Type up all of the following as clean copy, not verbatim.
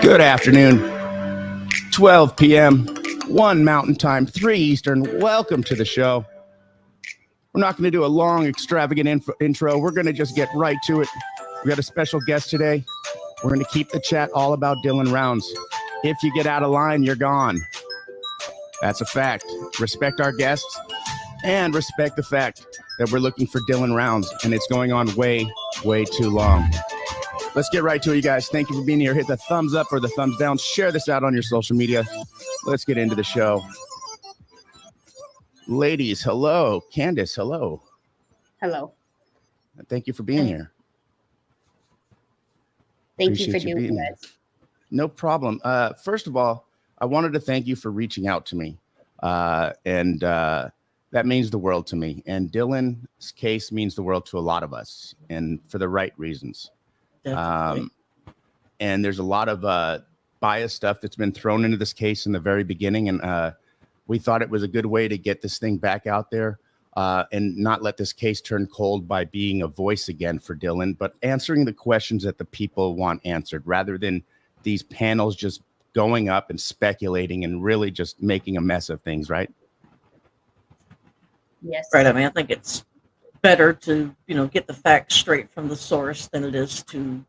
Good afternoon, 12 p.m., 1 Mountain Time, 3 Eastern. Welcome to the show. We're not going to do a long, extravagant intro. We're going to just get right to it. We got a special guest today. We're going to keep the chat all about Dylan Rounds. If you get out of line, you're gone. That's a fact. Respect our guests and respect the fact that we're looking for Dylan Rounds, and it's going on way, way too long. Let's get right to it, you guys. Thank you for being here. Hit the thumbs up or the thumbs down. Share this out on your social media. Let's get into the show. Ladies, hello. Candice, hello. Hello. Thank you for being here. Thank you for doing this. No problem. First of all, I wanted to thank you for reaching out to me. And that means the world to me. And Dylan's case means the world to a lot of us, and for the right reasons. And there's a lot of bias stuff that's been thrown into this case in the very beginning. And we thought it was a good way to get this thing back out there and not let this case turn cold by being a voice again for Dylan, but answering the questions that the people want answered rather than these panels just going up and speculating and really just making a mess of things, right? Yes. Right. I mean, I think it's better to, get the facts straight from the source than it is to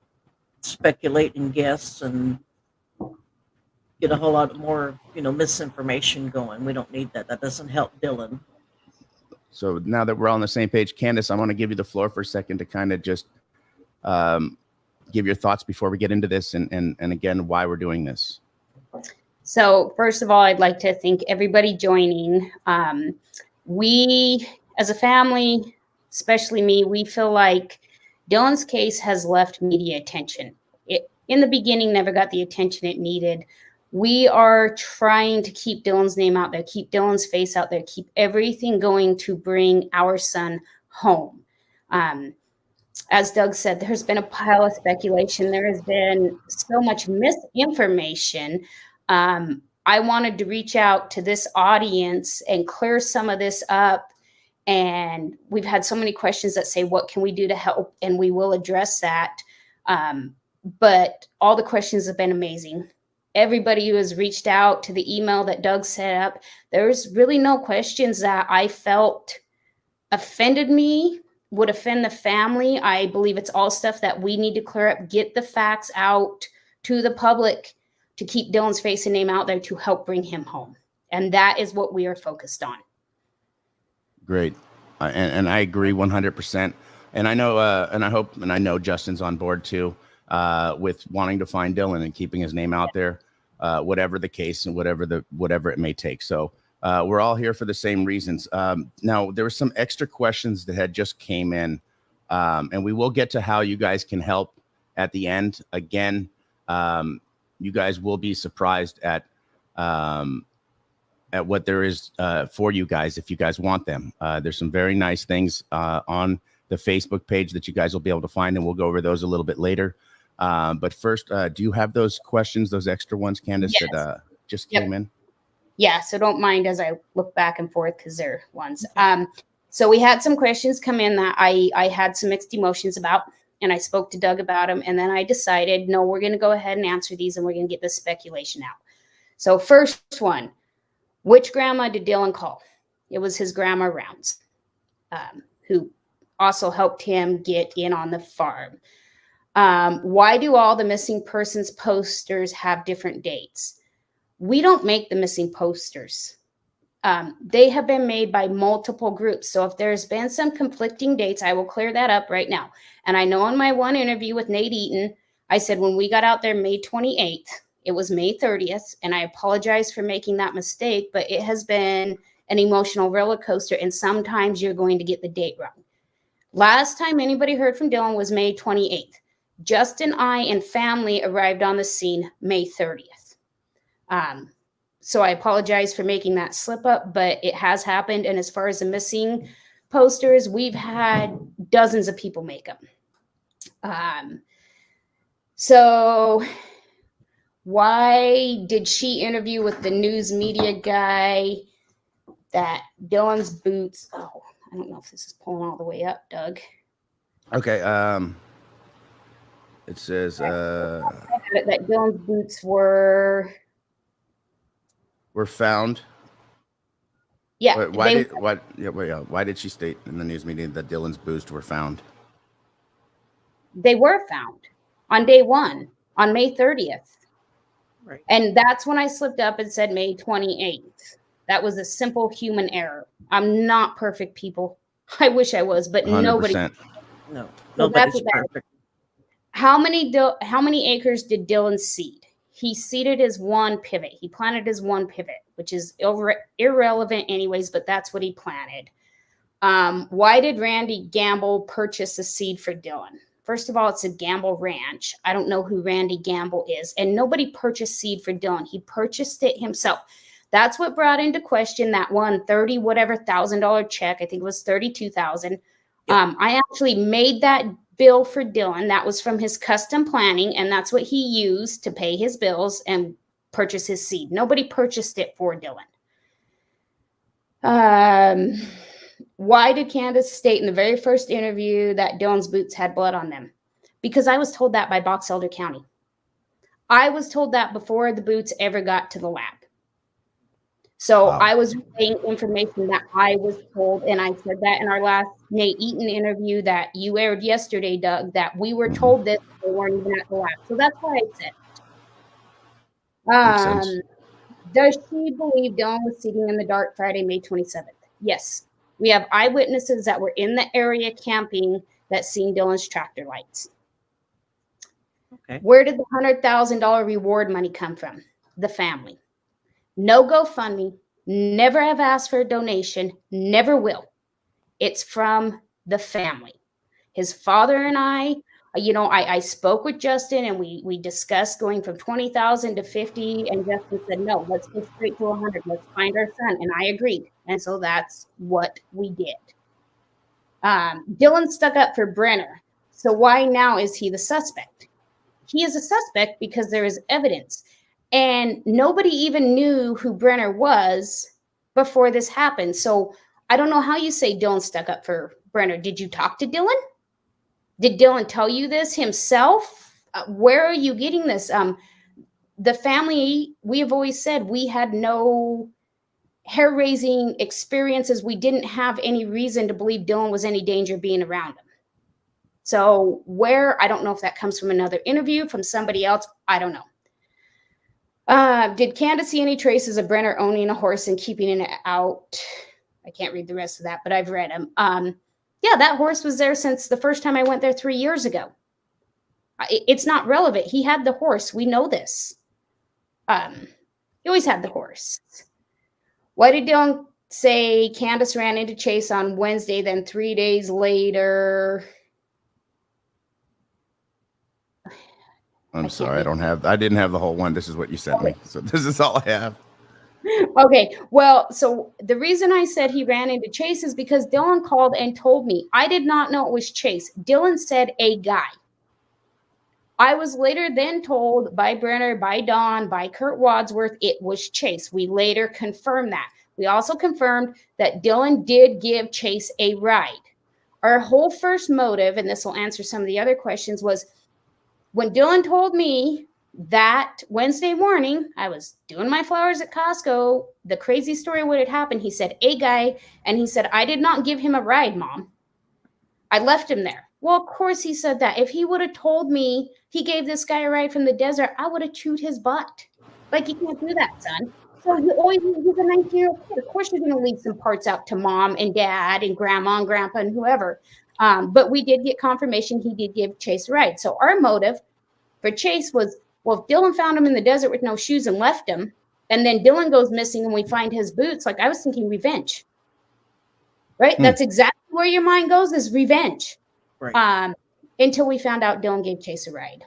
speculate and guess and get a whole lot more, misinformation going. We don't need that. That doesn't help Dylan. So now that we're all on the same page, Candice, I want to give you the floor for a second to kind of just give your thoughts before we get into this and again, why we're doing this. So first of all, I'd like to thank everybody joining. We, as a family, especially me, we feel like Dylan's case has left media attention. It, in the beginning, never got the attention it needed. We are trying to keep Dylan's name out there, keep Dylan's face out there, keep everything going to bring our son home. As Doug said, there's been a pile of speculation. There has been so much misinformation. I wanted to reach out to this audience and clear some of this up. And we've had so many questions that say, what can we do to help? And we will address that. But all the questions have been amazing. Everybody who has reached out to the email that Doug set up, there's really no questions that I felt offended me, would offend the family. I believe it's all stuff that we need to clear up, get the facts out to the public to keep Dylan's face and name out there to help bring him home. And that is what we are focused on. Great. And I agree 100%. And I know, and I hope, and I know Justin's on board too, with wanting to find Dylan and keeping his name out there, whatever the case and whatever it may take. So we're all here for the same reasons. Now, there were some extra questions that had just came in, and we will get to how you guys can help at the end. Again, you guys will be surprised at what there is for you guys if you guys want them. There's some very nice things on the Facebook page that you guys will be able to find, and we'll go over those a little bit later. But first, do you have those questions, those extra ones, Candice, Yes. that just came in? Yeah, so don't mind as I look back and forth because they're ones. So we had some questions come in that I had some mixed emotions about, and I spoke to Doug about them. And then I decided, no, we're going to go ahead and answer these, and we're going to get this speculation out. So first one, which grandma did Dylan call? It was his grandma Rounds, who also helped him get in on the farm. Why do all the missing persons posters have different dates? We don't make the missing posters. They have been made by multiple groups. So if there's been some conflicting dates, I will clear that up right now. And I know in my one interview with Nate Eaton, I said when we got out there May 28th, it was May 30th. And I apologize for making that mistake, but it has been an emotional roller coaster. And sometimes you're going to get the date wrong. Last time anybody heard from Dylan was May 28th. Justin, I, and family arrived on the scene May 30th. So I apologize for making that slip up, but it has happened. And as far as the missing posters, we've had dozens of people make them. So why did she interview with the news media guy that Dylan's boots? Oh, I don't know if this is pulling all the way up, Doug. Okay. It says that Dylan's boots were found. yeah. Why did she state in the news meeting that Dylan's boots were found? They were found on day 1 on May 30th. Right. And that's when I slipped up and said May 28th. That was a simple human error. I'm not perfect, people. I wish I was, but 100%. nobody. No, So nobody's perfect. How many acres did Dylan seed? He seeded his one pivot. He planted his one pivot, which is irrelevant anyways, but that's what he planted. Why did Randy Gamble purchase a seed for Dylan? First of all, it's a Gamble Ranch. I don't know who Randy Gamble is, and nobody purchased seed for Dylan. He purchased it himself. That's what brought into question that $1,000 check. I think it was $32,000. Yep. I actually made that bill for Dylan. That was from his custom planning, and that's what he used to pay his bills and purchase his seed. Nobody purchased it for Dylan. Why did Candice state in the very first interview that Dylan's boots had blood on them? Because I was told that by Box Elder County. I was told that before the boots ever got to the lab. So wow. I was relaying information that I was told, and I said that in our last Nate Eaton interview that you aired yesterday, Doug, that we were told this, they weren't even at the lab. So that's why I said. Does she believe Dylan was sitting in the dark Friday, May 27th? Yes. We have eyewitnesses that were in the area camping that seen Dylan's tractor lights. Okay. Where did the $100,000 reward money come from? The family. No GoFundMe, never have asked for a donation, never will. It's from the family. His father and I spoke with Justin and we discussed going from 20,000 to 50, and Justin said, no, let's go straight to 100. Let's find our son. And I agreed. And so that's what we did. Dylan stuck up for Brenner. So why now is he the suspect? He is a suspect because there is evidence. And nobody even knew who Brenner was before this happened. So I don't know how you say Dylan stuck up for Brenner. Did you talk to Dylan? Did Dylan tell you this himself? Where are you getting this? The family, we have always said we had no hair-raising experiences. We didn't have any reason to believe Dylan was any danger being around him. So I don't know if that comes from another interview, from somebody else. I don't know. Did Candice see any traces of Brenner owning a horse and keeping it out? I can't read the rest of that, but I've read them. Yeah, that horse was there since the first time I went there 3 years ago. It's not relevant. He had the horse. We know this. He always had the horse. Why did Dylan say Candice ran into Chase on Wednesday, then 3 days later? I'm sorry, I didn't have the whole one. This is what you sent me. So this is all I have. Okay, well, so the reason I said he ran into Chase is because Dylan called and told me. I did not know it was Chase. Dylan said a guy. I was later then told by Brenner, by Don, by Kurt Wadsworth, it was Chase. We later confirmed that. We also confirmed that Dylan did give Chase a ride. Our whole first motive, and this will answer some of the other questions, was when Dylan told me that Wednesday morning, I was doing my flowers at Costco. The crazy story, what had happened, he said, a guy, and he said, I did not give him a ride, Mom. I left him there. Well, of course he said that. If he would have told me he gave this guy a ride from the desert, I would have chewed his butt. Like, you can't do that, son. So he's a 19-year-old kid. Of course you're going to leave some parts out to Mom and Dad and Grandma and Grandpa and whoever. But we did get confirmation he did give Chase a ride. So our motive for Chase was, well, if Dylan found him in the desert with no shoes and left him, and then Dylan goes missing and we find his boots, like, I was thinking revenge. Right? That's exactly where your mind goes, is revenge. Right. Until we found out Dylan gave Chase a ride.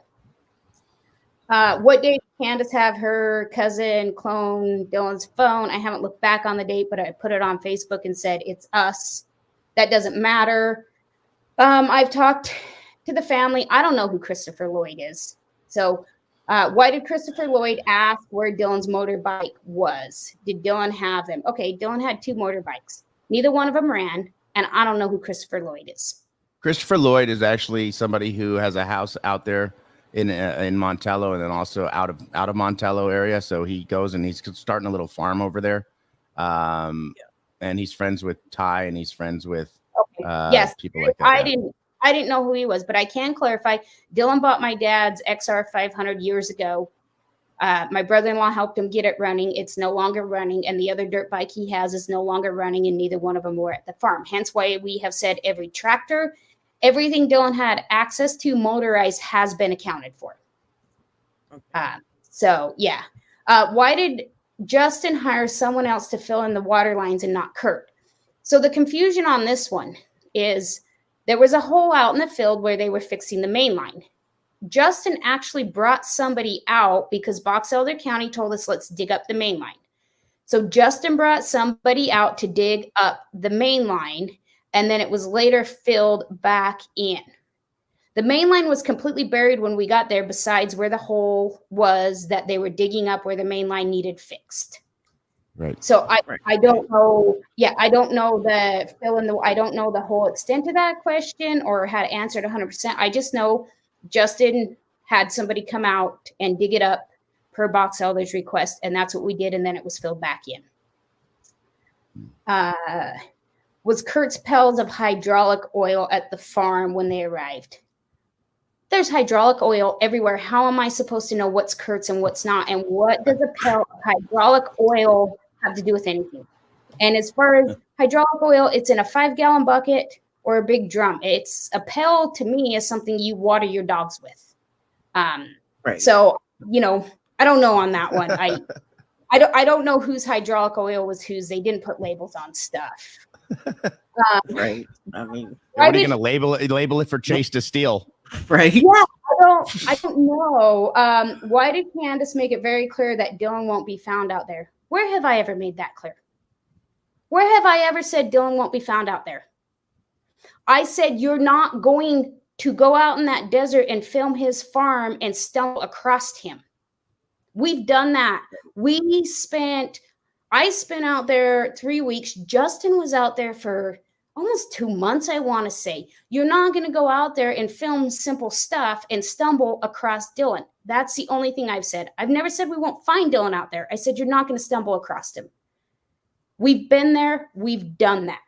What date did Candice have her cousin clone Dylan's phone? I haven't looked back on the date, but I put it on Facebook and said, it's us. That doesn't matter. I've talked to the family. I don't know who Christopher Lloyd is. So why did Christopher Lloyd ask where Dylan's motorbike was? Did Dylan have them? Okay, Dylan had 2 motorbikes. Neither one of them ran, and I don't know who Christopher Lloyd is. Christopher Lloyd is actually somebody who has a house out there in Montello, and then also out of Montello area. So he goes and he's starting a little farm over there. And he's friends with Ty, and he's friends with yes, people like that. I didn't know who he was, but I can clarify. Dylan bought my dad's XR 500 years ago. My brother-in-law helped him get it running. It's no longer running, and the other dirt bike he has is no longer running, and neither one of them were at the farm. Hence why we have said every tractor, everything Dylan had access to motorized has been accounted for. So, yeah. Why did Justin hire someone else to fill in the water lines and not Kurt? So the confusion on this one is there was a hole out in the field where they were fixing the main line. Justin actually brought somebody out because Box Elder County told us, let's dig up the main line. So Justin brought somebody out to dig up the main line, and then it was later filled back in. The main line was completely buried when we got there, besides where the hole was that they were digging up where the main line needed fixed. Right. So I don't know. Yeah, I don't know I don't know the whole extent of that question or how to answer it 100%. I just know Justin had somebody come out and dig it up per Box Elder's request, and that's what we did, and then it was filled back in. Was Kurt's pails of hydraulic oil at the farm when they arrived? There's hydraulic oil everywhere. How am I supposed to know what's Kurt's and what's not? And what does a pail of hydraulic oil have to do with anything? And as far as hydraulic oil, it's in a 5-gallon bucket or a big drum. It's a pail to me is something you water your dogs with. Right. So, I don't know on that one. I don't know whose hydraulic oil was whose. They didn't put labels on stuff. Right. I mean, what are you going to label it for Chase to steal? Right. Yeah, I don't know. Why did Candice make it very clear that Dylan won't be found out there? Where have I ever made that clear? Where have I ever said Dylan won't be found out there? I said you're not going to go out in that desert and film his farm and stumble across him. We've done that. I spent out there 3 weeks. Justin was out there for almost 2 months, I want to say. You're not going to go out there and film simple stuff and stumble across Dylan. That's the only thing I've said. I've never said we won't find Dylan out there. I said you're not going to stumble across him. We've been there. We've done that.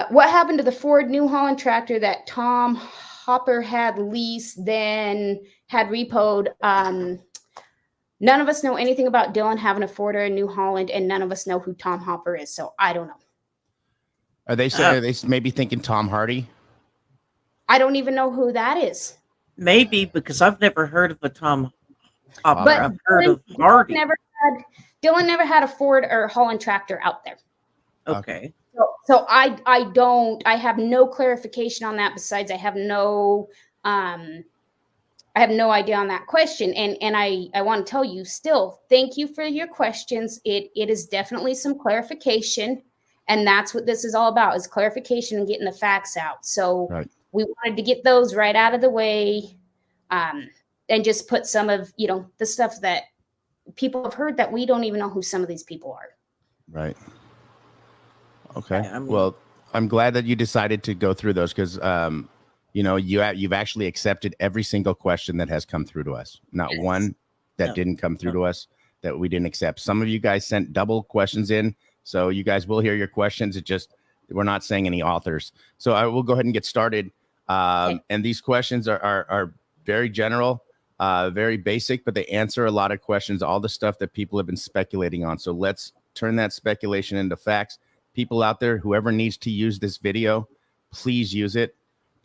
What happened to the Ford New Holland tractor that Tom Hopper had leased, then had repoed? None of us know anything about Dylan having a Ford or a New Holland, and none of us know who Tom Hopper is. So I don't know. Are they maybe thinking Tom Hardy? I don't even know who that is. Maybe, because I've never heard of a Tom Hopper. But I've heard of Hardy. Dylan never had a Ford or Holland tractor out there. Okay. So I have no clarification on that. Besides, I have no idea on that question. And I want to tell you still, thank you for your questions. It is definitely some clarification. And that's what this is all about, is clarification and getting the facts out. So we wanted to get those right out of the way, and just put some of, the stuff that people have heard that we don't even know who some of these people are. Right. Okay. Well, I'm glad that you decided to go through those because, you've actually accepted every single question that has come through to us. Not one that didn't come through to us that we didn't accept. Some of you guys sent double questions in. So you guys will hear your questions. It just, we're not saying any authors. So I will go ahead and get started. And these questions are very general, very basic, but they answer a lot of questions, all the stuff that people have been speculating on. So let's turn that speculation into facts. People out there, whoever needs to use this video, please use it.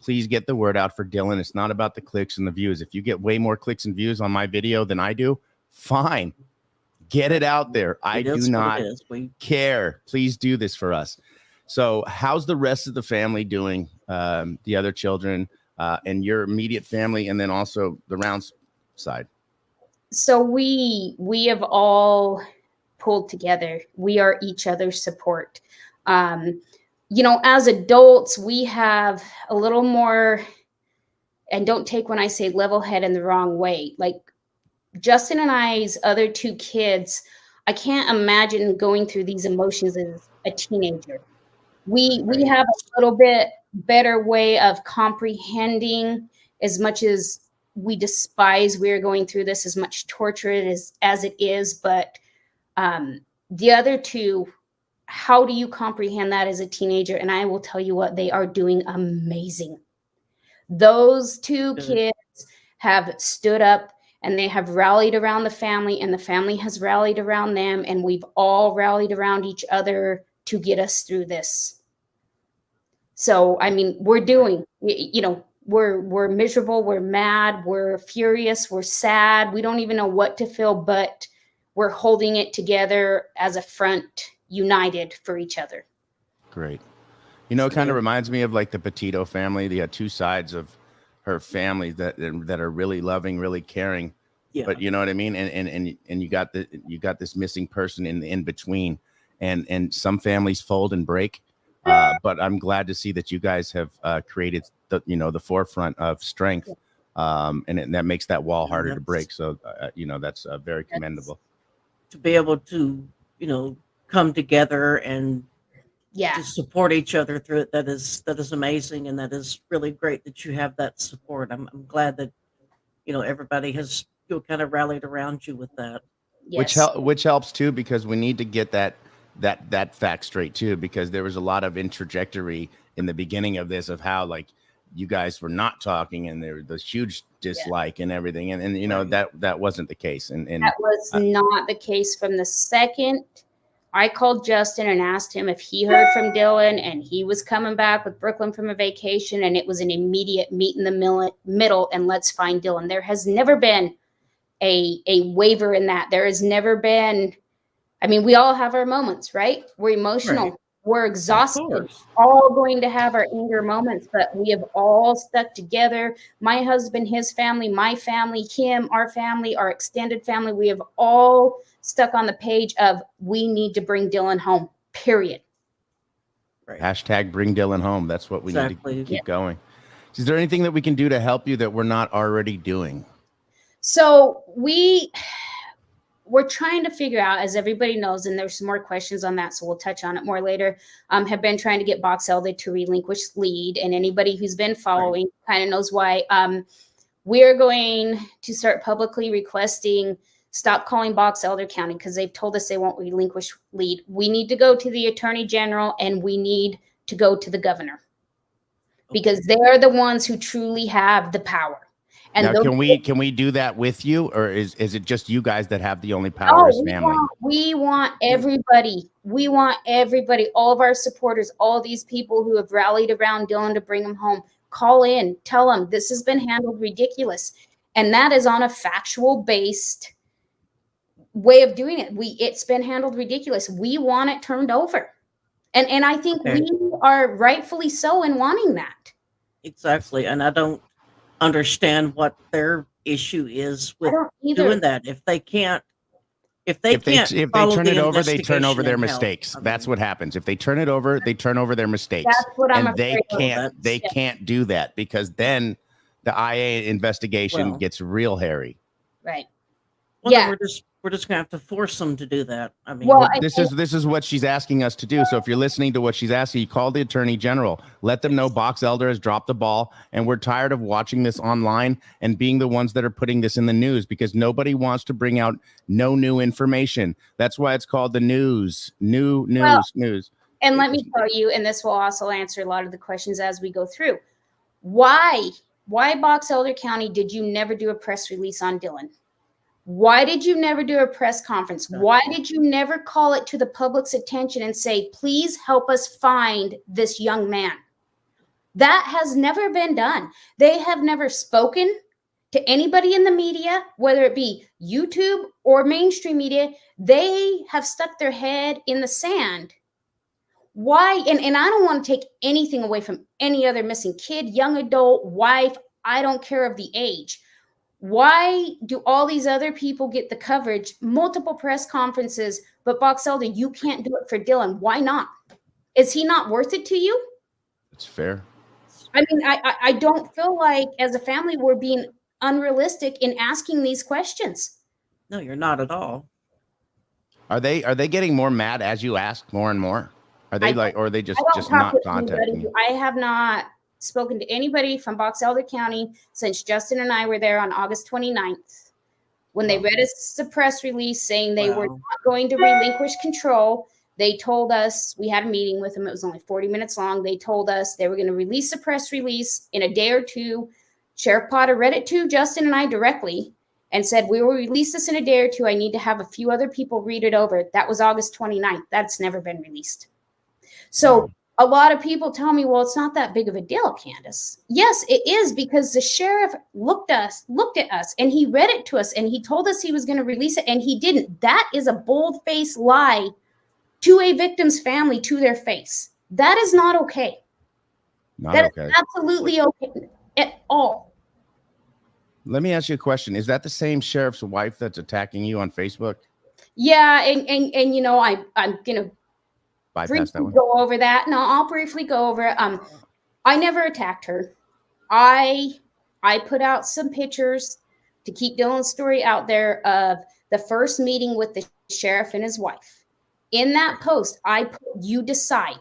Please get the word out for Dylan. It's not about the clicks and the views. If you get way more clicks and views on my video than I do, fine. Get it out there. I do not care. Please do this for us. So how's the rest of the family doing? The other children and your immediate family, and then also the Rounds side. So we have all pulled together. We are each other's support. As adults, we have a little more, and don't take when I say level head in the wrong way. Like Justin and I's other 2 kids, I can't imagine going through these emotions as a teenager. We have a little bit better way of comprehending as much as we despise we're going through this, as much torture as it is. But the other two, how do you comprehend that as a teenager? And I will tell you what, they are doing amazing. Those two kids have stood up and they have rallied around the family, and the family has rallied around them, and we've all rallied around each other to get us through this. So, I mean, we're doing, you know, we're miserable, we're mad, we're furious, we're sad. We don't even know what to feel, but we're holding it together as a front, united for each other. Great. You know, it kind of reminds me of like the Petito family. They had two sides of her family that are really loving, really caring. Yeah. But you know what I mean? And you got this missing person in between, and some families fold and break. But I'm glad to see that you guys have created the forefront of strength, and that makes that wall harder to break. So that's very commendable. To be able to come together and to support each other through it, that is amazing, and that is really great that you have that support. I'm glad that everybody has kind of rallied around you with that. Yes. Which helps too, because we need to get that fact straight too, because there was a lot of trajectory in the beginning of this of how like you guys were not talking, and there was huge dislike and everything, and that wasn't the case, and that was not the case from the second I called Justin and asked him if he heard from Dylan, and he was coming back with Brooklyn from a vacation, and it was an immediate meet in the middle and let's find Dylan. There has never been a waiver in that. There has never been. I mean, we all have our moments, right? We're emotional. Right. We're exhausted. All going to have our anger moments, but we have all stuck together. My husband, his family, my family, him, our family, our extended family. We have all stuck on the page of we need to bring Dylan home, period. Right. Hashtag bring Dylan home. That's what we need to keep going. Is there anything that we can do to help you that we're not already doing? So we're trying to figure out, as everybody knows, and there's some more questions on that, so we'll touch on it more later, have been trying to get Box Elder to relinquish lead, and anybody who's been following kind of knows why. We're going to start publicly requesting stop calling Box Elder County, because they've told us they won't relinquish lead. We need to go to the Attorney General, and we need to go to the governor, because they're the ones who truly have the power. And now, can we do that with you, or is it just you guys that have the only power as family? We want everybody. We want everybody, all of our supporters, all these people who have rallied around Dylan to bring him home. Call in, tell them this has been handled ridiculous, and that is on a factual based way of doing it. It's been handled ridiculous. We want it turned over, and I think we are rightfully so in wanting that. Exactly, and I don't understand what their issue is with doing that. If they can't turn it over, they turn over their mistakes. That's what happens. If they turn it over, they turn over their mistakes. That's what I'm afraid of. They can't do that, because then the IA investigation gets real hairy. Right. Well, we're just gonna have to force them to do that. I mean, this is what she's asking us to do. So if you're listening to what she's asking, you call the Attorney General, let them know Box Elder has dropped the ball, and we're tired of watching this online and being the ones that are putting this in the news, because nobody wants to bring out no new information. That's why it's called the news. News. And let me tell you, and this will also answer a lot of the questions as we go through. Why Box Elder County did you never do a press release on Dylan? Why did you never do a press conference? Why did you never call it to the public's attention and say, please help us find this young man? That has never been done. They have never spoken to anybody in the media, whether it be YouTube or mainstream media. They have stuck their head in the sand. Why? And I don't want to take anything away from any other missing kid, young adult, wife. I don't care of the age. Why do all these other people get the coverage, multiple press conferences, but Box Elder, you can't do it for Dylan? Why not? Is he not worth it to you? It's fair. I mean, I don't feel like as a family we're being unrealistic in asking these questions. No, you're not at all. Are they getting more mad as you ask more and more? Are they or are they just not contacting you? I have not spoken to anybody from Box Elder County since Justin and I were there on August 29th. When they read us a press release saying they were not going to relinquish control, they told us, we had a meeting with them. It was only 40 minutes long. They told us they were going to release a press release in a day or two. Sheriff Potter read it to Justin and I directly and said, we will release this in a day or two. I need to have a few other people read it over. That was August 29th. That's never been released. So a lot of people tell me, well, it's not that big of a deal, Candice. Yes, it is, because the sheriff looked at us and he read it to us and he told us he was going to release it and he didn't. That is a bold-faced lie to a victim's family, to their face. That is not okay. That is absolutely okay at all. Let me ask you a question. Is that the same sheriff's wife that's attacking you on Facebook? Yeah, and you know, I'm gonna bypass that one. Go over that. No, I'll briefly go over it. I never attacked her. I put out some pictures to keep Dylan's story out there of the first meeting with the sheriff and his wife. In that post, I put, you decide.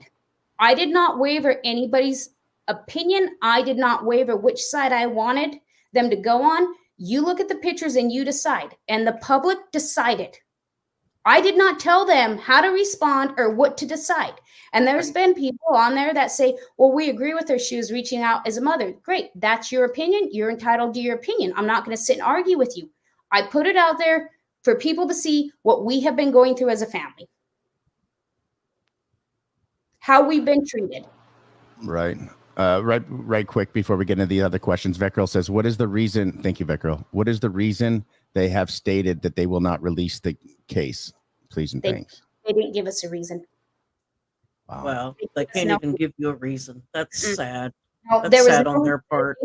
I did not waver anybody's opinion. I did not waver which side I wanted them to go on. You look at the pictures and you decide. And the public decided. I did not tell them how to respond or what to decide. And there's been people on there that say, well, we agree with her. She was reaching out as a mother. Great. That's your opinion. You're entitled to your opinion. I'm not going to sit and argue with you. I put it out there for people to see what we have been going through as a family. How we've been treated. Right. Right quick before we get into the other questions. Veckrell says, what is the reason? Thank you, Veckrell. What is the reason they have stated that they will not release the case? Please and thanks. They didn't give us a reason. Wow. Well, they can't even give you a reason. That's sad. No, That's sad on their part.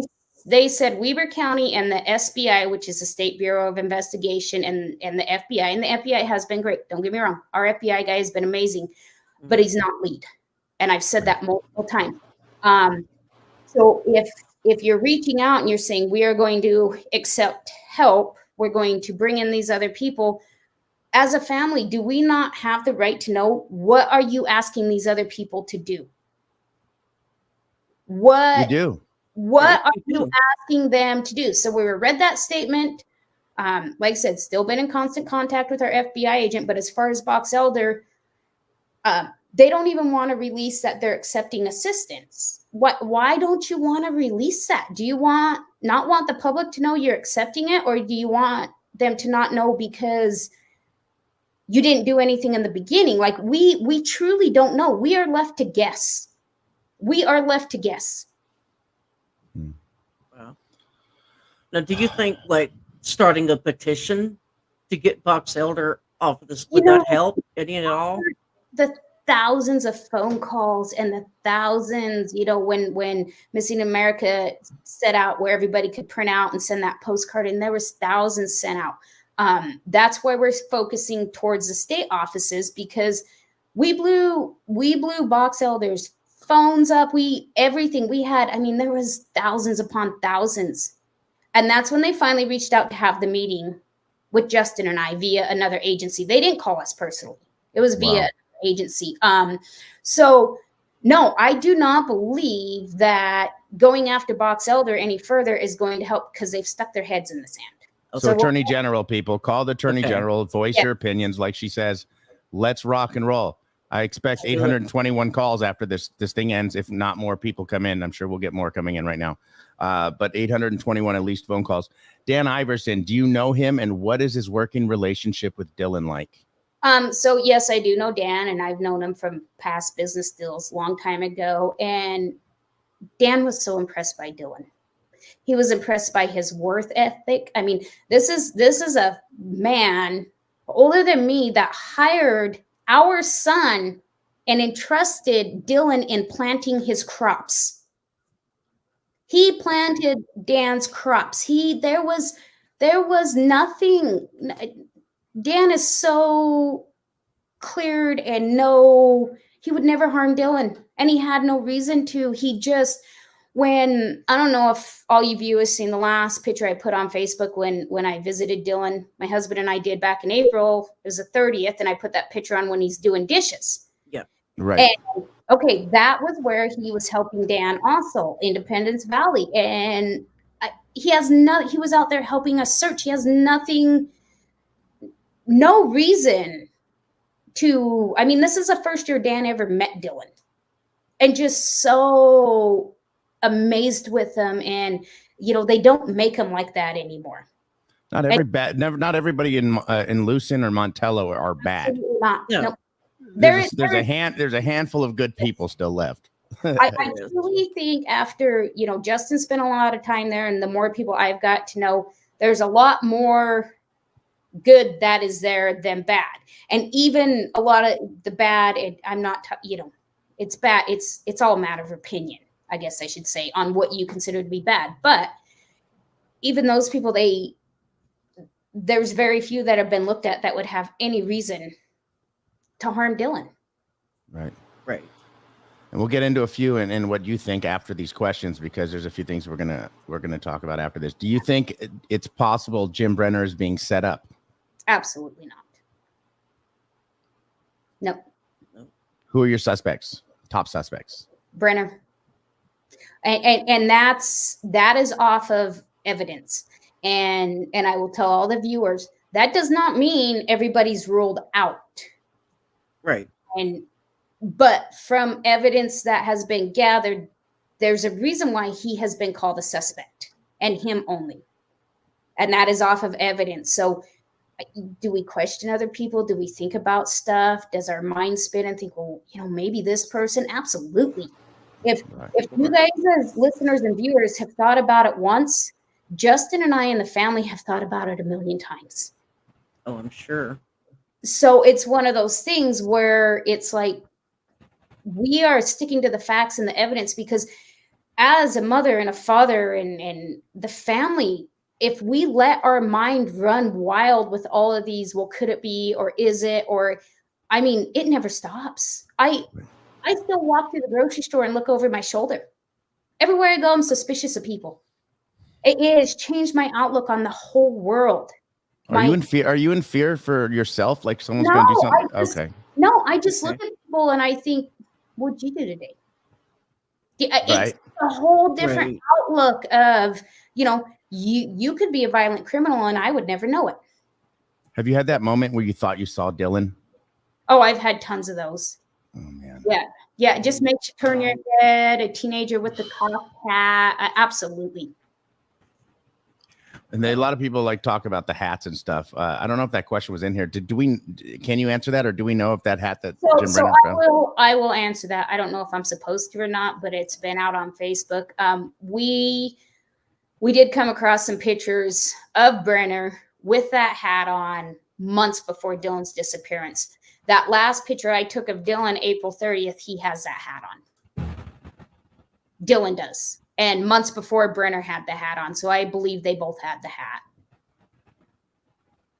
They said Weber County and the SBI, which is the State Bureau of Investigation, and the FBI. And the FBI has been great. Don't get me wrong. Our FBI guy has been amazing, but he's not lead. And I've said that multiple times. So if you're reaching out and you're saying we are going to accept help, we're going to bring in these other people, as a family, do we not have the right to know what are you asking these other people to do? What you do? What are you asking them to do? So we read that statement. Like I said, still been in constant contact with our FBI agent, but as far as Box Elder, they don't even want to release that they're accepting assistance. Why don't you want to release that? Do you not want the public to know you're accepting it, or do you want them to not know because you didn't do anything in the beginning? Like we truly don't know. We are left to guess. We are left to guess. Wow. Now, do you think like starting a petition to get Box Elder off of this, would that help any at all? The thousands of phone calls and the thousands, when Missing America set out where everybody could print out and send that postcard, and there was thousands sent out. That's why we're focusing towards the state offices, because we blew Box Elders phones up, everything we had. I mean, there was thousands upon thousands. And that's when they finally reached out to have the meeting with Justin and I via another agency. They didn't call us personally. It was via agency. So no, I do not believe that going after Box Elder any further is going to help, because they've stuck their heads in the sand. So Attorney General, people, call the Attorney General, voice your opinions. Like she says, let's rock and roll. I expect 821 calls after this thing ends, if not more people come in. I'm sure we'll get more coming in right now. But 821 at least phone calls. Dan Iverson, do you know him, and what is his working relationship with Dylan like? So yes, I do know Dan, and I've known him from past business deals long time ago. And Dan was so impressed by Dylan. He was impressed by his work ethic. I mean, this is a man older than me that hired our son and entrusted Dylan in planting his crops. He planted Dan's crops. There was nothing. Dan is so cleared and he would never harm Dylan, and he had no reason to. He just, I don't know if all you viewers seen the last picture I put on Facebook when I visited Dylan, my husband and I did back in April. It was the 30th, and I put that picture on when he's doing dishes. Yeah, right. Okay, that was where he was helping Dan also, Independence Valley. And he was out there helping us search. He has nothing, no reason to, I mean, this is the first year Dan ever met Dylan. And just so amazed with him. And, they don't make him like that anymore. Not everybody in Lucin or Montello are bad. Not, No. nope. There's a handful of good people still left. I truly think after, Justin spent a lot of time there, and the more people I've got to know, there's a lot more good that is there than bad. And even a lot of the bad, I'm not, it's bad. It's all a matter of opinion, I guess I should say, on what you consider to be bad. But even those people, there's very few that have been looked at that would have any reason to harm Dylan. Right. And we'll get into a few and what you think after these questions, because there's a few things we're gonna talk about after this. Do you think it's possible Jim Brenner is being set up? Absolutely not. Nope. Who are your suspects? Top suspects? Brenner. And that is off of evidence. And I will tell all the viewers, that does not mean everybody's ruled out. Right. But from evidence that has been gathered, there's a reason why he has been called a suspect, and him only. And that is off of evidence. So do we question other people? Do we think about stuff? Does our mind spin and think, well, maybe this person? Absolutely. If you guys as listeners and viewers have thought about it once, Justin and I and the family have thought about it a million times. Oh, I'm sure. So it's one of those things where it's like, we are sticking to the facts and the evidence, because as a mother and a father and the family, if we let our mind run wild with all of these, well, could it be, or is it, or, I mean, it never stops. I still walk through the grocery store and look over my shoulder. Everywhere I go, I'm suspicious of people. It has changed my outlook on the whole world. Are you in fear for yourself? Like someone's going to do something? Okay. No, I just look at people and I think, what'd you do today? It's a whole different outlook of, you could be a violent criminal and I would never know it. Have you had that moment where you thought you saw Dylan? Oh, I've had tons of those. Oh, man. Yeah. It just makes you turn your head. A teenager with the cocked hat. Absolutely. And a lot of people talk about the hats and stuff. I don't know if that question was in here. Can you answer that, or do we know if that hat that Jim Brenner found? I will answer that. I don't know if I'm supposed to or not, but it's been out on Facebook. We did come across some pictures of Brenner with that hat on months before Dylan's disappearance. That last picture I took of Dylan, April 30th, he has that hat on. Dylan does. And months before, Brenner had the hat on. So I believe they both had the hat.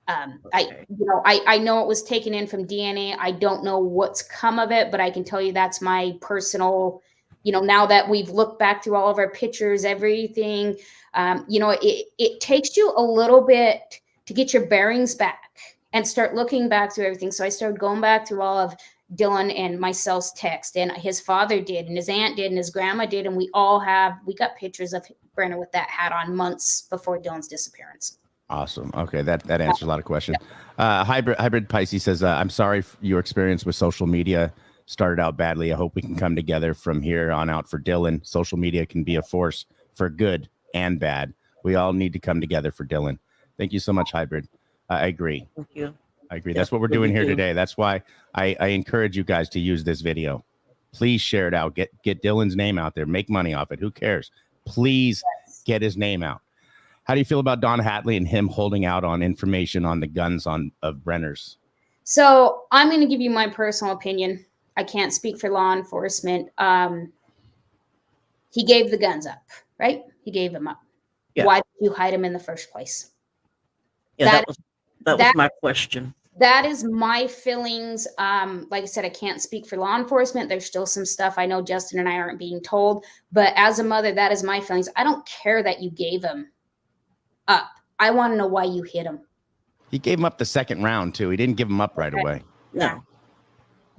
I know it was taken in from DNA. I don't know what's come of it, but I can tell you that's my personal, now that we've looked back through all of our pictures, everything, it takes you a little bit to get your bearings back and start looking back through everything. So I started going back through all of Dylan and myself's text, and his father did, and his aunt did, and his grandma did, and we got pictures of Brenner with that hat on months before Dylan's disappearance. Awesome. Okay, that answers a lot of questions. Hybrid Pisces says, I'm sorry your experience with social media started out badly. I hope we can come together from here on out for Dylan. Social media can be a force for good and bad. We all need to come together for Dylan. Thank you so much, Hybrid. I agree. Thank you. I agree. That's what we're doing here today. That's why I encourage you guys to use this video. Please share it out. Get Dylan's name out there. Make money off it. Who cares? Please get his name out. How do you feel about Don Hatley and him holding out on information on the guns of Brenner's? So I'm going to give you my personal opinion. I can't speak for law enforcement. He gave the guns up, right? He gave them up. Yeah. Why did you hide them in the first place? Yeah, that was my question. That is my feelings. Like I said, I can't speak for law enforcement. There's still some stuff I know Justin and I aren't being told. But as a mother, that is my feelings. I don't care that you gave him up. I want to know why you hit him. He gave him up the second round, too. He didn't give him up right away. No.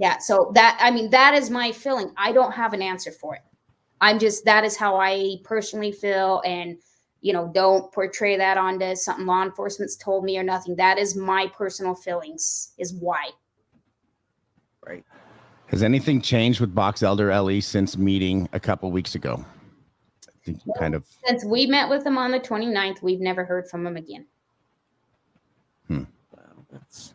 Yeah. So that is my feeling. I don't have an answer for it. That is how I personally feel. And, don't portray that onto something law enforcement's told me or nothing. That is my personal feelings is why. Right. Has anything changed with Box Elder Ellie since meeting a couple weeks ago? I think kind of. Since we met with him on the 29th, we've never heard from him again. Wow, that's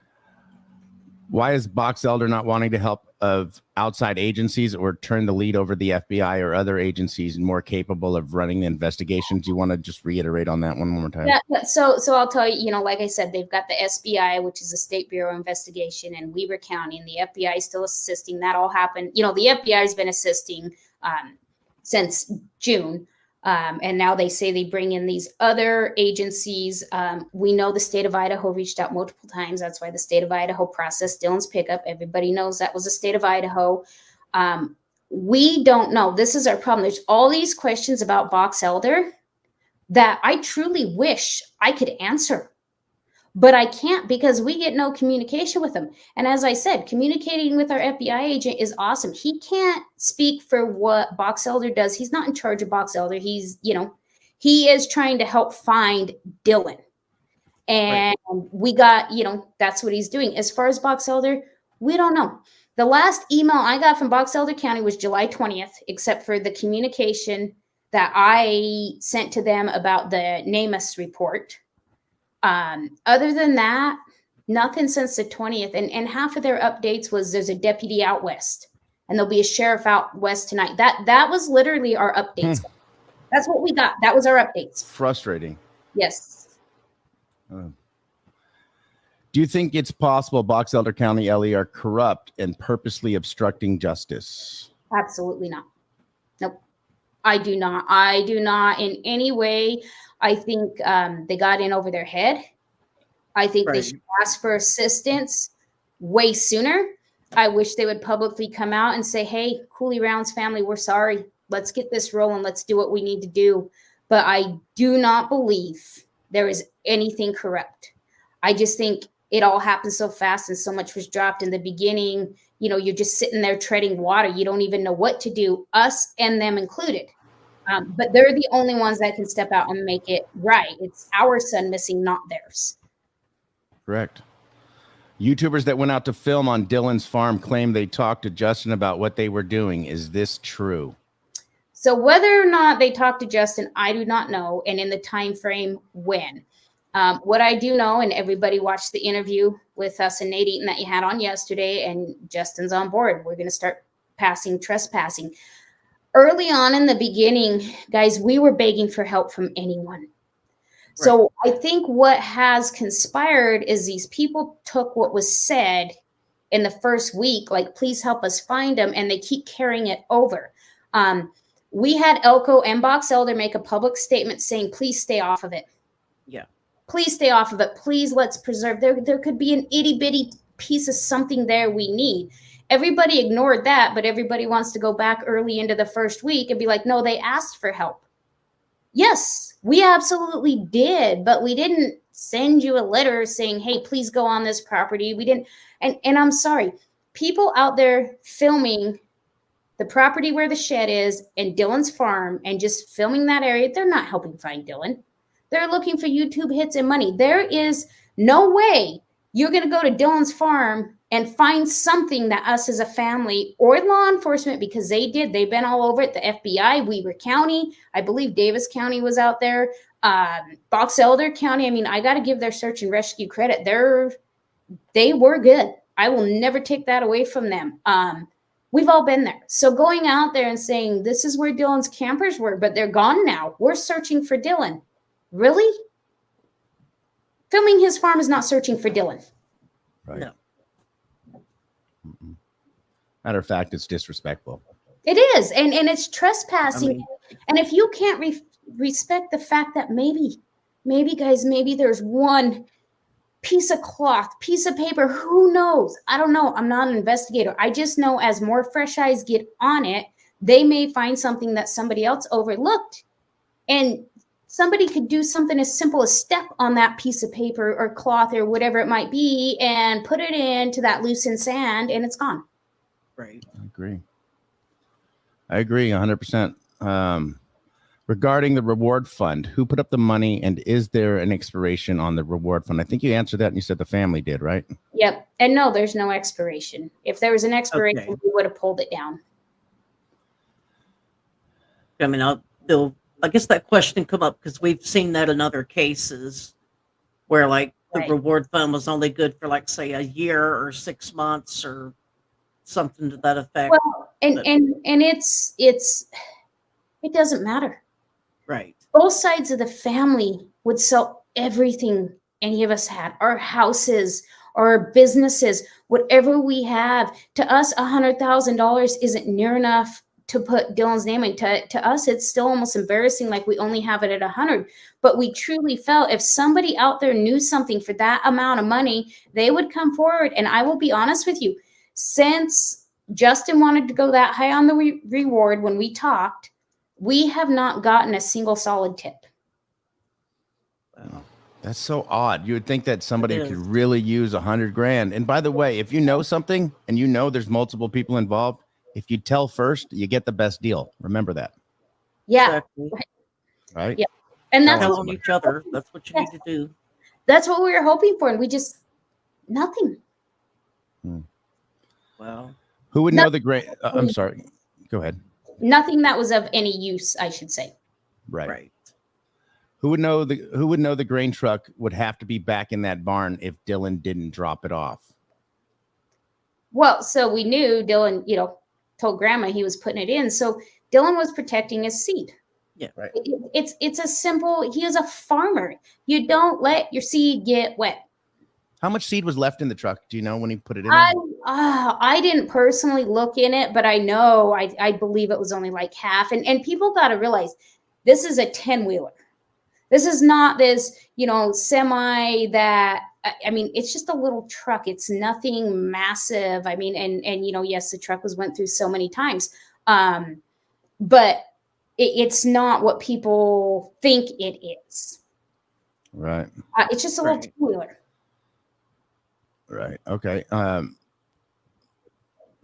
Why is Box Elder not wanting to help of outside agencies or turn the lead over the FBI or other agencies more capable of running the investigations? Do you want to just reiterate on that one more time? Yeah. So I'll tell you, like I said, they've got the SBI, which is the State Bureau of Investigation, and Weber County, and the FBI is still assisting. That all happened. The FBI has been assisting since June. And now they say they bring in these other agencies. We know the state of Idaho reached out multiple times. That's why the state of Idaho processed Dylan's pickup. Everybody knows that was the state of Idaho. We don't know. This is our problem. There's all these questions about Box Elder that I truly wish I could answer. But I can't because we get no communication with them. And as I said, communicating with our FBI agent is awesome. He can't speak for what Box Elder does. He's not in charge of Box Elder. He's, he is trying to help find Dylan. And we got, that's what he's doing. As far as Box Elder, we don't know. The last email I got from Box Elder County was July 20th, except for the communication that I sent to them about the NamUs report. Other than that, nothing since the 20th. And half of their updates was there's a deputy out west and there'll be a sheriff out west tonight. That was literally our updates. That's what we got. That was our updates. Frustrating. Yes. Do you think it's possible Box Elder County LE are corrupt and purposely obstructing justice? Absolutely not. Nope. I do not in any way. I think they got in over their head. I think they should ask for assistance way sooner. I wish they would publicly come out and say, hey, Cooley Rounds family, we're sorry. Let's get this rolling. Let's do what we need to do. But I do not believe there is anything corrupt. I just think it all happened so fast and so much was dropped in the beginning. You're just sitting there treading water. You don't even know what to do, us and them included. But they're the only ones that can step out and make it right. It's our son missing, not theirs. Correct. YouTubers that went out to film on Dylan's farm claim they talked to Justin about what they were doing. Is this true? So whether or not they talked to Justin, I do not know. And in the time frame when. What I do know, and everybody watched the interview with us and Nate Eaton that you had on yesterday, and Justin's on board. We're going to start passing trespassing. Early on in the beginning, guys, we were begging for help from anyone. Right. So I think what has conspired is these people took what was said in the first week, like, please help us find them, and they keep carrying it over. We had Elko and Box Elder make a public statement saying, please stay off of it. Yeah. Please stay off of it. Please, let's preserve. There could be an itty bitty piece of something there we need. Everybody ignored that, but everybody wants to go back early into the first week and be like, no, they asked for help. Yes, we absolutely did, but we didn't send you a letter saying, hey, please go on this property. We didn't. And I'm sorry, people out there filming the property where the shed is and Dylan's farm and just filming that area, they're not helping find Dylan. They're looking for YouTube hits and money. There is no way you're going to go to Dylan's farm and find something that us as a family or law enforcement, because they've been all over it. The FBI, Weber County, I believe Davis County was out there, Box Elder County. I mean, I got to give their search and rescue credit. They were good. I will never take that away from them. We've all been there. So going out there and saying, this is where Dylan's campers were, but they're gone now. We're searching for Dylan. Really? Filming his farm is not searching for Dylan. Right. No. Matter of fact, it's disrespectful. It is. And it's trespassing. And if you can't respect the fact that maybe guys, maybe there's one piece of cloth, piece of paper, who knows? I don't know. I'm not an investigator. I just know as more fresh eyes get on it, they may find something that somebody else overlooked. And somebody could do something as simple as step on that piece of paper or cloth or whatever it might be and put it into that loosened sand and it's gone. Right. I agree 100%. Regarding the reward fund, who put up the money and is there an expiration on the reward fund? I think you answered that and you said the family did, right? Yep. And no, there's no expiration. If there was an expiration, Okay. we would have pulled it down. I mean, I guess that question come up because we've seen that in other cases where like the Right. reward fund was only good for like say a year or 6 months or something to that effect. Well, and it doesn't matter. Right. Both sides of the family would sell everything any of us had, our houses, our businesses, whatever we have. To us, $100,000 isn't near enough to put Dylan's name in. To us, it's still almost embarrassing, like we only have it at 100. But we truly felt if somebody out there knew something for that amount of money, they would come forward. And I will be honest with you, since Justin wanted to go that high on the reward when we talked, we have not gotten a single solid tip. Wow. That's so odd. You would think that somebody It could is. really use $100,000. And by the way, if you know something and you know there's multiple people involved, if you tell first, you get the best deal. Remember that, Yeah. Exactly. right? Yeah. And that's Tell what, Tell on each other. That's what you need to do. that's what we were hoping for. And we just, nothing. Wow. Who would know the great? I'm sorry. Go ahead. Nothing that was of any use, I should say. Right. Right. Who would know the grain truck would have to be back in that barn if Dylan didn't drop it off? Well, so we knew Dylan, told grandma he was putting it in. So Dylan was protecting his seed. Yeah. Right. It's a simple, he is a farmer. You don't let your seed get wet. How much seed was left in the truck? Do you know when he put it in? I didn't personally look in it, but I know, I believe it was only like half. And people got to realize this is a 10-wheeler. This is not this, semi that, I mean, it's just a little truck. It's nothing massive. I mean, and yes, the truck went through so many times. But it's not what people think it is. Right. It's just a little 2-wheeler. Right. Okay.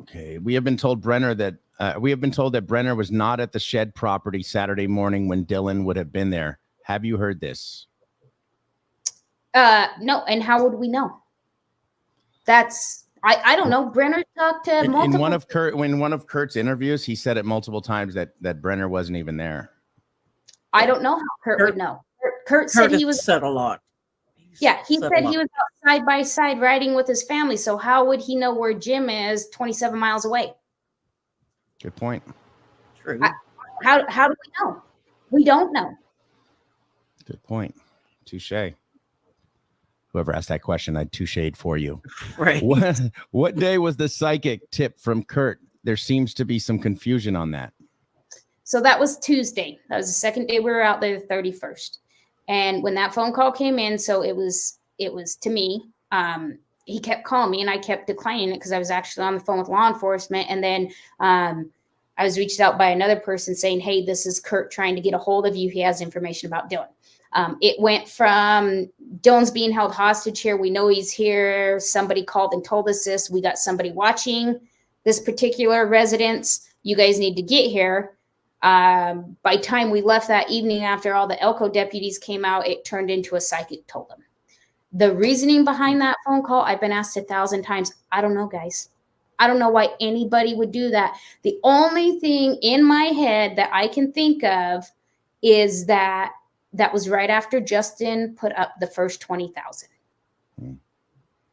Okay. We have been told that Brenner was not at the shed property Saturday morning when Dylan would have been there. Have you heard this? No. And how would we know? That's, I don't know. Brenner talked to multiple. In one of Kurt's interviews, he said it multiple times that Brenner wasn't even there. I don't know how Kurt would know. Kurt said he was said a lot. he said he was out side by side riding with his family. So how would he know where Jim is 27 miles away? Good point. True. How do we know? We don't know. Good point. Touche. Whoever asked that question, I'd touche'd for you. Right. What day was the psychic tip from Kurt? There seems to be some confusion on that. So that was Tuesday. That was the second day we were out there, the 31st. And when that phone call came in, so it was to me. He kept calling me and I kept declining it because I was actually on the phone with law enforcement. And then I was reached out by another person saying, hey, this is Kurt trying to get a hold of you. He has information about Dylan. It went from Dylan's being held hostage here. We know he's here. Somebody called and told us this. We got somebody watching this particular residence. You guys need to get here. By time we left that evening after all the Elko deputies came out, it turned into a psychic told them. The reasoning behind that phone call, I've been asked 1,000 times. I don't know, guys. I don't know why anybody would do that. The only thing in my head that I can think of is that was right after Justin put up the first 20,000.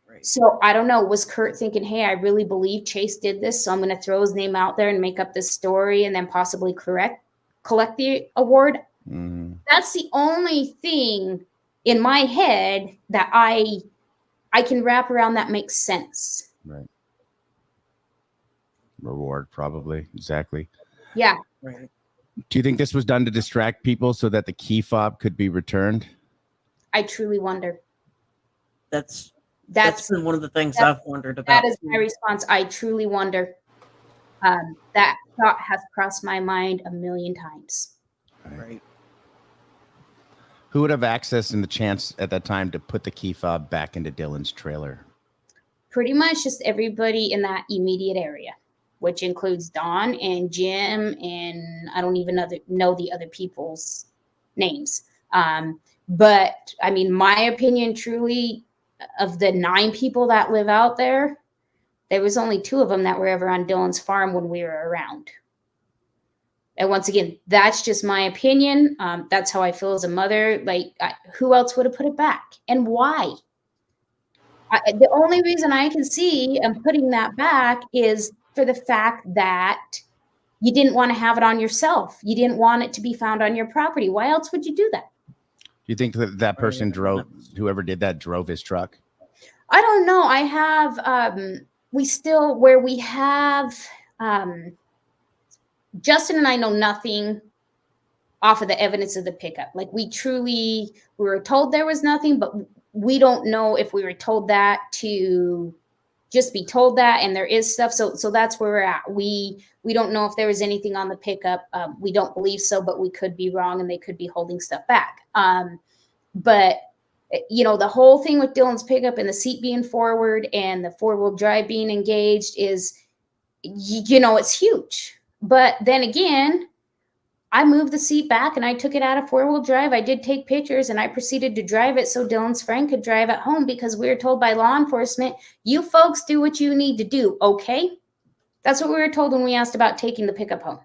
Right. So I don't know. Was Kurt thinking, hey, I really believe Chase did this, so I'm going to throw his name out there and make up this story and then possibly collect the award? Mm-hmm. That's the only thing in my head that I can wrap around that makes sense. Right. Reward, probably. Exactly. Yeah. Right. Do you think this was done to distract people so that the key fob could be returned? I truly wonder. That's That's been one of the things I've wondered about. That is my response. I truly wonder. That thought has crossed my mind a million times. Right. Who would have access and the chance at that time to put the key fob back into Dylan's trailer? Pretty much just everybody in that immediate area. which includes Don and Jim, and I don't even know the other people's names. But I mean, my opinion, truly, of the 9 people that live out there, there was only 2 of them that were ever on Dylan's farm when we were around. And once again, that's just my opinion. That's how I feel as a mother. Like, who else would have put it back, and why? The only reason I can see I'm putting that back is for the fact that you didn't want to have it on yourself. You didn't want it to be found on your property. Why else would you do that? Do you think that person whoever did that drove his truck? I don't know. I have, where we have, Justin and I know nothing off of the evidence of the pickup. Like, we were told there was nothing, but we don't know if we were told that to just be told that, and there is stuff. So that's where we're at. We don't know if there was anything on the pickup. We don't believe so, but we could be wrong, and they could be holding stuff back. But the whole thing with Dylan's pickup and the seat being forward and the 4-wheel drive being engaged is, it's huge. But then again, I moved the seat back and I took it out of 4-wheel drive. I did take pictures and I proceeded to drive it so Dylan's friend could drive at home, because we were told by law enforcement, you folks do what you need to do. Okay. That's what we were told when we asked about taking the pickup home.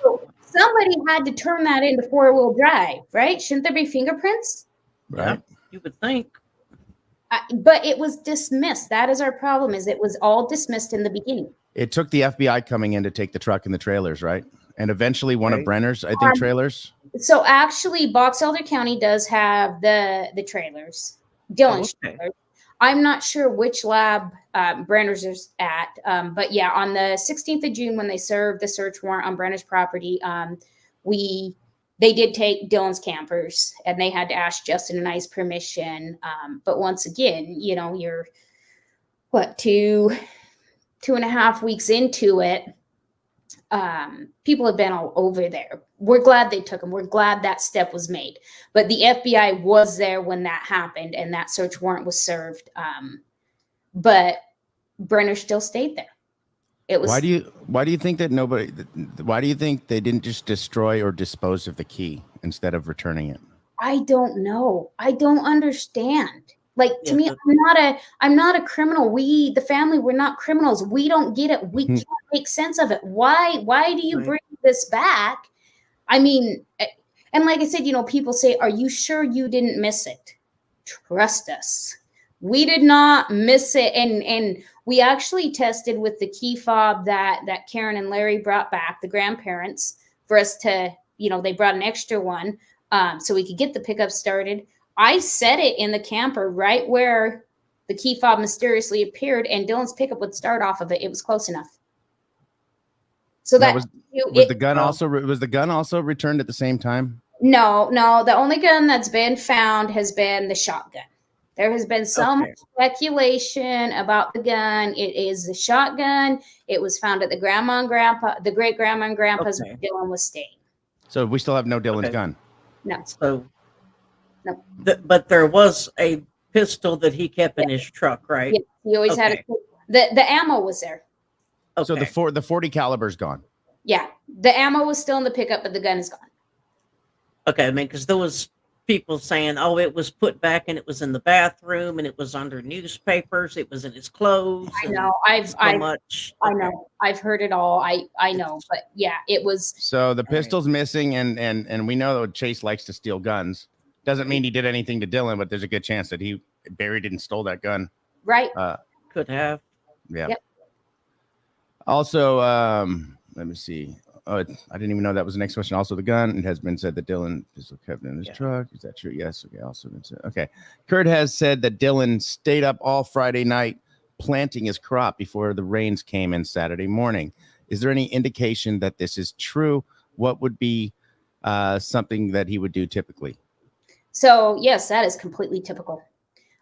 So somebody had to turn that into 4-wheel drive, right? Shouldn't there be fingerprints? Right. Yeah, you would think. But it was dismissed. That is our problem, is it was all dismissed in the beginning. It took the FBI coming in to take the truck and the trailers, right? And eventually one of Brenner's, I think, trailers. So actually, Box Elder County does have the trailers, Dylan's trailers. I'm not sure which lab Brenner's is at, but yeah, on the 16th of June, when they served the search warrant on Brenner's property, they did take Dylan's campers, and they had to ask Justin and I's permission. But once again, you're 2.5 weeks into it. People have been all over there. We're glad they took them. We're glad that step was made. But the FBI was there when that happened and that search warrant was served. But Brenner still stayed there. It was. Why do you think they didn't just destroy or dispose of the key instead of returning it? I don't know. I don't understand. Like, to me, I'm not a criminal. The family, we're not criminals. We don't get it. We can't make sense of it. Why do you bring this back? I mean, and like I said, people say, are you sure you didn't miss it? Trust us. We did not miss it. And we actually tested with the key fob that Karen and Larry brought back, the grandparents, for us to, they brought an extra one so we could get the pickup started. I set it in the camper right where the key fob mysteriously appeared, and Dylan's pickup would start off of it. It was close enough. So that was the gun also returned at the same time? No. The only gun that's been found has been the shotgun. There has been some speculation about the gun. It is the shotgun. It was found at the great grandma and grandpa's where Dylan was staying. So we still have no Dylan's gun. No. So. No. But there was a pistol that he kept in his truck, right? Yeah, he always had the ammo was there. Okay. So the 40 caliber's gone. Yeah, the ammo was still in the pickup, but the gun is gone. Okay, I mean, because there was people saying, "Oh, it was put back and it was in the bathroom and it was under newspapers. It was in his clothes." I know. I know. I've heard it all. I know, but yeah, it was. So the pistol's missing, and we know that Chase likes to steal guns. Doesn't mean he did anything to Dylan, but there's a good chance that he buried it and stole that gun. Right. Could have. Yeah. Yep. Also, let me see. Oh, I didn't even know that was the next question. Also, the gun. It has been said that Dylan is kept in his truck. Is that true? Yes. Okay. Also been said. Okay. Kurt has said that Dylan stayed up all Friday night planting his crop before the rains came in Saturday morning. Is there any indication that this is true? What would be something that he would do typically? So, yes, that is completely typical.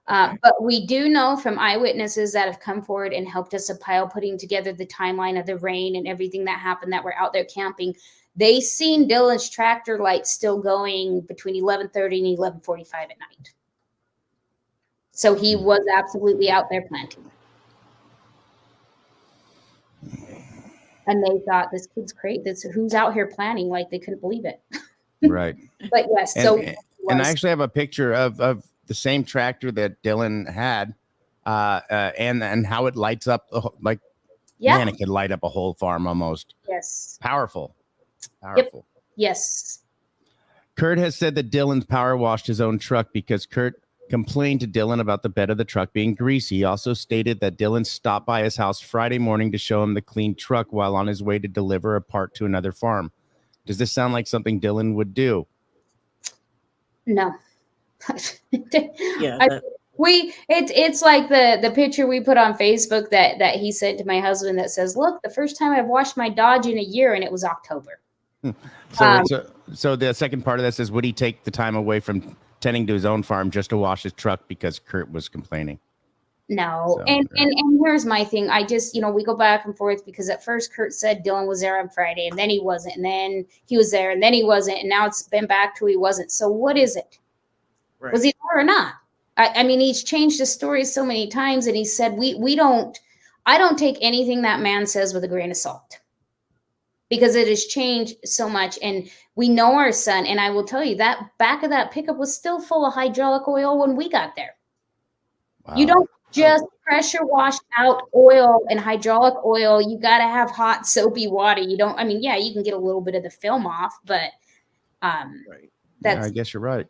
But we do know from eyewitnesses that have come forward and helped us a pile putting together the timeline of the rain and everything that happened that were out there camping. They seen Dylan's tractor lights still going between 11:30 and 11:45 at night. So he was absolutely out there planting. And they thought, this kid's crazy. Who's out here planning? Like, they couldn't believe it. Right. But yes, And I actually have a picture of the same tractor that Dylan had, and how it lights up like, yeah. man, it could light up a whole farm almost. Yes. Powerful. Yep. Yes. Kurt has said that Dylan's power washed his own truck because Kurt complained to Dylan about the bed of the truck being greasy. He also stated that Dylan stopped by his house Friday morning to show him the clean truck while on his way to deliver a part to another farm. Does this sound like something Dylan would do? No. Yeah. It's like the picture we put on Facebook that he sent to my husband that says, look, the first time I've washed my Dodge in a year, and it was October. So the second part of that says, would he take the time away from tending to his own farm just to wash his truck because Kurt was complaining? No. And here's my thing. I just, we go back and forth because at first Kurt said Dylan was there on Friday, and then he wasn't, and then he was there, and then he wasn't, and now it's been back to he wasn't. So what is it? Right. Was he there or not? I mean, he's changed his story so many times, and he said, I don't take anything that man says with a grain of salt, because it has changed so much. And we know our son, and I will tell you that back of that pickup was still full of hydraulic oil when we got there. Wow. You don't just pressure wash out oil and hydraulic oil. You got to have hot soapy water. You don't, you can get a little bit of the film off, but right. That's, I guess you're right.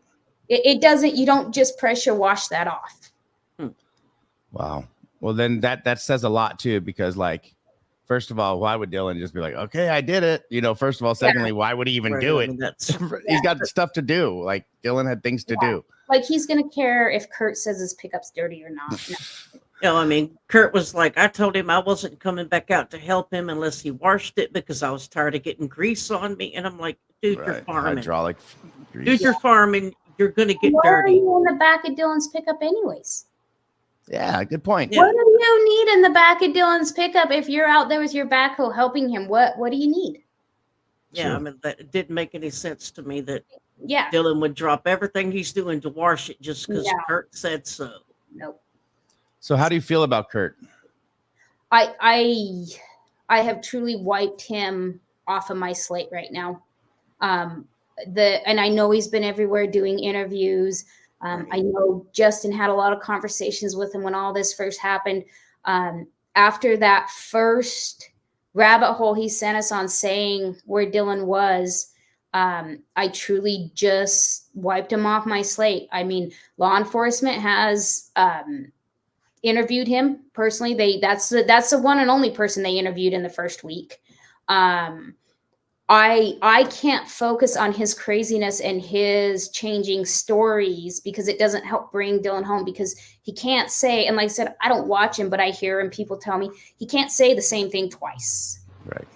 It doesn't, you don't just pressure wash that off. Wow. Well, then that says a lot too, because like, first of all, why would Dylan just be like, okay, I did it? First of all, secondly, why would he even do it? He's got stuff to do. Like, Dylan had things to do. Like, he's going to care if Kurt says his pickup's dirty or not. No. Kurt was like, I told him I wasn't coming back out to help him unless he washed it because I was tired of getting grease on me. And I'm like, dude, you're farming. Hydraulic grease. Dude, you're farming. You're going to get dirty. Why are you in the back of Dylan's pickup anyways? Yeah, good point. Yeah. What do you need in the back of Dylan's pickup if you're out there with your backhoe helping him? What do you need? Yeah, sure. That didn't make any sense to me that yeah. Dylan would drop everything he's doing to wash it just because Kurt said so. Nope. So how do you feel about Kurt? I have truly wiped him off of my slate right now. And I know he's been everywhere doing interviews. I know Justin had a lot of conversations with him when all this first happened. After that first rabbit hole he sent us on saying where Dylan was, I truly just wiped him off my slate. Law enforcement has interviewed him personally. That's the one and only person they interviewed in the first week. I can't focus on his craziness and his changing stories because it doesn't help bring Dylan home, because he can't say, and like I said, I don't watch him, but I hear him, people tell me he can't say the same thing twice. Right.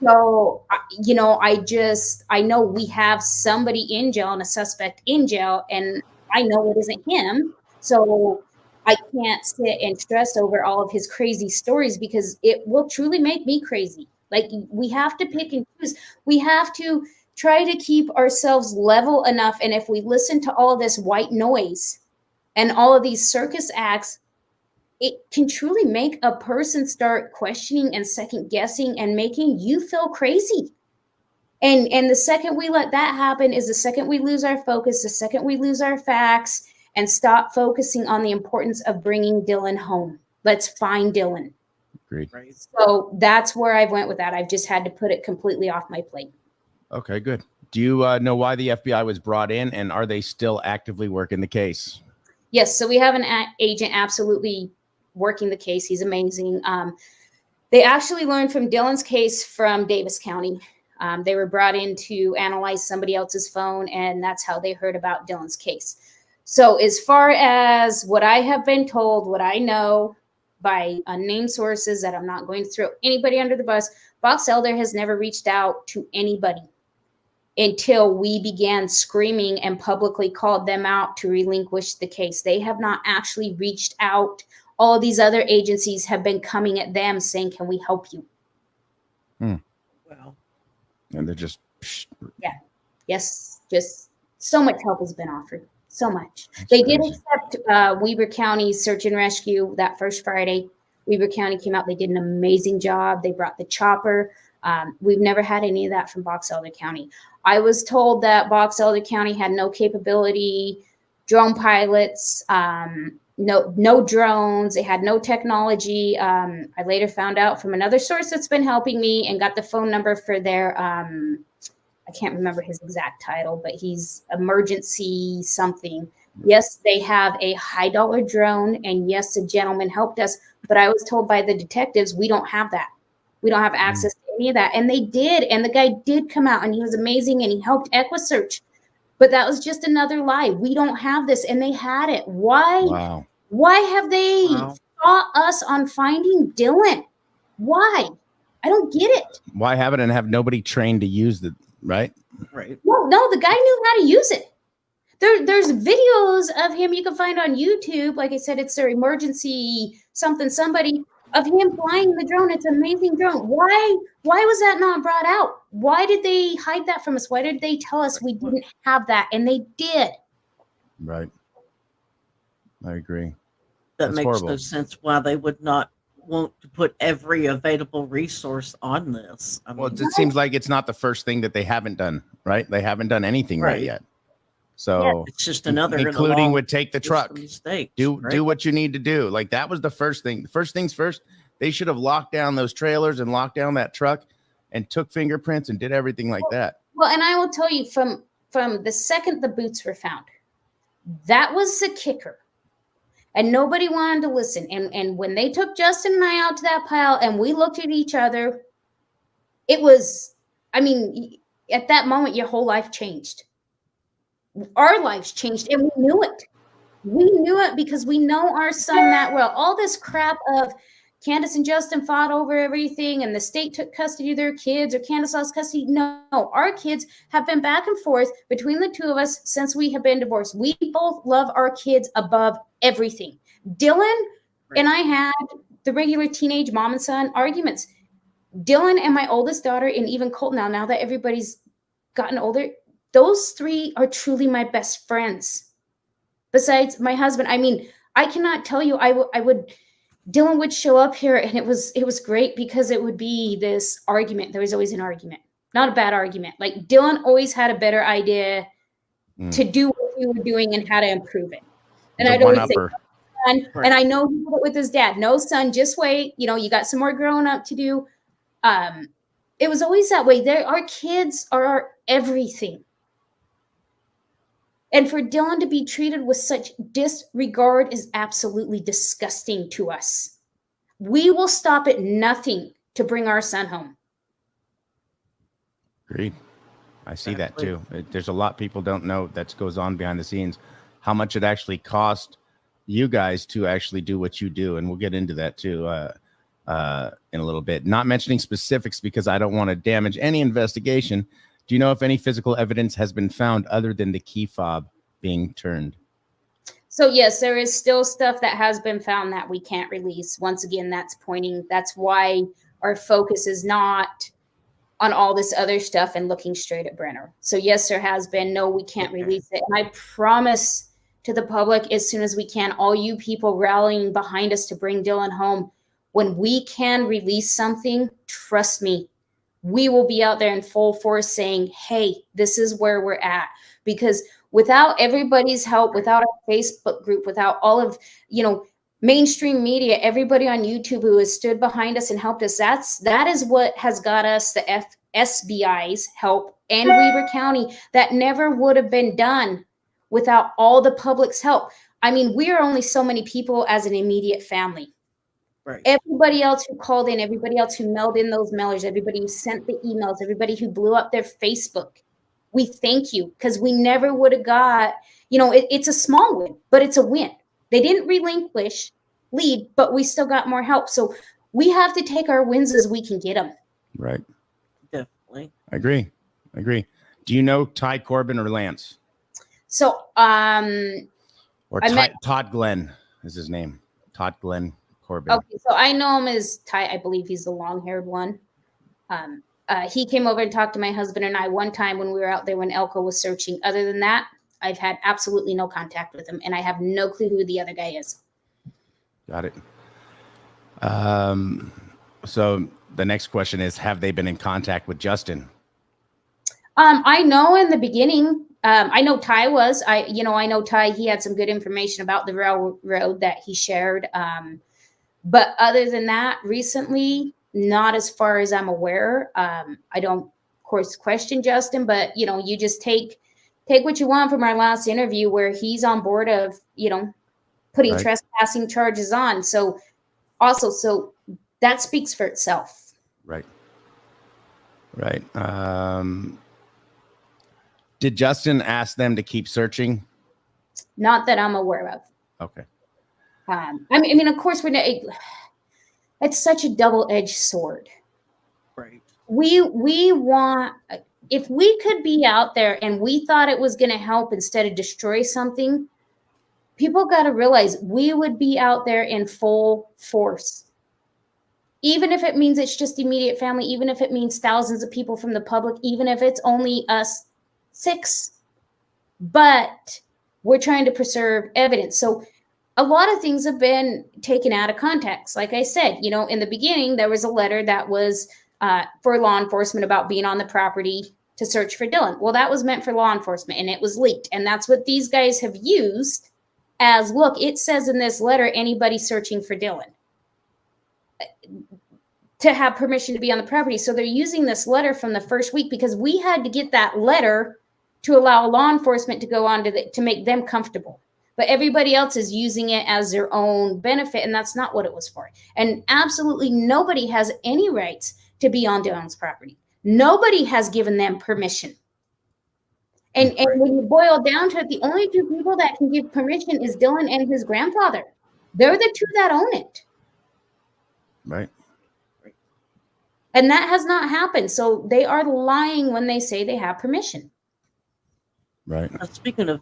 So, I know we have somebody in jail and a suspect in jail, and I know it isn't him. So I can't sit and stress over all of his crazy stories because it will truly make me crazy. Like, we have to pick and choose. We have to try to keep ourselves level enough. And if we listen to all of this white noise and all of these circus acts, it can truly make a person start questioning and second guessing and making you feel crazy. And the second we let that happen is the second we lose our focus, the second we lose our facts and stop focusing on the importance of bringing Dylan home. Let's find Dylan. Right. So that's where I went with that. I've just had to put it completely off my plate. Okay, good. Do you know why the FBI was brought in, and are they still actively working the case? Yes. So we have an agent absolutely working the case. He's amazing. They actually learned from Dylan's case from Davis County. They were brought in to analyze somebody else's phone, and that's how they heard about Dylan's case. So as far as what I have been told, what I know by unnamed sources that I'm not going to throw anybody under the bus, Box Elder has never reached out to anybody until we began screaming and publicly called them out to relinquish the case. They have not actually reached out. All of these other agencies have been coming at them saying, can we help you? Wow. And they're just... Yeah. Yes. Just so much help has been offered. So much. They did accept Weber County search and rescue that first Friday. Weber County came out. They did an amazing job. They brought the chopper. We've never had any of that from Box Elder County. I was told that Box Elder County had no capability, drone pilots, no drones. They had no technology. I later found out from another source that's been helping me and got the phone number for their, I can't remember his exact title, but he's emergency something. Yes, they have a high dollar drone, and yes, a gentleman helped us, but I was told by the detectives, we don't have that. We don't have access to any of that. And they did. And the guy did come out and he was amazing and he helped EquiSearch. But that was just another lie. We don't have this. And they had it. Why? Wow. Why have they fought us on finding Dylan? Why? I don't get it. Why have it and have nobody trained to use the right? Right. No, the guy knew how to use it. There's videos of him you can find on YouTube. Like I said, it's their emergency somebody of him flying the drone. It's an amazing drone. Why was that not brought out? Why did they hide that from us? Why did they tell us we didn't have that? And they did. Right. I agree. That That's makes horrible. no sense why they would not want to put every available resource on this. I Well, mean, it seems like it's not the first thing that they haven't done, right? They haven't done anything right, Right. yet. So it's just another in a including long would take the list truck. of mistakes, Do right? do what you need to do. Like that was the first thing. First things first, they should have locked down those trailers and locked down that truck and took fingerprints and did everything like that. Well, and I will tell you from the second the boots were found, that was the kicker. And nobody wanted to listen. And when they took Justin and I out to that pile and we looked at each other, it was, I mean, at that moment, your whole life changed. Our lives changed and we knew it. We knew it because we know our son that well. All this crap of Candice and Justin fought over everything and the state took custody of their kids or Candice lost custody. No, our kids have been back and forth between the two of us since we have been divorced. We both love our kids above everything. Dylan and I had the regular teenage mom and son arguments. Dylan and my oldest daughter and even Colt now that everybody's gotten older, those three are truly my best friends. Besides my husband, I mean, I cannot tell you, Dylan would show up here and it was great because it would be this argument. There was always an argument, not a bad argument. Like Dylan always had a better idea to do what we were doing and how to improve it. And I'd always say, son, and I know he did it with his dad, no son, just wait. You know, you got some more growing up to do. It was always that way. Our kids are our everything. And for Dylan to be treated with such disregard is absolutely disgusting to us. We will stop at nothing to bring our son home. Agreed. I see that too. There's a lot people don't know that goes on behind the scenes, how much it actually cost you guys to actually do what you do. And we'll get into that too in a little bit. Not mentioning specifics because I don't want to damage any investigation. Do you know if any physical evidence has been found other than the key fob being turned? So yes, there is still stuff that has been found that we can't release. Once again, that's why our focus is not on all this other stuff and looking straight at Brenner. So yes, there has been. No, we can't release it. And I promise to the public as soon as we can, all you people rallying behind us to bring Dylan home, when we can release something, trust me, we will be out there in full force saying, hey, this is where we're at. Because without everybody's help, without our Facebook group, without all of, mainstream media, everybody on YouTube who has stood behind us and helped us, that is what has got us the SBI's help and Weber County. That never would have been done without all the public's help. I mean, we are only so many people as an immediate family. Right. Everybody else who called in, everybody else who mailed in those mailers, everybody who sent the emails, everybody who blew up their Facebook, we thank you because we never would have got, it's a small win, but it's a win. They didn't relinquish lead, but we still got more help. So we have to take our wins as we can get them. Right. Definitely. I agree. Do you know Ty Corbin or Lance? So, Or Todd Glenn is his name. Todd Glenn Corbin. Okay, so I know him as Ty. I believe he's the long-haired one. He came over and talked to my husband and I one time when we were out there when Elko was searching. Other than that, I've had absolutely no contact with him, and I have no clue who the other guy is. Got it. So the next question is, have they been in contact with Justin? I know in the beginning, I know Ty was. I know Ty. He had some good information about the railroad that he shared. But other than that, recently, not as far as I'm aware. I don't, of course, question Justin, but you just take what you want from our last interview, where he's on board of putting Right. trespassing charges on. So that speaks for itself. Right. Did Justin ask them to keep searching? Not that I'm aware of. Okay. I mean, of course, it's such a double-edged sword. Right. We want, if we could be out there and we thought it was going to help instead of destroy something, people got to realize we would be out there in full force. Even if it means it's just immediate family, even if it means thousands of people from the public, even if it's only us 6, but we're trying to preserve evidence. So a lot of things have been taken out of context. Like I said, in the beginning, there was a letter that was for law enforcement about being on the property to search for Dylan. Well, that was meant for law enforcement, and it was leaked. And that's what these guys have used as, look, it says in this letter, anybody searching for Dylan to have permission to be on the property. So they're using this letter from the first week because we had to get that letter to allow law enforcement to go on to make them comfortable. But everybody else is using it as their own benefit, and that's not what it was for. And absolutely nobody has any rights to be on Dylan's property. Nobody has given them permission. And when you boil down to it, the only 2 people that can give permission is Dylan and his grandfather. They're the 2 that own it. Right. And that has not happened. So they are lying when they say they have permission. Right. Speaking of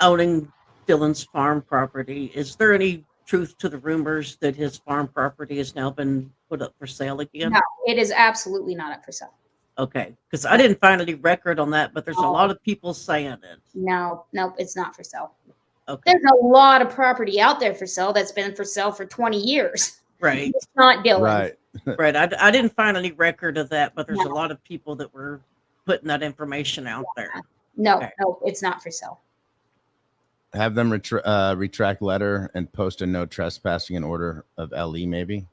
owning Dylan's farm property, is there any truth to the rumors that his farm property has now been put up for sale again? No, it is absolutely not up for sale. Okay, because I didn't find any record on that, but there's a lot of people saying it. No, it's not for sale. Okay. There's a lot of property out there for sale that's been for sale for 20 years. Right. It's not Dylan. Right. Right. I didn't find any record of that, but there's a lot of people that were putting that information out there. No, Okay. no, it's not for sale. Have them retract letter and post a no trespassing in order of LE, maybe.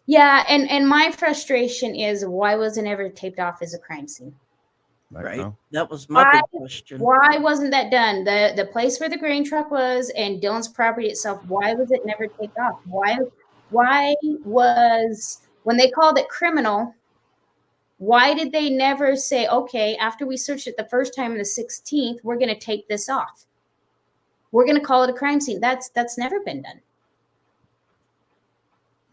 Yeah, and my frustration is, why wasn't it ever taped off as a crime scene? Right. No? That was my big question. Why wasn't that done? The place where the grain truck was and Dylan's property itself, why was it never taped off? Why was, when they called it criminal, why did they never say, okay, after we searched it the first time on the 16th, we're going to tape this off? We're going to call it a crime scene. That's never been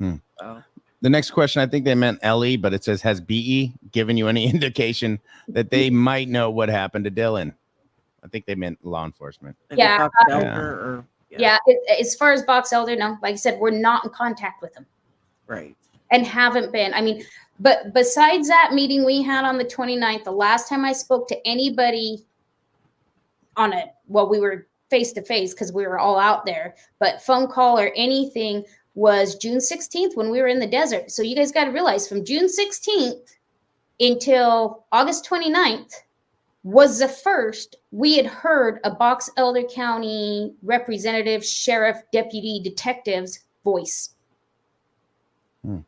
done. Oh. The next question, I think they meant LE, but it says, has BE given you any indication that they might know what happened to Dylan? I think they meant law enforcement. Maybe Yeah, Box Elder or Yeah, as far as Box Elder, no. Like I said, we're not in contact with them. Right. And haven't been. I mean, but besides that meeting we had on the 29th, the last time I spoke to anybody on it, well, we were face-to-face because we were all out there, but phone call or anything was June 16th when we were in the desert. So you guys got to realize, from June 16th until August 29th was the first we had heard a Box Elder County representative, sheriff, deputy, detective's voice. Wow.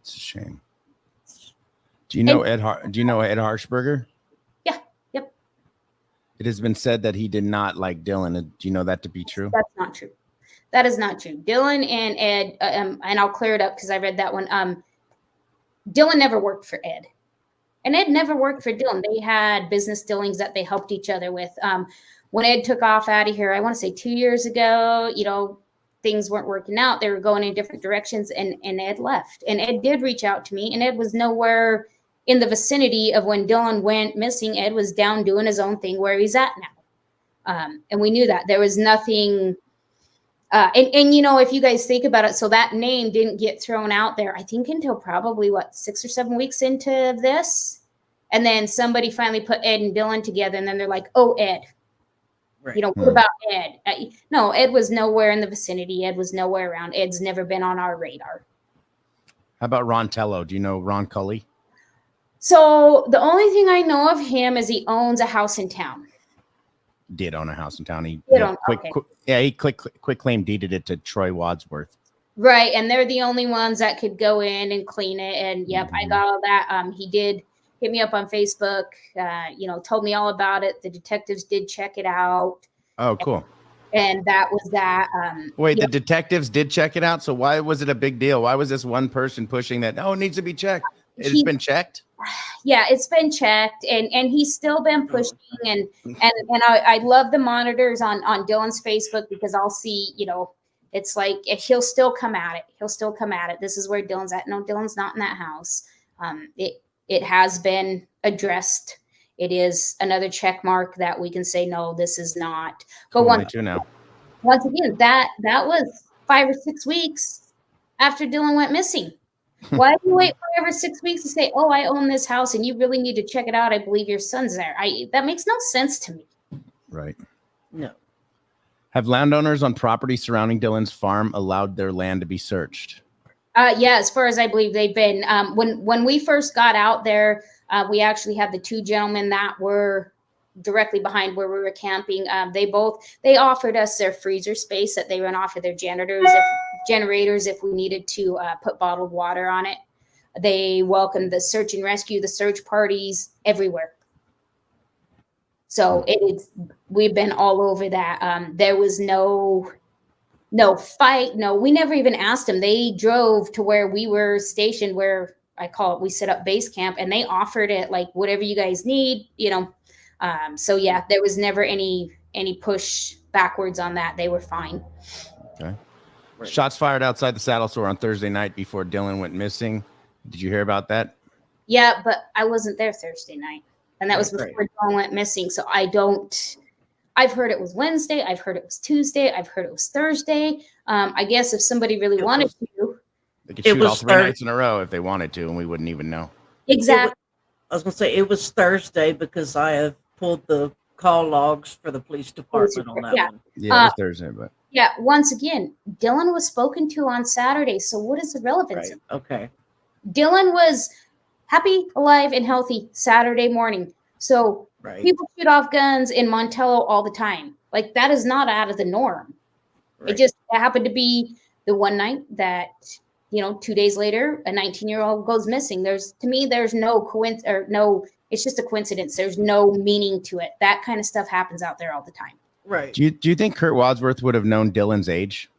It's a shame. Do you know Ed Harshberger? Yeah. Yep. It has been said that he did not like Dylan. Do you know that to be true? That's not true. That is not true. Dylan and Ed, and I'll clear it up because I read that one. Dylan never worked for Ed. And Ed never worked for Dylan. They had business dealings that they helped each other with. When Ed took off out of here, I want to say 2 years ago, things weren't working out. They were going in different directions, and Ed left. And Ed did reach out to me, and Ed was nowhere in the vicinity of when Dylan went missing. Ed was down doing his own thing where he's at now. And we knew that. There was nothing. And if you guys think about it, so that name didn't get thrown out there, I think, until probably 6 or 7 weeks into this. And then somebody finally put Ed and Dylan together, and then they're like, oh, Ed. Right. What about Ed? No, Ed was nowhere in the vicinity. Ed was nowhere around. Ed's never been on our radar. How about Ron Tello? Do you know Ron Cully? So the only thing I know of him is he owns a house in town. Did own a house in town. He quick claim deeded it to Troy Wadsworth. Right, and they're the only ones that could go in and clean it. And yep, I got all that. He did hit me up on Facebook. Told me all about it. The detectives did check it out. Oh, cool. And that was that. The detectives did check it out. So why was it a big deal? Why was this one person pushing that? Oh, it needs to be checked. It's been checked. Yeah, it's been checked, and he's still been pushing, and I love the monitors on Dylan's Facebook, because I'll see, it's like he'll still come at it. He'll still come at it. This is where Dylan's at. No, Dylan's not in that house. It has been addressed. It is another check mark that we can say, no, this is not. But once again, that was 5 or 6 weeks after Dylan went missing. Why do you wait 5 or 6 weeks to say, oh, I own this house and you really need to check it out? I believe your son's there. That makes no sense to me. Right. No. Have landowners on property surrounding Dylan's farm allowed their land to be searched? Yeah, as far as I believe, they've been. When we first got out there, we actually had the 2 gentlemen that were directly behind where we were camping. They offered us their freezer space that they run off of their generators if we needed to put bottled water on it. They welcomed the search and rescue, the search parties everywhere. So we've been all over that. There was no fight. No, we never even asked them. They drove to where we were stationed, where we set up base camp, and they offered it, like, whatever you guys need, so yeah, there was never any push backwards on that. They were fine. Okay. Right. Shots fired outside the saddle store on Thursday night before Dylan went missing. Did you hear about that? Yeah, but I wasn't there Thursday night, and that was before Dylan went missing. So I've heard it was Wednesday. I've heard it was Tuesday. I've heard it was Thursday. I guess if somebody really wanted to, they could shoot all 3 nights in a row if they wanted to, and we wouldn't even know. Exactly. I was going to say it was Thursday, because I have pulled the call logs for the police department on that one. Yeah, it was Thursday, but yeah, once again, Dylan was spoken to on Saturday. So what is the relevance? Right. Okay. Dylan was happy, alive, and healthy Saturday morning. So people shoot off guns in Montello all the time. Like, that is not out of the norm. Right. It just happened to be the one night that, 2 days later, a 19-year-old goes missing. There's no coincidence, or no, it's just a coincidence. There's no meaning to it. That kind of stuff happens out there all the time. Right. Do you think Kurt Wadsworth would have known Dylan's age?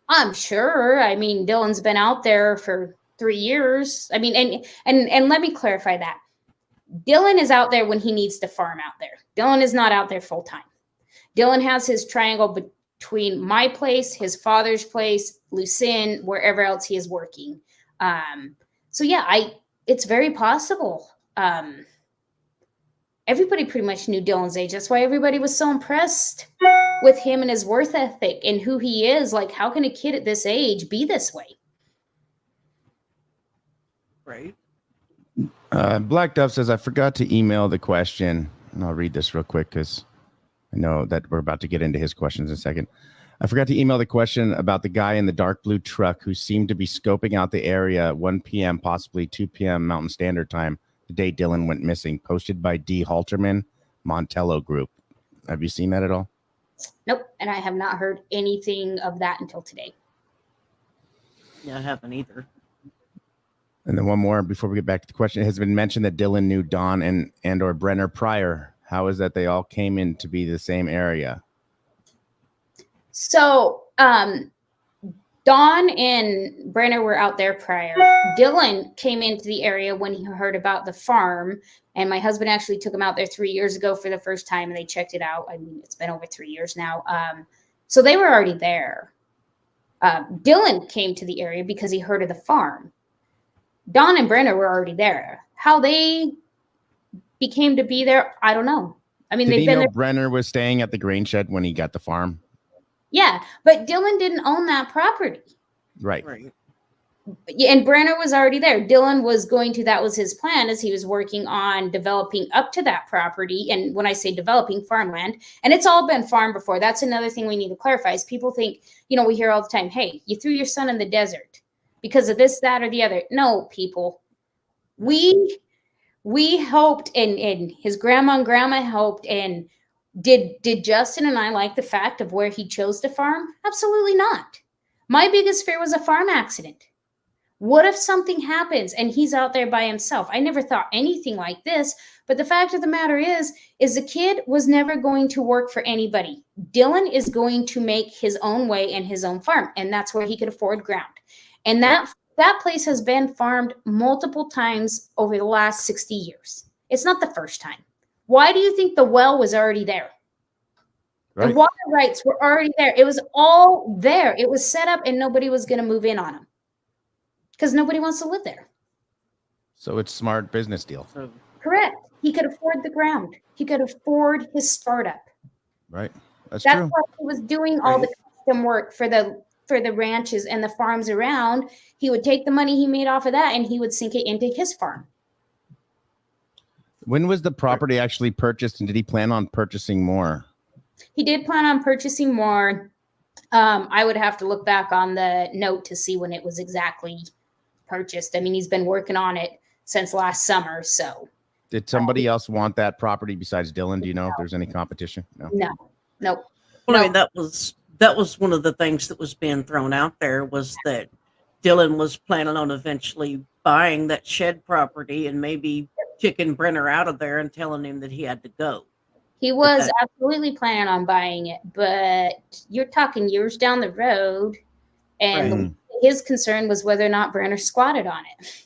I'm sure. I mean, Dylan's been out there for 3 years. I mean, and let me clarify that. Dylan is out there when he needs to farm out there. Dylan is not out there full time. Dylan has his triangle between my place, his father's place, Lucin, wherever else he is working. So yeah, it's very possible. Everybody pretty much knew Dylan's age. That's why everybody was so impressed with him and his work ethic and who he is. Like, how can a kid at this age be this way? Right. Black Dove says, I forgot to email the question. And I'll read this real quick because I know that we're about to get into his questions in a second. I forgot to email the question about the guy in the dark blue truck who seemed to be scoping out the area at 1 p.m., possibly 2 p.m. Mountain Standard Time, the day Dylan went missing, posted by D. Halterman, Montello Group. Have you seen that at all? Nope. And I have not heard anything of that until today. Yeah, I haven't either. And then one more before we get back to the question. It has been mentioned that Dylan knew Don and or Brenner prior. How is that they all came in to be the same area? So Don and Brenner were out there prior. Dylan came into the area when he heard about the farm, and my husband actually took him out there 3 years ago for the first time, and they checked it out. I mean, it's been over 3 years now. So they were already there. Dylan came to the area because he heard of the farm. Don and Brenner were already there. How they became to be there, I don't know. I mean, they've been there. Brenner was staying at the grain shed when he got the farm. Yeah, but Dylan didn't own that property. Right. and Brenner was already there. Dylan was that was his plan, as he was working on developing up to that property. And when I say developing, farmland, and it's all been farmed before. That's another thing we need to clarify is people think, we hear all the time, hey, you threw your son in the desert because of this, that, or the other. No, people, we hoped, and his grandma and grandma helped. And did Justin and I like the fact of where he chose to farm? Absolutely not. My biggest fear was a farm accident. What if something happens and he's out there by himself? I never thought anything like this, but the fact of the matter is the kid was never going to work for anybody. Dylan is going to make his own way and his own farm, and that's where he could afford ground. And that place has been farmed multiple times over the last 60 years. It's not the first time. Why do you think the well was already there? Right. The water rights were already there. It was all there. It was set up and nobody was going to move in on them. Because nobody wants to live there. So it's smart business deal. Correct. He could afford the ground. He could afford his startup. Right. That's That's true. why he was doing all the custom work for the ranches and the farms around. He would take the money he made off of that and he would sink it into his farm. When was the property actually purchased, and did he plan on purchasing more? He did plan on purchasing more. I would have to look back on the note to see when it was exactly purchased. I mean, he's been working on it since last summer. So Did somebody else want that property besides Dylan? Do you know if there's any competition? No. Nope. Well, I No. mean, that was one of the things that was being thrown out there, was that Dylan was planning on eventually buying that shed property and maybe kicking Brenner out of there and telling him that he had to go. He was absolutely planning on buying it, but you're talking years down the road, and his concern was whether or not Brenner squatted on it.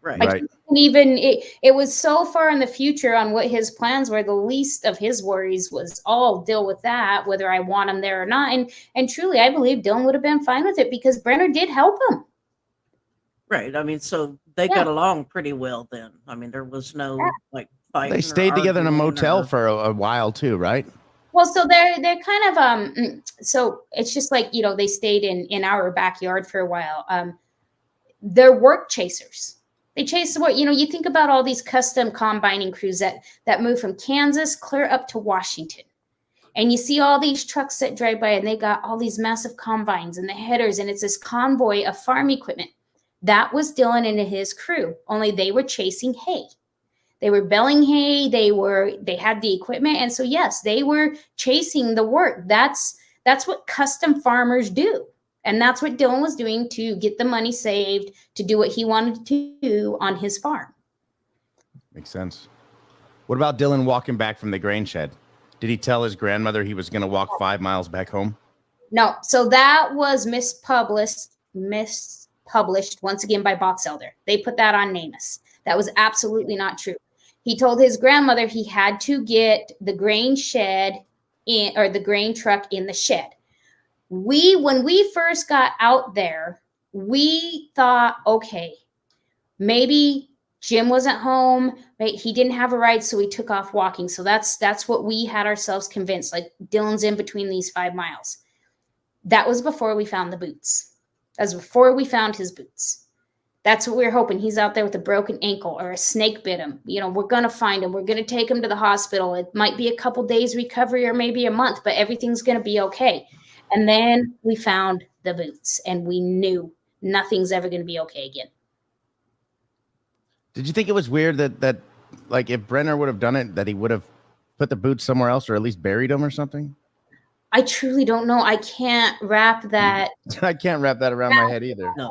Right. Like, even it was so far in the future on what his plans were. The least of his worries was, I'll deal with that, whether I want him there or not. And truly, I believe Dylan would have been fine with it because Brenner did help him. Right. I mean, so they got along pretty well then. I mean, there was no like fighting. They stayed together in a arguing motel for a while too, right? Well, so they're kind of so it's just like, they stayed in our backyard for a while. They're work chasers. They chase what, you think about all these custom combining crews that move from Kansas clear up to Washington. And you see all these trucks that drive by and they got all these massive combines and the headers, and it's this convoy of farm equipment. That was Dylan and his crew, only they were chasing hay. They were belling hay. They had the equipment. And so, yes, they were chasing the work. That's what custom farmers do. And that's what Dylan was doing to get the money saved to do what he wanted to do on his farm. Makes sense. What about Dylan walking back from the grain shed? Did he tell his grandmother he was going to walk 5 miles back home? No. So that was mispublished once again by Box Elder. They put that on NamUs. That was absolutely not true. He told his grandmother he had to get the grain shed or the grain truck in the shed. When we first got out there, we thought, okay, maybe Jim wasn't home, right? He didn't have a ride, so we took off walking. So that's what we had ourselves convinced, like Dylan's in between these 5 miles. That was before we found the boots. That was before we found his boots. That's what we were hoping. He's out there with a broken ankle or a snake bit him. We're going to find him. We're going to take him to the hospital. It might be a couple days recovery or maybe a month, but everything's going to be okay. And then we found the boots and we knew nothing's ever going to be okay again. Did you think it was weird that like if Brenner would have done it, that he would have put the boots somewhere else or at least buried them or something? I truly don't know. I can't wrap that. I can't wrap that around my head either. No.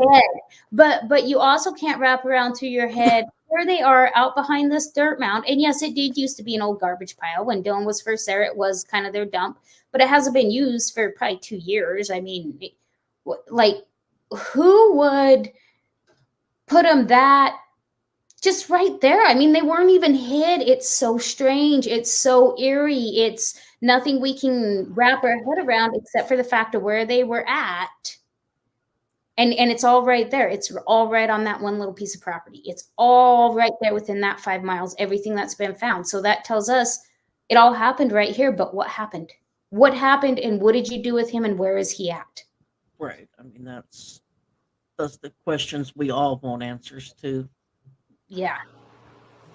But you also can't wrap around through your head where they are out behind this dirt mound. And yes, it did used to be an old garbage pile. When Dylan was first there, it was kind of their dump, but it hasn't been used for probably 2 years. I mean, like, who would put them that just right there? I mean, they weren't even hid. It's so strange. It's so eerie. It's nothing we can wrap our head around except for the fact of where they were at. And it's all right there. It's all right on that one little piece of property. It's all right there within that 5 miles, everything that's been found. So that tells us it all happened right here. But what happened? What happened and what did you do with him and where is he at? Right. I mean, that's Those the questions we all want answers to. Yeah.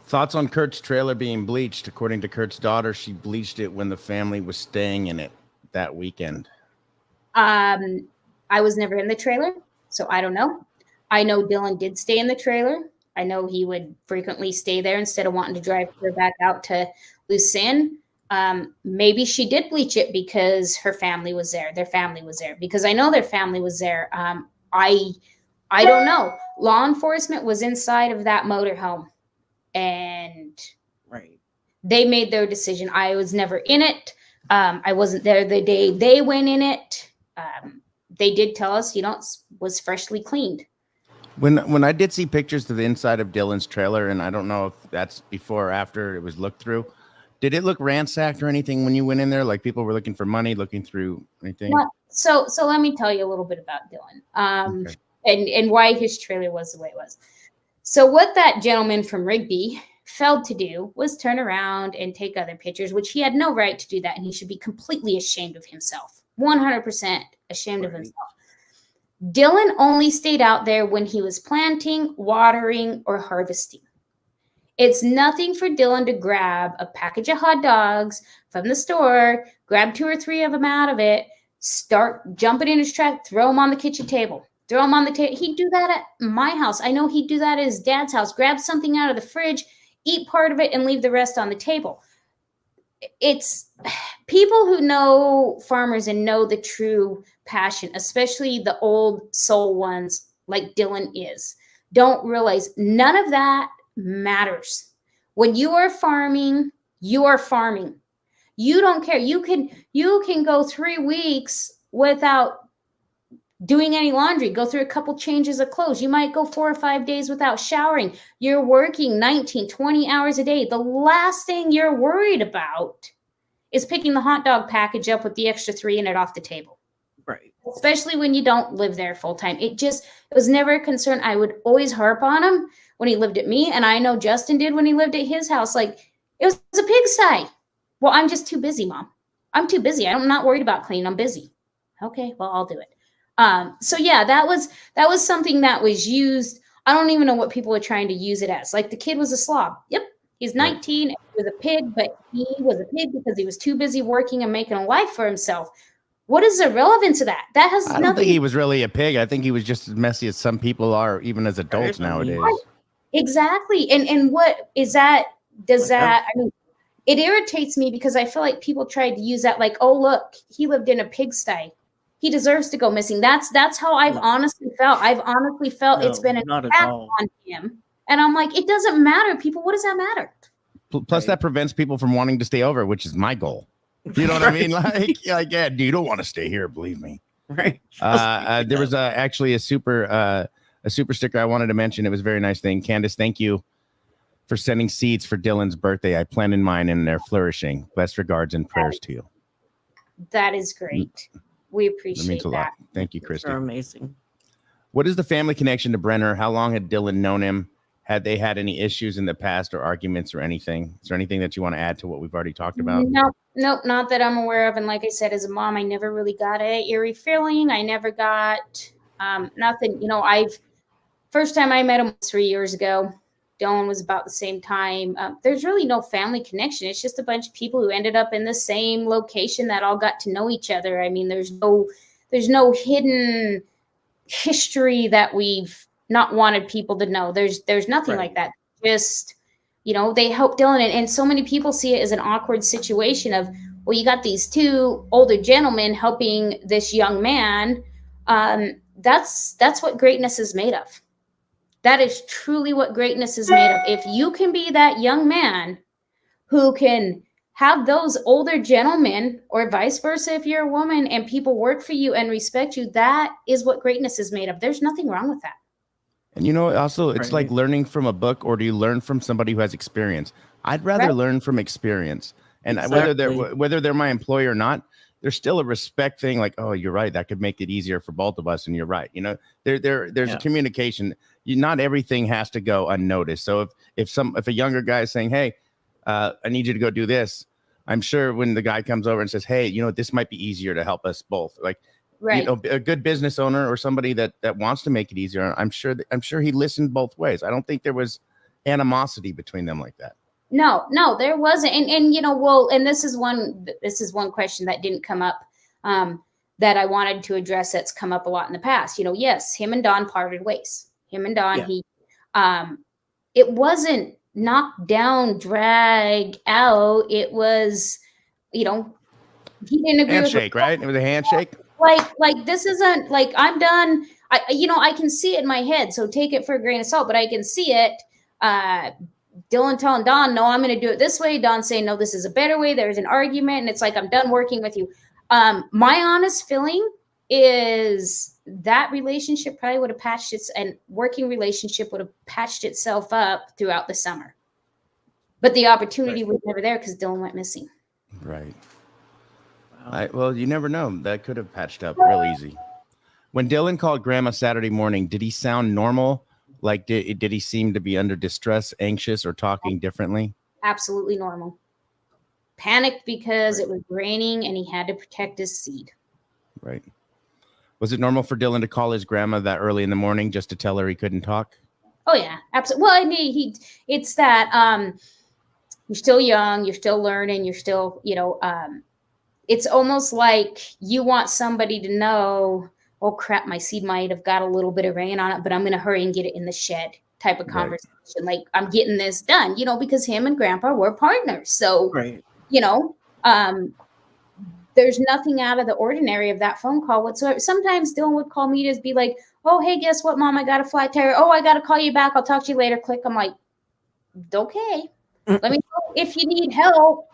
Thoughts on Kurt's trailer being bleached? According to Kurt's daughter, she bleached it when the family was staying in it that weekend. I was never in the trailer, so I don't know. I know Dylan did stay in the trailer. I know he would frequently stay there instead of wanting to drive her back out to Lucin. Maybe she did bleach it because her family was there. Their family was there because I know their family was there. I don't know. Law enforcement was inside of that motorhome, and Right. they made their decision. I was never in it. I wasn't there the day they went in it. They did tell us, it was freshly cleaned. When I did see pictures of the inside of Dylan's trailer, and I don't know if that's before or after it was looked through, did it look ransacked or anything when you went in there? Like people were looking for money, looking through anything? Well, so let me tell you a little bit about Dylan, Okay. and why his trailer was the way it was. So what that gentleman from Rigby failed to do was turn around and take other pictures, which he had no right to do that, and he should be completely ashamed of himself. 100% ashamed of himself. Dylan only stayed out there when he was planting, watering, or harvesting. It's nothing for Dylan to grab a package of hot dogs from the store, grab 2 or 3 of them out of it, start jumping in his truck, throw them on the kitchen table, throw them on the table. He'd do that at my house. I know he'd do that at his dad's house, grab something out of the fridge, eat part of it, and leave the rest on the table. It's people who know farmers and know the true passion, especially the old soul ones like Dylan is, don't realize none of that matters. When you are farming, you are farming. You don't care. You can go 3 weeks without doing any laundry, go through a couple changes of clothes. You might go 4 or 5 days without showering. You're working 19, 20 hours a day. The last thing you're worried about is picking the hot dog package up with the extra 3 in it off the table. Right. Especially when you don't live there full time. It was never a concern. I would always harp on him when he lived at me. And I know Justin did when he lived at his house. Like, it was a pigsty. Well, I'm just too busy, Mom. I'm too busy. I'm not worried about cleaning. I'm busy. Okay, well, I'll do it. So yeah, that was something that was used. I don't even know what people were trying to use it as. Like, the kid was a slob. Yep. He's 19. He was a pig, but he was a pig because he was too busy working and making a life for himself. What is the relevance of that? That has I don't think he was really a pig. I think he was just as messy as some people are, even as adults nowadays. Exactly. And what is that? Does that, I mean, it irritates me because I feel like people tried to use that like, oh, look, he lived in a pigsty. He deserves to go missing. That's how I've honestly felt. I've honestly felt it's been an attack on him. And I'm like, it doesn't matter, people. What does that matter? Plus, that prevents people from wanting to stay over, which is my goal. You know what I mean? Like, yeah, you don't want to stay here, believe me. Right. There was actually a super sticker I wanted to mention. It was a very nice thing. Candice, thank you for sending seeds for Dylan's birthday. I planted mine and they're flourishing. Best regards and prayers to you. That is great. We appreciate that. Means a lot. Thank you, Christy. They're amazing. What is the family connection to Brenner? How long had Dylan known him? Had they had any issues in the past or arguments or anything? Is there anything that you want to add to what we've already talked about? Nope, not that I'm aware of. And like I said, as a mom, I never really got an eerie feeling. I never got nothing. First time I met him was 3 years ago. Dylan was about the same time. There's really no family connection. It's just a bunch of people who ended up in the same location that all got to know each other. I mean, there's no hidden history that we've not wanted people to know. There's nothing like that. Just, they help Dylan. And so many people see it as an awkward situation of, well, you got these 2 older gentlemen helping this young man. That's what greatness is made of. That is truly what greatness is made of. If you can be that young man who can have those older gentlemen, or vice versa, if you're a woman, and people work for you and respect you, that is what greatness is made of. There's nothing wrong with that. And also, it's like learning from a book, or do you learn from somebody who has experience? I'd rather learn from experience. And whether they're my employer or not, there's still a respect thing. Like, oh, you're right. That could make it easier for both of us. And you're right. There's a communication. Not everything has to go unnoticed. So if a younger guy is saying, hey, I need you to go do this, I'm sure when the guy comes over and says, hey, this might be easier to help us both. Like, Right. A good business owner or somebody that wants to make it easier. I'm sure he listened both ways. I don't think there was animosity between them like that. No, there wasn't. And well, and this is one question that didn't come up that I wanted to address that's come up a lot in the past. Yes, him and Don parted ways. Him and Don, it wasn't knocked down, drag out. It was, he didn't agree handshake, right? It was a handshake. Like this isn't like I'm done. I can see it in my head, so take it for a grain of salt, but I can see it. Dylan telling Don, no, I'm going to do it this way. Don saying, no, this is a better way. There's an argument. And it's like, I'm done working with you. My honest feeling is that relationship probably would have patched and working relationship would have patched itself up throughout the summer. But the opportunity was never there because Dylan went missing. Right. Well, you never know. That could have patched up real easy. When Dylan called Grandma Saturday morning, did he sound normal? Like, did he seem to be under distress, anxious, or talking differently? Absolutely normal. Panicked because it was raining and he had to protect his seed. Right. Was it normal for Dylan to call his grandma that early in the morning just to tell her he couldn't talk? Oh, yeah, absolutely. Well, I mean, it's that you're still young, you're still learning, you're still, it's almost like you want somebody to know, oh crap, my seed might have got a little bit of rain on it, but I'm going to hurry and get it in the shed type of conversation. Right. Like, I'm getting this done, because him and Grandpa were partners. So, there's nothing out of the ordinary of that phone call whatsoever. Sometimes Dylan would call me to be like, oh, hey, guess what, Mom? I got a flat tire. Oh, I got to call you back. I'll talk to you later. Click. I'm like, okay. Let me know if you need help.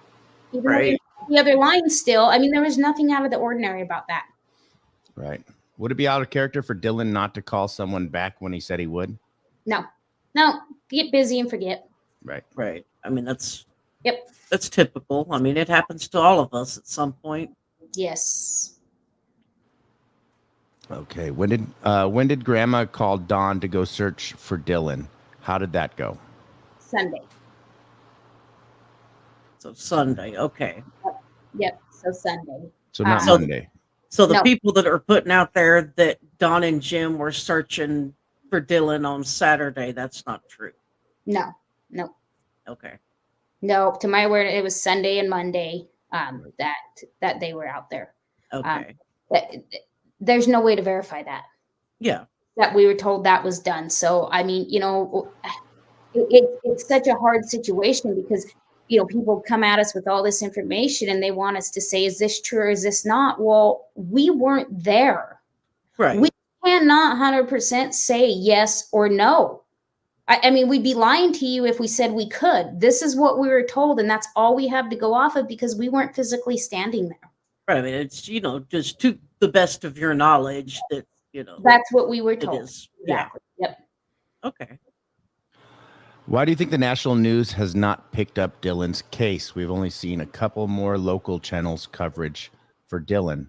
Even though you're on the other line still. I mean, there was nothing out of the ordinary about that. Right. Would it be out of character for Dylan not to call someone back when he said he would? No. Get busy and forget. Right. I mean, that's typical. I mean, it happens to all of us at some point. Yes. Okay. When did Grandma call Dawn to go search for Dylan? How did that go? Sunday. So Sunday. Okay. Yep. So Sunday. So not Monday. So the people that are putting out there that Don and Jim were searching for Dylan on Saturday, that's not true. No. Okay. No, to my word, it was Sunday and Monday that they were out there. Okay. There's no way to verify that. Yeah. That we were told that was done. So, I mean, it's such a hard situation because, people come at us with all this information and they want us to say, is this true or is this not? Well, we weren't there. Right. We cannot 100% say yes or no. I mean, we'd be lying to you if we said we could. This is what we were told, and that's all we have to go off of because we weren't physically standing there. Right. I mean, it's, just to the best of your knowledge that, That's what we were told. Exactly. Yeah. Yep. Okay. Why do you think the national news has not picked up Dylan's case? We've only seen a couple more local channels coverage for Dylan.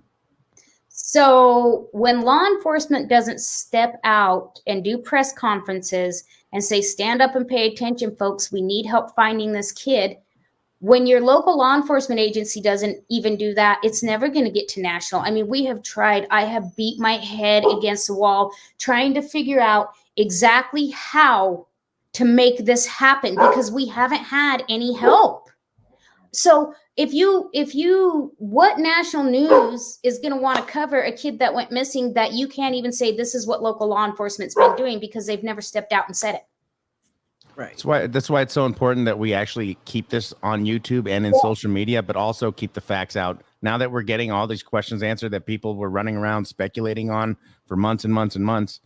So when law enforcement doesn't step out and do press conferences and say, stand up and pay attention, folks, we need help finding this kid. When your local law enforcement agency doesn't even do that, it's never going to get to national. I mean, we have tried. I have beat my head against the wall trying to figure out exactly how to make this happen because we haven't had any help. So what national news is going to want to cover a kid that went missing that you can't even say this is what local law enforcement's been doing because they've never stepped out and said it. Right. That's why it's so important that we actually keep this on YouTube and in social media, but also keep the facts out. Now that we're getting all these questions answered that people were running around speculating on for months and months and months,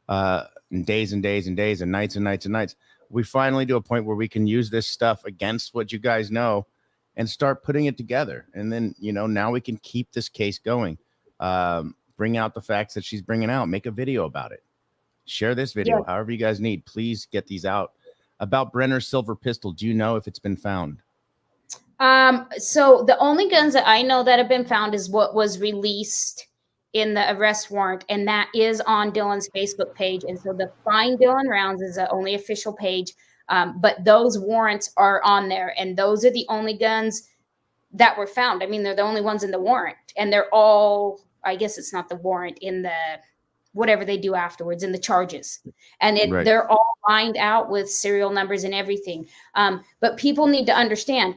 and days and days and days and nights and nights and nights, we finally do a point where we can use this stuff against what you guys know and start putting it together. And then, now we can keep this case going. Bring out the facts that she's bringing out. Make a video about it. Share this video, however you guys need. Please get these out. About Brenner's silver pistol, do you know if it's been found? So the only guns that I know that have been found is what was released in the arrest warrant, and that is on Dylan's Facebook page. And so the Find Dylan Rounds is the only official page. But those warrants are on there, and those are the only guns that were found. I mean, they're the only ones in the warrant, and they're all I guess it's not the warrant, in the whatever they do afterwards, in the charges. And Right. they're all lined out with serial numbers and everything. But people need to understand,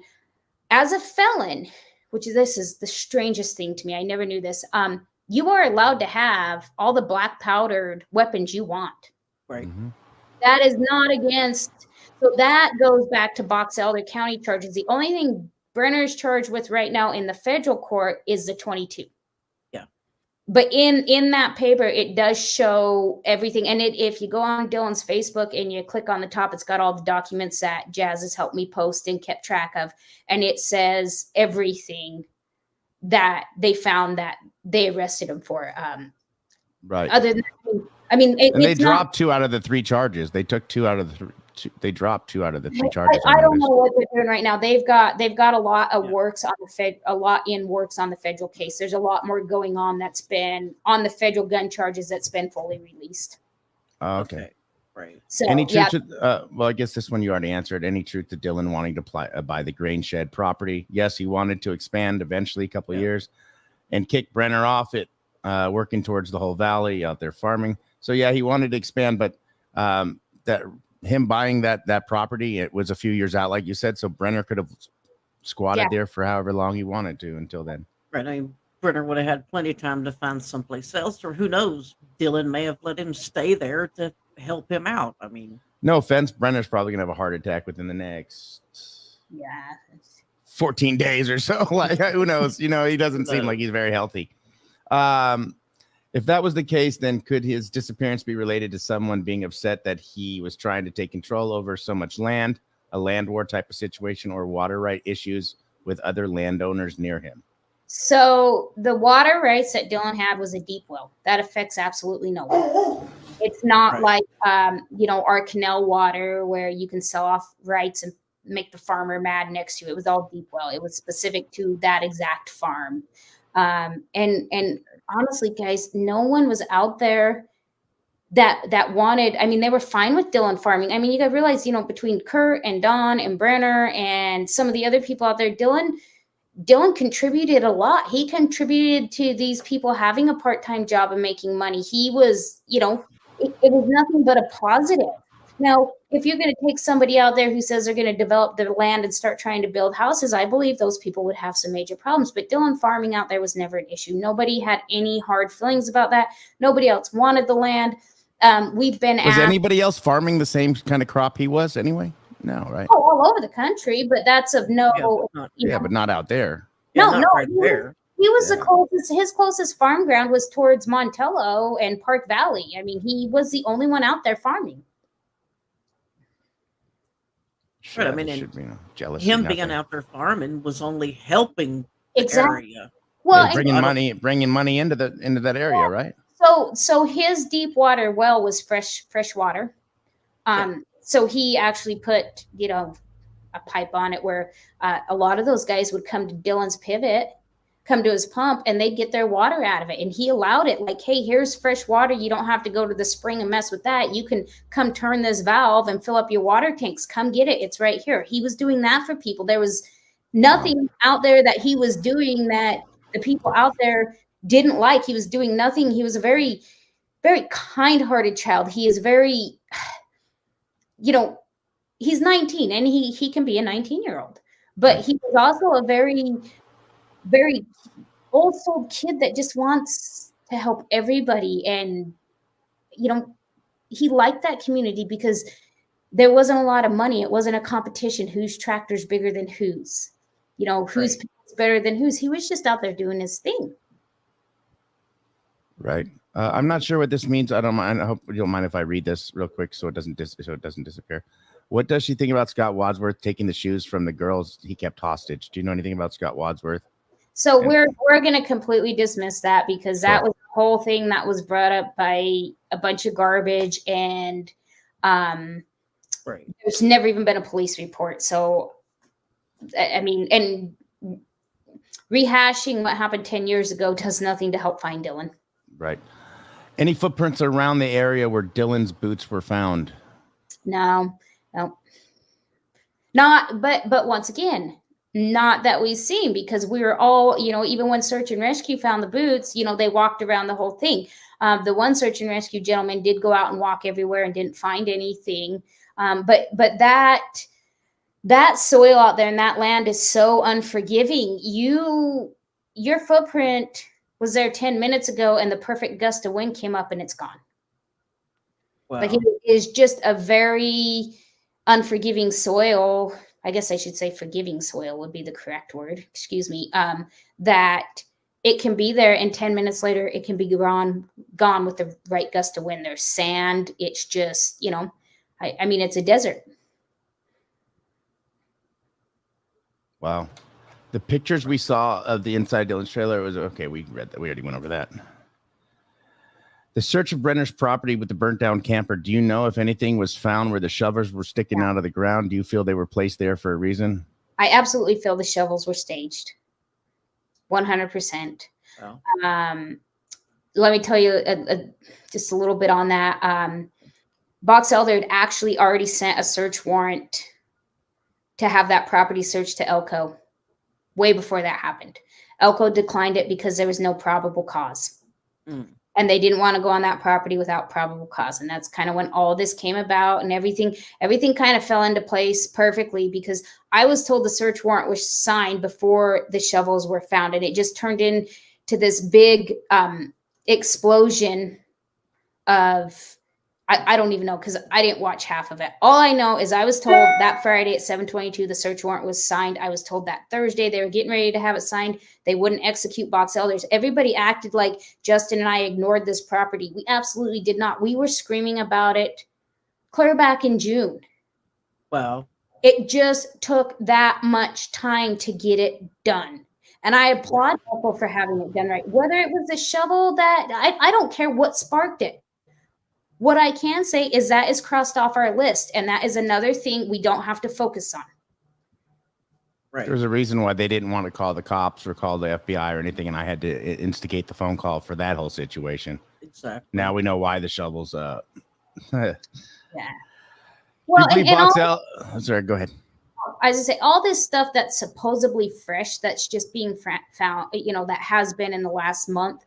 as a felon, this is the strangest thing to me. I never knew this. You are allowed to have all the black powdered weapons you want. Right. Mhm. That is not against. So that goes back to Box Elder County charges. The only thing Brenner is charged with right now in the federal court is the 22. Yeah. But in that paper, it does show everything. And if you go on Dylan's Facebook and you click on the top, it's got all the documents that Jazz has helped me post and kept track of. And it says everything that they found that they arrested him for. Right. Other than, I mean, And they it's not, dropped 2 out of the 3 charges. They took 2 out of the they dropped 2 out of the 3 charges. I don't know what they're doing right now. They've got a lot of works on the federal case. There's a lot more going on that's been on the federal gun charges that's been fully released. Oh, okay. Right. So Any truth to, well, I guess this one you already answered. Any truth to Dylan wanting to buy the grain shed property? Yes, he wanted to expand eventually, a couple of years, and kick Brenner off it, working towards the whole valley out there farming. So yeah, he wanted to expand, but that him buying that property, it was a few years out, like you said. So Brenner could have squatted there for however long he wanted to until then. Right. I mean, Brenner would have had plenty of time to find someplace else, or who knows, Dylan may have let him stay there to help him out. I mean, no offense, Brenner's probably gonna have a heart attack within the next 14 days or so. Like, who knows? You know, he doesn't seem like he's very healthy. If that was the case, then could his disappearance be related to someone being upset that he was trying to take control over so much land, a land war type of situation, or water right issues with other landowners near him? So the water rights that Dylan had was a deep well. That affects absolutely no one. It's not like, our canal water where you can sell off rights and make the farmer mad next to you. It was all deep well. It was specific to that exact farm. And honestly, guys, no one was out there that wanted, I mean, they were fine with Dylan farming. I mean, you got to realize, between Kurt and Don and Brenner and some of the other people out there, Dylan contributed a lot. He contributed to these people having a part-time job and making money. He was, it was nothing but a positive. Now, if you're going to take somebody out there who says they're going to develop their land and start trying to build houses, I believe those people would have some major problems. But Dylan farming out there was never an issue. Nobody had any hard feelings about that. Nobody else wanted the land. Was anybody else farming the same kind of crop he was anyway? No, right? Oh, all over the country, but that's of no. But not out there. Not right there. He was the closest. His closest farm ground was towards Montello and Park Valley. I mean, he was the only one out there farming. Right. I mean, him being out there farming was only helping the area. Well, bringing money into that area, right? So his deep water well was fresh water. So he actually put, a pipe on it where a lot of those guys would come to Dylan's pivot, come to his pump, and they'd get their water out of it. And he allowed it, like, hey, here's fresh water. You don't have to go to the spring and mess with that. You can come turn this valve and fill up your water tanks. Come get it. It's right here. He was doing that for people. There was nothing out there that he was doing that the people out there didn't like. He was doing nothing. He was a very, very kind-hearted child. He is very, he's 19 and he can be a 19-year-old, but he was also a very, very old soul kid that just wants to help everybody. And, he liked that community because there wasn't a lot of money. It wasn't a competition. Whose tractor's bigger than whose, whose better than whose. He was just out there doing his thing. Right. I'm not sure what this means. I don't mind. I hope you don't mind if I read this real quick so it doesn't disappear. What does she think about Scott Wadsworth taking the shoes from the girls he kept hostage? Do you know anything about Scott Wadsworth? So we're going to completely dismiss that because that was the whole thing that was brought up by a bunch of garbage, and there's never even been a police report. So, I mean, and rehashing what happened 10 years ago does nothing to help find Dylan. Right. Any footprints around the area where Dylan's boots were found? No. Not, but once again, Not that we've seen, because we were all, even when search and rescue found the boots, they walked around the whole thing. The one search and rescue gentleman did go out and walk everywhere and didn't find anything. But that soil out there and that land is so unforgiving. Your footprint was there 10 minutes ago and the perfect gust of wind came up and it's gone. Wow. Like, it is just a very unforgiving soil. I guess I should say forgiving soil would be the correct word. Excuse me. That it can be there and 10 minutes later it can be gone with the right gust of wind. There's sand. It's just, I mean, it's a desert. Wow. The pictures we saw of the inside Dylan's trailer was okay. We read that. We already went over that. The search of Brenner's property with the burnt down camper. Do you know if anything was found where the shovels were sticking out of the ground? Do you feel they were placed there for a reason? I absolutely feel the shovels were staged. 100%. Wow. Let me tell you just a little bit on that. Box Elder had actually already sent a search warrant to have that property searched to Elko way before that happened. Elko declined it because there was no probable cause. And they didn't want to go on that property without probable cause. And that's kind of when all this came about, and everything kind of fell into place perfectly, because I was told the search warrant was signed before the shovels were found. And it just turned into this big explosion of, I don't even know, because I didn't watch half of it. All I know is I was told that Friday at 7:22 the search warrant was signed. I was told that Thursday they were getting ready to have it signed. They wouldn't execute Box Elders. Everybody acted like Justin and I ignored this property. We absolutely did not. We were screaming about it clear back in June. Wow. It just took that much time to get it done. And I applaud people for having it done right. Whether it was the shovel that, I don't care what sparked it. What I can say is that is crossed off our list, and that is another thing we don't have to focus on. Right. There's a reason why they didn't want to call the cops or call the FBI or anything, and I had to instigate the phone call for that whole situation. Exactly. Now we know why the shovels. Yeah. Well, sorry, go ahead. As I say, all this stuff that's supposedly fresh, that's just being found, that has been in the last month.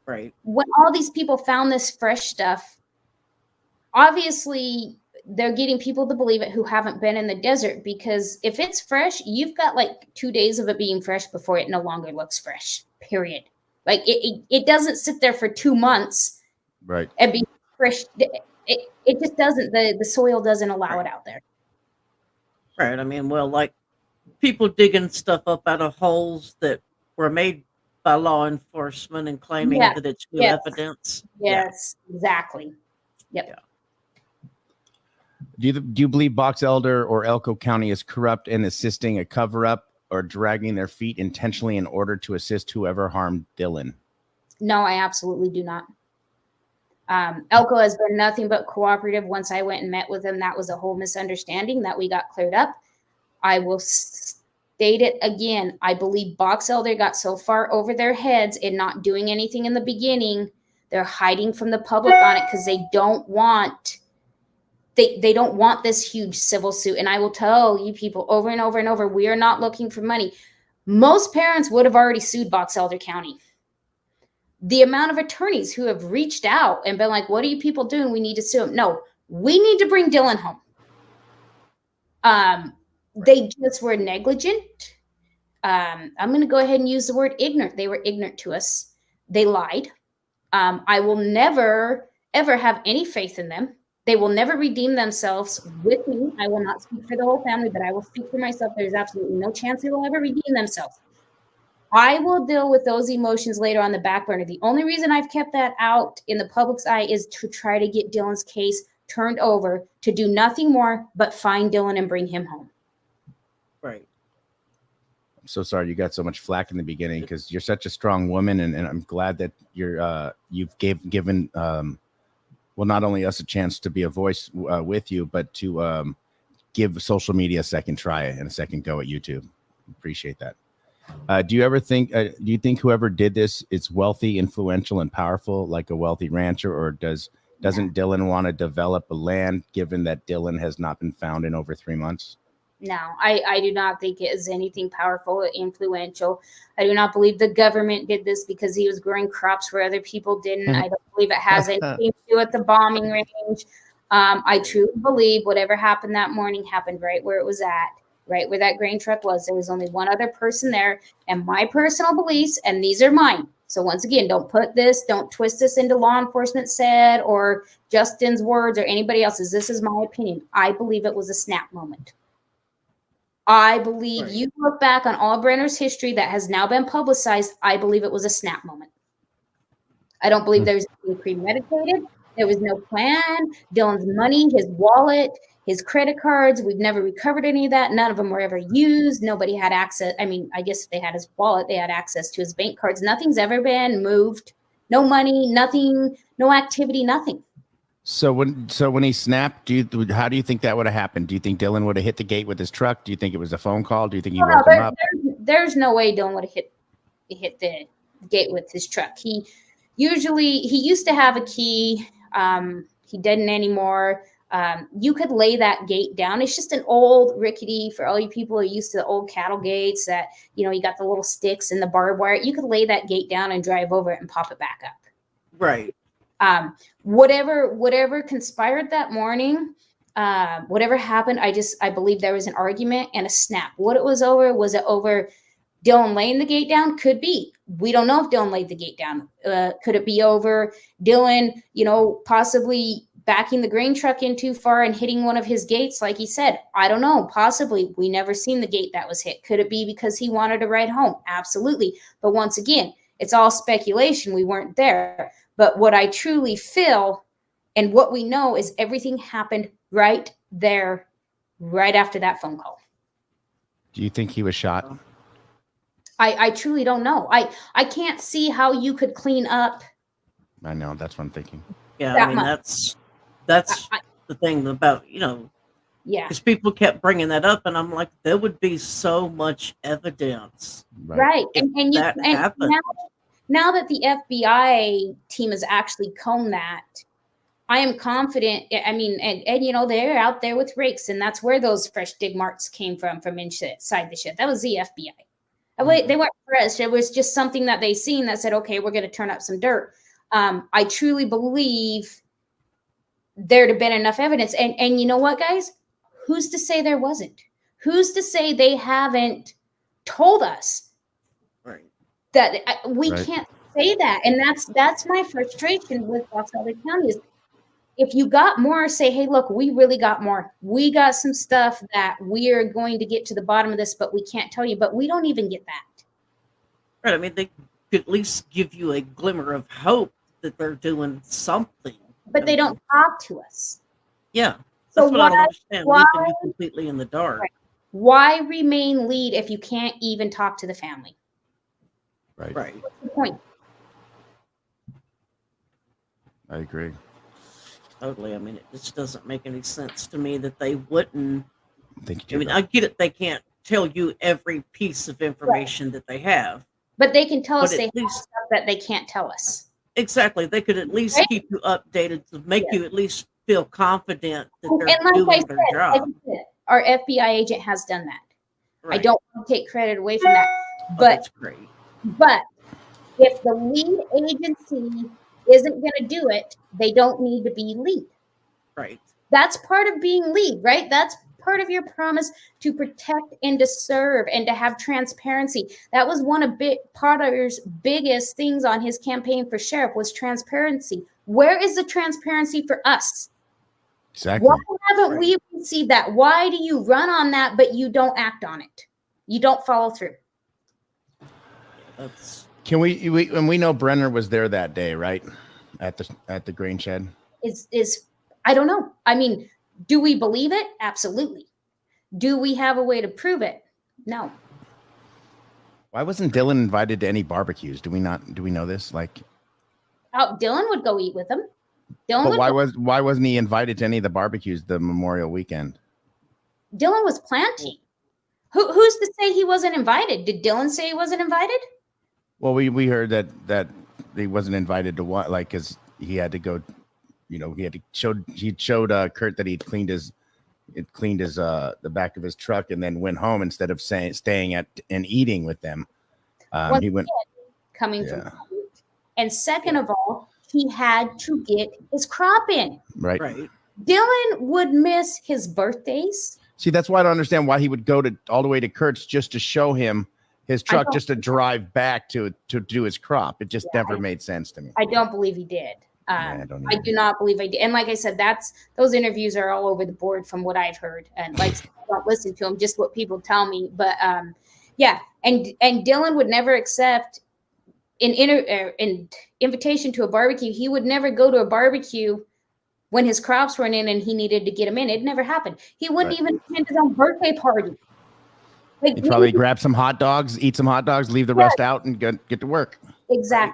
Right. When all these people found this fresh stuff, obviously they're getting people to believe it who haven't been in the desert, because if it's fresh, you've got like 2 days of it being fresh before it no longer looks fresh, period. Like it doesn't sit there for 2 months, right, and be fresh. It just doesn't, the soil doesn't allow it out there. Right. I mean, well, like people digging stuff up out of holes that were made by law enforcement and claiming that it's new evidence. Yes, exactly. Yep. Yeah. Do you believe Box Elder or Elko County is corrupt in assisting a cover-up or dragging their feet intentionally in order to assist whoever harmed Dylan? No, I absolutely do not. Elko has been nothing but cooperative. Once I went and met with him, that was a whole misunderstanding that we got cleared up. I will state it again. I believe Box Elder got so far over their heads in not doing anything in the beginning. They're hiding from the public on it because they don't want this huge civil suit. And I will tell you people over and over and over, we are not looking for money. Most parents would have already sued Box Elder County. The amount of attorneys who have reached out and been like, what are you people doing? We need to sue them. No, we need to bring Dylan home. They just were negligent. I'm going to go ahead and use the word ignorant. They were ignorant to us. They lied. I will never, ever have any faith in them. They will never redeem themselves with me. I will not speak for the whole family, but I will speak for myself. There's absolutely no chance they will ever redeem themselves. I will deal with those emotions later on the back burner. The only reason I've kept that out in the public's eye is to try to get Dylan's case turned over, to do nothing more but find Dylan and bring him home. Right. I'm so sorry you got so much flack in the beginning, because you're such a strong woman, and I'm glad that you've given well, not only us a chance to be a voice with you, but to give social media a second try and a second go at YouTube. Appreciate that. Do you think whoever did this is wealthy, influential, and powerful, like a wealthy rancher, or doesn't Dylan want to develop a land, given that Dylan has not been found in over 3 months? No, I do not think it is anything powerful or influential. I do not believe the government did this because he was growing crops where other people didn't. I don't believe it has anything to do with the bombing range. I truly believe whatever happened that morning happened right where it was at, right where that grain truck was. There was only one other person there, and my personal beliefs, and these are mine. So once again, don't twist this into law enforcement said or Justin's words or anybody else's. This is my opinion. I believe it was a snap moment. I believe Right. you look back on all Brenner's history that has now been publicized. I believe it was a snap moment. I don't believe there was anything premeditated. There was no plan. Dylan's money, his wallet, his credit cards, we've never recovered any of that. None of them were ever used. Nobody had access. I mean, I guess if they had his wallet, they had access to his bank cards. Nothing's ever been moved. No money, nothing, no activity, nothing. So when he snapped, how do you think that would have happened? Do you think Dylan would have hit the gate with his truck? Do you think it was a phone call? Do you think he woke him up? There's no way Dylan would have hit the gate with his truck. He used to have a key. He didn't anymore. You could lay that gate down. It's just an old rickety, for all you people who are used to the old cattle gates that, you got the little sticks and the barbed wire. You could lay that gate down and drive over it and pop it back up. Right. Whatever conspired that morning, whatever happened, I believe there was an argument and a snap. What it was over Dylan laying the gate down? Could be. We don't know if Dylan laid the gate down. Could it be over Dylan, possibly backing the grain truck in too far and hitting one of his gates, like he said? I don't know. Possibly. We never seen the gate that was hit. Could it be because he wanted to ride home? Absolutely. But once again, it's all speculation. We weren't there. But what I truly feel and what we know is everything happened right there, right after that phone call. Do you think he was shot? I truly don't know. I can't see how you could clean up. I know, that's what I'm thinking. Yeah, That I mean, much. that's the thing about, Yeah. because people kept bringing that up, and I'm like, there would be so much evidence. Right. And that happened. Now that the FBI team has actually combed that, I am confident. I mean, and they're out there with rakes, and that's where those fresh dig marks came from inside the shed. That was the FBI. They weren't fresh. It was just something that they seen that said, okay, we're going to turn up some dirt. I truly believe there'd have been enough evidence. And you know what, guys? Who's to say there wasn't? Who's to say they haven't told us? Right. That we can't say that. And that's my frustration with Fox Valley County is if you got more, say, hey, look, we really got more. We got some stuff that we are going to get to the bottom of this, but we can't tell you. But we don't even get that. Right. I mean, they could at least give you a glimmer of hope that they're doing something. But they don't talk to us. Yeah. So That's what I don't understand. Leaving you completely in the dark. Right. Why remain lead if you can't even talk to the family? Right. What's the point? I agree. Totally. I mean, it just doesn't make any sense to me that they wouldn't. Thank I you. mean, I get it. They can't tell you every piece of information that they have. But they can tell us But they at have least- stuff that they can't tell us. Exactly. They could at least Right? keep you updated to make you at least feel confident that And they're like doing their job. our FBI agent has done that. Right. I don't want to take credit away from that. Oh, But that's great. But if the lead agency isn't going to do it, they don't need to be lead. Right. That's part of being lead, right? That's part of your promise to protect and to serve and to have transparency. That was one of Potter's biggest things on his campaign for sheriff was transparency. Where is the transparency for us? Exactly. Why haven't we received that? Why do you run on that, but you don't act on it? You don't follow through. Can we and we know Brenner was there that day, right? At the grain shed. Is I don't know. I mean, do we believe it? Absolutely. Do we have a way to prove it? No. Why wasn't Dylan invited to any barbecues? Do we know this? Like, Dylan would go eat with them. but why wasn't he invited to any of the barbecues the Memorial weekend? Dylan was planting. Who's to say he wasn't invited? Did Dylan say he wasn't invited? Well, we heard that he wasn't invited to what, like, because he had to go. He showed Kurt that he'd cleaned his it cleaned his the back of his truck and then went home instead of staying at and eating with them. He went coming from college. And second of all, he had to get his crop in. Right. Dylan would miss his birthdays. See, that's why I don't understand why he would go all the way to Kurt's just to show him his truck, just to drive back to do his crop. It just never made sense to me. I don't believe he did. I do not believe I did. And like I said, those interviews are all over the board from what I've heard. And like, I don't listen to them, just what people tell me. But yeah, and Dylan would never accept an invitation to a barbecue. He would never go to a barbecue when his crops weren't in and he needed to get them in. It never happened. He wouldn't even attend his own birthday party. Like, he'd probably grab some hot dogs, eat some hot dogs, leave the rest out, and get to work. Exactly.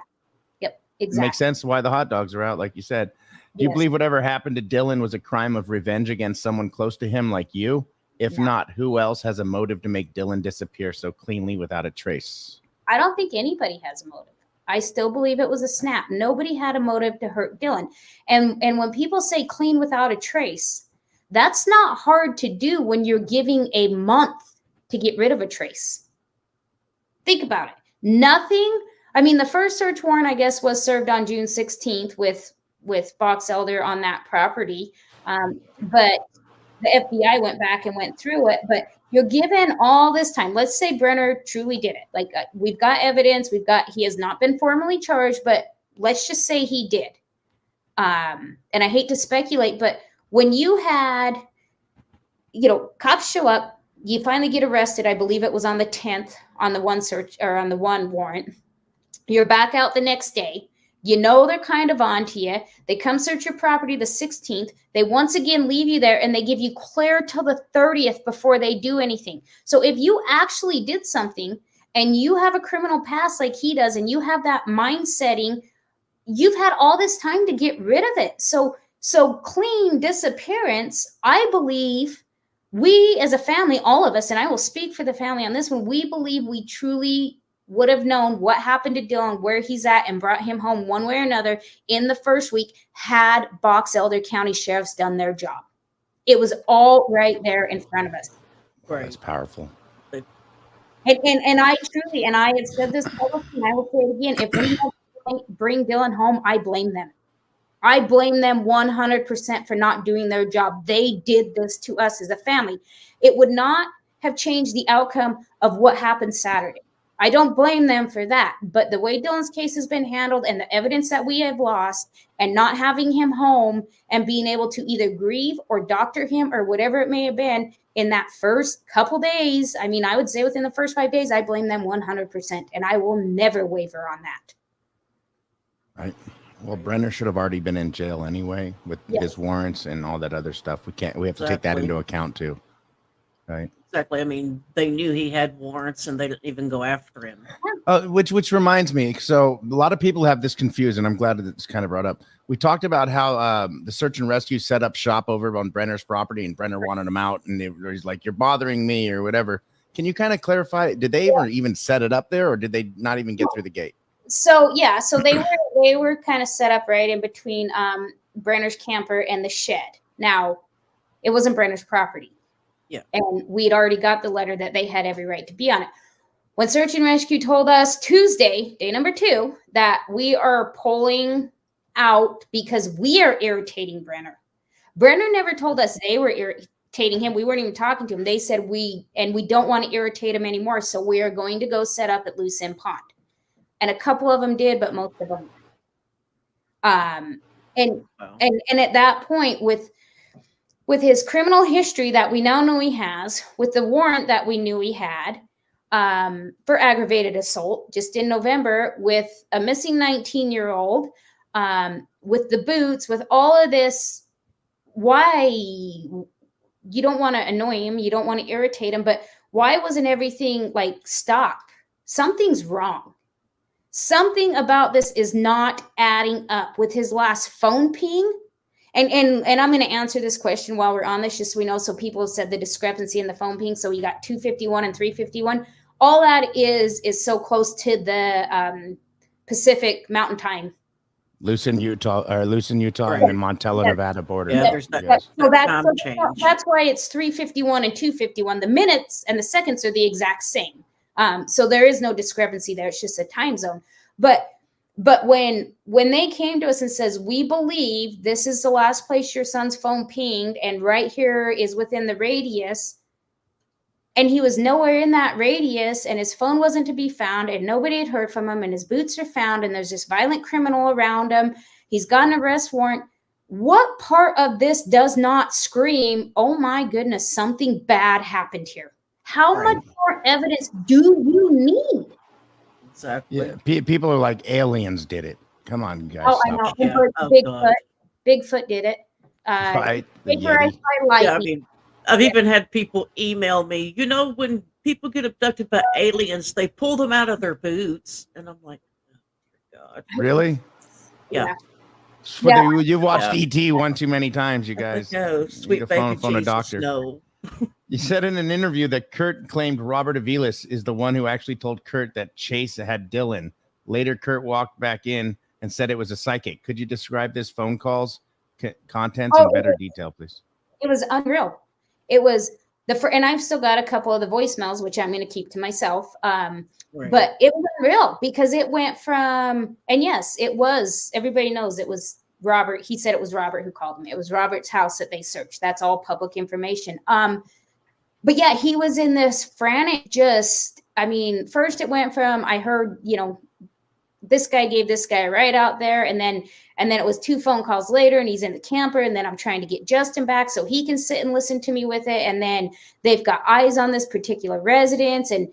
Yep. Exactly. Makes sense why the hot dogs are out, like you said. Do you believe whatever happened to Dylan was a crime of revenge against someone close to him like you? If not, who else has a motive to make Dylan disappear so cleanly without a trace? I don't think anybody has a motive. I still believe it was a snap. Nobody had a motive to hurt Dylan. And when people say clean without a trace, that's not hard to do when you're giving a month to get rid of a trace. Think about it. Nothing. I mean, the first search warrant, I guess, was served on June 16th with Box Elder on that property. But the FBI went back and went through it. But you're given all this time. Let's say Brenner truly did it. Like, we've got evidence. He has not been formally charged, but let's just say he did. And I hate to speculate, but when you had, cops show up, you finally get arrested. I believe it was on the 10th on the one search or on the one warrant. You're back out the next day. They're kind of on to you. They come search your property the 16th. They once again leave you there and they give you clear till the 30th before they do anything. So if you actually did something and you have a criminal past like he does and you have that mind setting, you've had all this time to get rid of it. So clean disappearance, I believe we as a family, all of us, and I will speak for the family on this one, we believe we truly would have known what happened to Dylan, where he's at, and brought him home one way or another in the first week had Box Elder County Sheriffs done their job. It was all right there in front of us. Right. That's powerful. And I truly, and I have said this publicly, and I will say it again, if we bring Dylan home, I blame them. I blame them 100% for not doing their job. They did this to us as a family. It would not have changed the outcome of what happened Saturday. I don't blame them for that, but the way Dylan's case has been handled and the evidence that we have lost and not having him home and being able to either grieve or doctor him or whatever it may have been in that first couple days, I mean, I would say within the first 5 days, I blame them 100%, and I will never waver on that. Right. Well, Brenner should have already been in jail anyway with his warrants and all that other stuff. We have to take that into account too. Right. Exactly. I mean, they knew he had warrants and they didn't even go after him. Which reminds me, so a lot of people have this confused, and I'm glad that it's kind of brought up. We talked about how the search and rescue set up shop over on Brenner's property, and Brenner wanted him out, and he's like, "You're bothering me," or whatever. Can you kind of clarify? Did they even set it up there, or did they not even get through the gate? So they were kind of set up right in between Brenner's camper and the shed. Now, it wasn't Brenner's property. Yeah. And we'd already got the letter that they had every right to be on it. When Search and Rescue told us Tuesday, day number 2, that we are pulling out because we are irritating Brenner. Brenner never told us they were irritating him. We weren't even talking to him. They said we don't want to irritate him anymore. So we are going to go set up at Loose End Pond. And a couple of them did, but most of them. And at that point with his criminal history that we now know he has, with the warrant that we knew he had for aggravated assault just in November, with a missing 19-year-old, with the boots, with all of this, why you don't want to annoy him, you don't want to irritate him, but why wasn't everything like stop? Something's wrong. Something about this is not adding up. With his last phone ping, and I'm going to answer this question while we're on this, just so we know. So people said the discrepancy in the phone ping. So you got 251 and 351. All that is so close to the Pacific Mountain Time Lucin, Utah, and then Montello, Yeah. Nevada border. Yeah, there's that. Yes. So Time change. that's why it's 3:51 and 2:51. The minutes and the seconds are the exact same. So there is no discrepancy there. It's just a time zone. But when they came to us and says, we believe this is the last place your son's phone pinged, and right here is within the radius, and he was nowhere in that radius, and his phone wasn't to be found, and nobody had heard from him, and his boots are found, and there's this violent criminal around him. He's got an arrest warrant. What part of this does not scream, oh my goodness, something bad happened here? How Right. much more evidence do you need? Exactly. Yeah, people are like aliens did it. Come on, guys. Oh, I stop know. it. Yeah. Oh, God. Bigfoot did it. Right, the Vaporized Yeti. by lightning. Yeah, I mean, I've even had people email me, when people get abducted by aliens, they pull them out of their boots. And I'm like, oh, dear God. Really? Yeah. You've watched Yeah. ET one too many times, you guys. No, You sweet can baby phone a Jesus, doctor. no. You said in an interview that Kurt claimed Robert Aviles is the one who actually told Kurt that Chase had Dylan. Later, Kurt walked back in and said it was a psychic. Could you describe this phone call's contents in better detail, please? It was unreal. It was and I've still got a couple of the voicemails, which I'm going to keep to myself. Right. But it was unreal because it went from, and yes, it was, everybody knows it was Robert. He said it was Robert who called him. It was Robert's house that they searched. That's all public information. But yeah, he was in this frantic, first it went from, I heard, this guy gave this guy right out there. And then it was 2 phone calls later and he's in the camper. And then I'm trying to get Justin back so he can sit and listen to me with it. And then they've got eyes on this particular residence and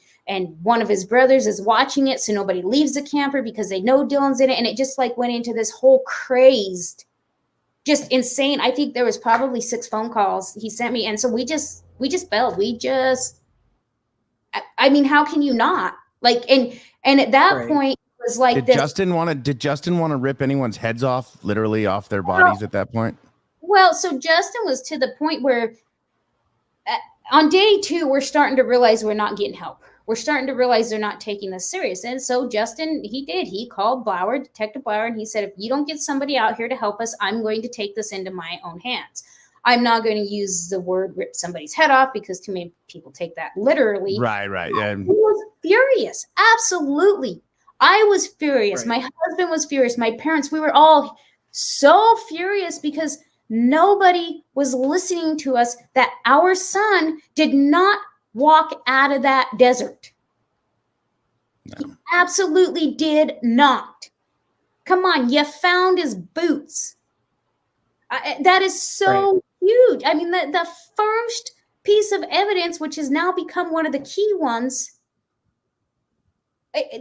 one of his brothers is watching it. So nobody leaves the camper because they know Dylan's in it. And it just went into this whole crazed, just insane. I think there was probably 6 phone calls he sent me. And so we just bailed. How can you not? And at that Right. point, it was like Did Justin want to rip anyone's heads off, literally off their bodies at that point? Well, so Justin was to the point where on day 2, we're starting to realize we're not getting help. We're starting to realize they're not taking this serious. And so Justin, he called Detective Blower, and he said, if you don't get somebody out here to help us, I'm going to take this into my own hands. I'm not going to use the word rip somebody's head off because too many people take that literally. Right. Yeah. He was furious. Absolutely. I was furious. Right. My husband was furious. My parents, we were all so furious because nobody was listening to us that our son did not walk out of that desert. No. He absolutely did not. Come on, you found his boots. That is so huge. I mean, the first piece of evidence, which has now become one of the key ones,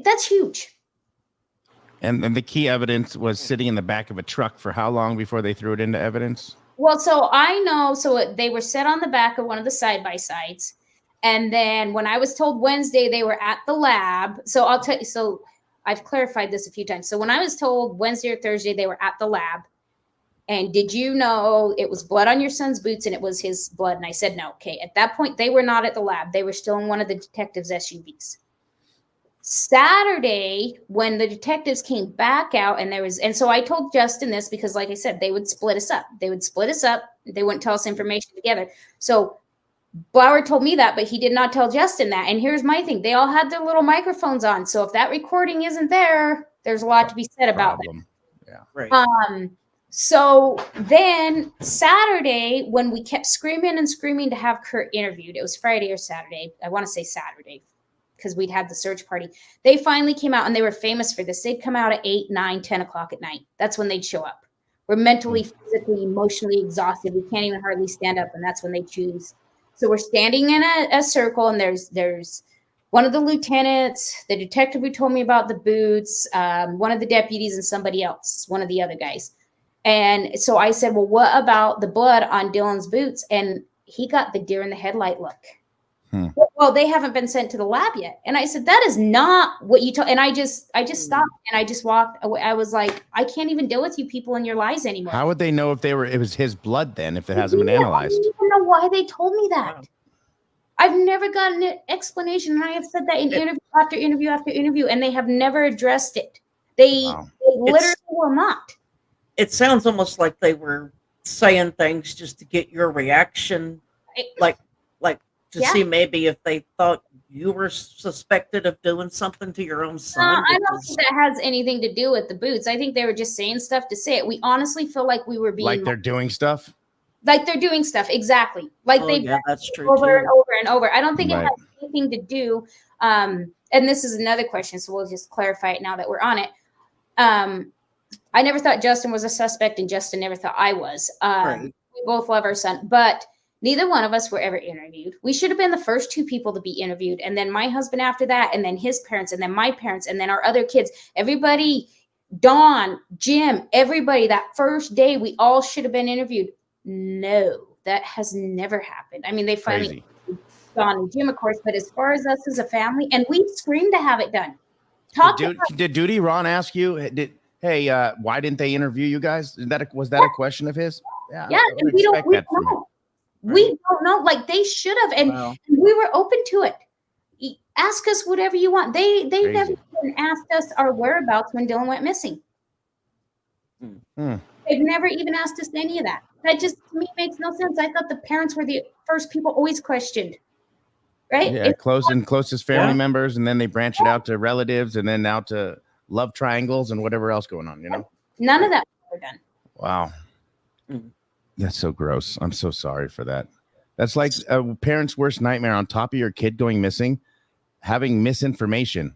that's huge. And the key evidence was sitting in the back of a truck for how long before they threw it into evidence? Well, so I know, they were set on the back of one of the side-by-sides. And then when I was told Wednesday they were at the lab, so I'll tell you, so I've clarified this a few times. So when I was told Wednesday or Thursday they were at the lab, and did you know it was blood on your son's boots and it was his blood? And I said no. Okay, at that point, they were not at the lab. They were still in one of the detectives' SUVs. Saturday, when the detectives came back out, and so I told Justin this because, like I said, they would split us up. They wouldn't tell us information together. So Blower told me that, but he did not tell Justin that. And here's my thing. They all had their little microphones on. So if that recording isn't there, there's a lot to be said about that. Yeah. Right. So then Saturday, when we kept screaming to have Kurt interviewed, it was Friday or Saturday. I want to say Saturday because we'd had the search party. They finally came out, and they were famous for this. They'd come out at 8, 9, 10 o'clock at night. That's when they'd show up. We're mentally, physically, emotionally exhausted. We can't even hardly stand up, and that's when they choose. So we're standing in a circle, and there's one of the lieutenants, the detective who told me about the boots, one of the deputies, and somebody else, one of the other guys. And so I said, well, what about the blood on Dylan's boots? And he got the deer in the headlight look. Well, they haven't been sent to the lab yet. And I said, that is not what you told. And I just stopped and I just walked away. I was like, I can't even deal with you people and your lies anymore. How would they know if it was his blood then, if it hasn't been analyzed? I don't even know why they told me that. Wow. I've never gotten an explanation. And I have said that in interview after interview after interview, and they have never addressed it. They literally will not. It sounds almost like they were saying things just to get your reaction, like to Yeah. see maybe if they thought you were suspected of doing something to your own son. I don't think that has anything to do with the boots. I think they were just saying stuff to say it. We honestly feel like we were being Like they're doing stuff. like they're doing stuff exactly like Oh, they yeah, that's true over too. and over and over. I don't think it Right. has anything to do. And this is another question, so we'll just clarify it now that we're on it. I never thought Justin was a suspect, and Justin never thought I was. Right. We both love our son, but neither one of us were ever interviewed. We should have been the first two people to be interviewed, and then my husband after that, and then his parents, and then my parents, and then our other kids. Everybody, Dawn, Jim, everybody, that first day, we all should have been interviewed. No, that has never happened. I mean, they finally, Crazy. Dawn and Jim, of course, but as far as us as a family, and we screamed to have it done. Did Duty Ron ask you? Hey, why didn't they interview you guys? Was that a question of his? Yeah, I would and we don't expect that from know. We don't know. Like they should have, and Wow. we were open to it. Ask us whatever you want. They Crazy. never even asked us our whereabouts when Dylan went missing. Hmm. They've never even asked us any of that. That just to me makes no sense. I thought the parents were the first people always questioned, right? Yeah, closest family Yeah. members, and then they branch it out to relatives, and then out to love triangles and whatever else going on. You know. None of that was ever done. Wow. Mm. That's so gross. I'm so sorry for that. That's like a parent's worst nightmare on top of your kid going missing, having misinformation,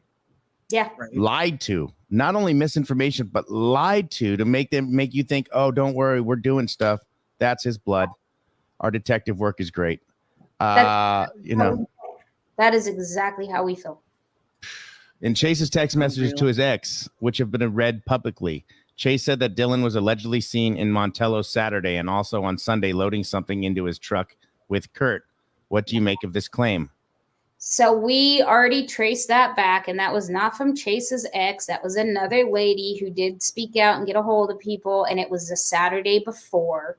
Yeah. Right. lied to, not only misinformation, but lied to make you think, oh, don't worry, we're doing stuff. That's his blood. Our detective work is great. That is exactly how we feel. In Chase's text messages Unreal. to his ex, which have been read publicly, Chase said that Dylan was allegedly seen in Montello Saturday and also on Sunday loading something into his truck with Kurt. What do you make of this claim? So we already traced that back, and that was not from Chase's ex. That was another lady who did speak out and get a hold of people, and it was the Saturday before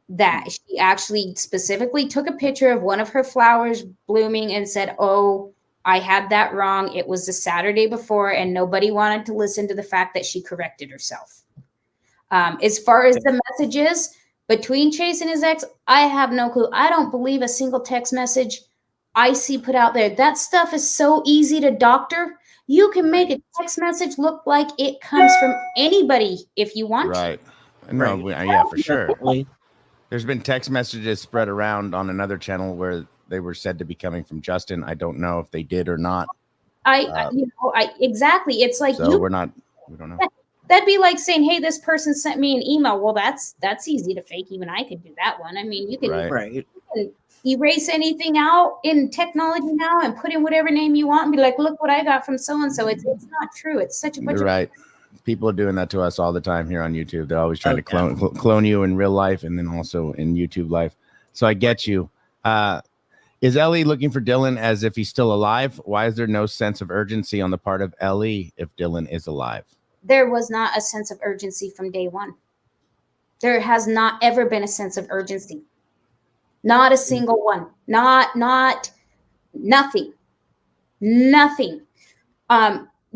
that she actually specifically took a picture of one of her flowers blooming and said, "Oh, I had that wrong. It was the Saturday before," and nobody wanted to listen to the fact that she corrected herself. As far as the messages between Chase and his ex, I have no clue. I don't believe a single text message I see put out there. That stuff is so easy to doctor. You can make a text message look like it comes from anybody if you want to. Right. No, Right. yeah, for sure. Definitely. There's been text messages spread around on another channel where they were said to be coming from Justin. I don't know if they did or not. Exactly. It's like So we don't know. that'd be like saying, "Hey, this person sent me an email." Well, that's easy to fake. Even I could do that one. I mean, you can Right. Right. erase anything out in technology now and put in whatever name you want and be like, "Look what I got from so and so." It's not true. It's such a bunch You're of right. People are doing that to us all the time here on YouTube. They're always trying to Okay. clone you in real life and then also in YouTube life. So I get you. Is Ellie looking for Dylan as if he's still alive? Why is there no sense of urgency on the part of Ellie if Dylan is alive? There was not a sense of urgency from day one. There has not ever been a sense of urgency. Not a single one. Not nothing. Nothing.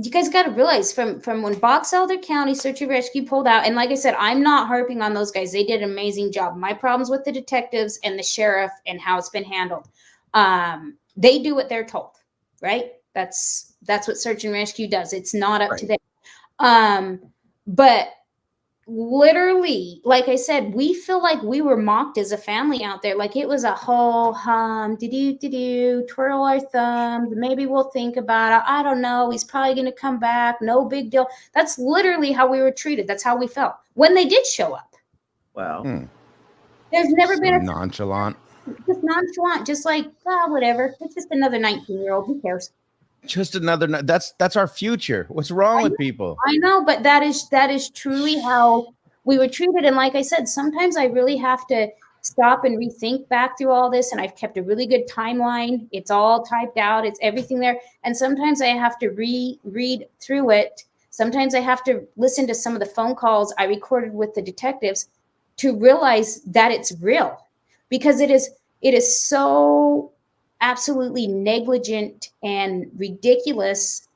You guys got to realize from when Box Elder County Search and Rescue pulled out, and like I said, I'm not harping on those guys. They did an amazing job. My problems with the detectives and the sheriff and how it's been handled. They do what they're told, right? That's what Search and Rescue does. It's not up to them. But literally, like I said, we feel like we were mocked as a family out there. Like it was a whole twirl our thumbs. Maybe we'll think about it. I don't know. He's probably going to come back. No big deal. That's literally how we were treated. That's how we felt when they did show up. Wow. There's never So been a nonchalant. just nonchalant, just like, whatever. It's just another 19-year-old. Who cares? Just another. That's our future. What's wrong with people? I know, but that is truly how we were treated. And like I said, sometimes I really have to stop and rethink back through all this. And I've kept a really good timeline. It's all typed out. It's everything there. And sometimes I have to reread through it. Sometimes I have to listen to some of the phone calls I recorded with the detectives to realize that it's real, because it is so absolutely negligent and ridiculous.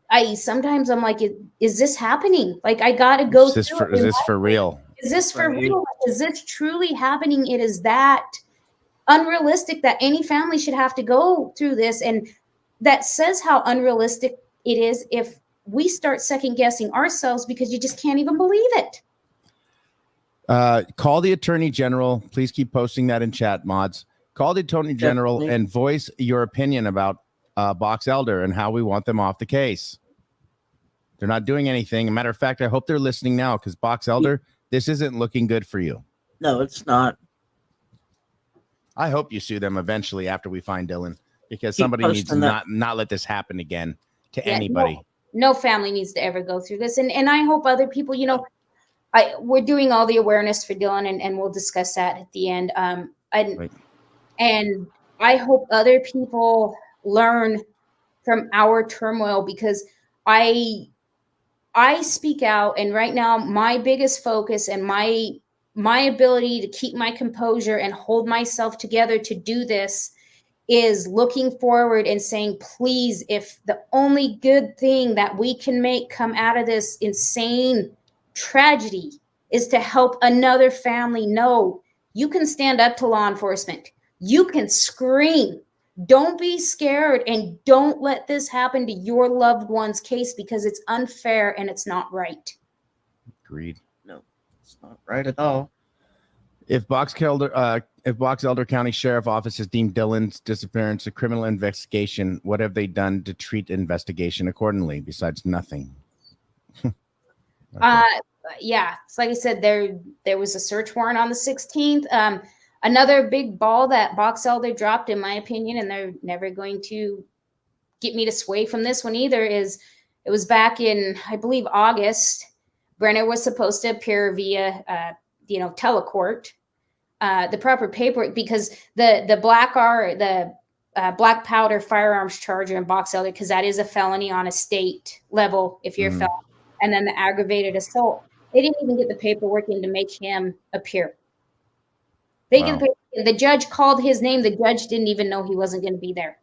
I sometimes I'm like, is this happening? Like, I got to go through it. Is this for real? Is this for Right. real? Is this truly happening? It is that unrealistic that any family should have to go through this. And that says how unrealistic it is if we start second guessing ourselves because you just can't even believe it. Call the Attorney General. Please keep posting that in chat, mods. Call the Attorney General Definitely. and voice your opinion about Box Elder and how we want them off the case. They're not doing anything. As a matter of fact, I hope they're listening now because Box Elder, this isn't looking good for you. No, it's not. I hope you sue them eventually after we find Dylan, because Keep somebody needs to posting that. not let this happen again to Yeah, anybody. No family needs to ever go through this. And I hope other people, we're doing all the awareness for Dylan, and we'll discuss that at the end. Right. And I hope other people learn from our turmoil, because I speak out, and right now my biggest focus and my ability to keep my composure and hold myself together to do this is looking forward and saying, please, if the only good thing that we can make come out of this insane tragedy is to help another family know you can stand up to law enforcement. You can scream. Don't be scared, and don't let this happen to your loved one's case, because it's unfair and it's not right. Agreed. No, it's not right at all. If Box Elder County Sheriff Office has deemed Dylan's disappearance a criminal investigation, what have they done to treat the investigation accordingly? Besides nothing. Okay. Yeah, it's like I said, there was a search warrant on the 16th. Another big ball that Box Elder dropped, in my opinion, and they're never going to get me to sway from this one either, is it was back in, I believe, August. Brenner was supposed to appear via telecourt, the proper paperwork, because the black powder firearms charger in Box Elder, because that is a felony on a state level if you're a felon, and then the aggravated assault. They didn't even get the paperwork in to make him appear. The judge called his name. The judge didn't even know he wasn't going to be there.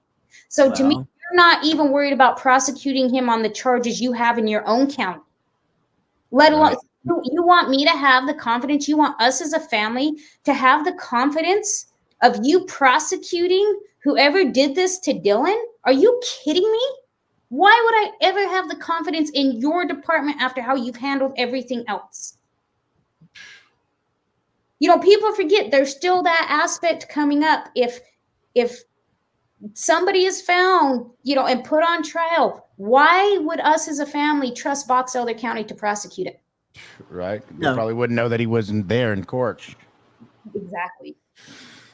So to me, you're not even worried about prosecuting him on the charges you have in your own county. Let alone, you want me to have the confidence, you want us as a family to have the confidence of you prosecuting whoever did this to Dylan? Are you kidding me? Why would I ever have the confidence in your department after how you've handled everything else? People forget there's still that aspect coming up. If somebody is found, and put on trial, why would us as a family trust Box Elder County to prosecute it? Right. You probably wouldn't know that he wasn't there in court. Exactly.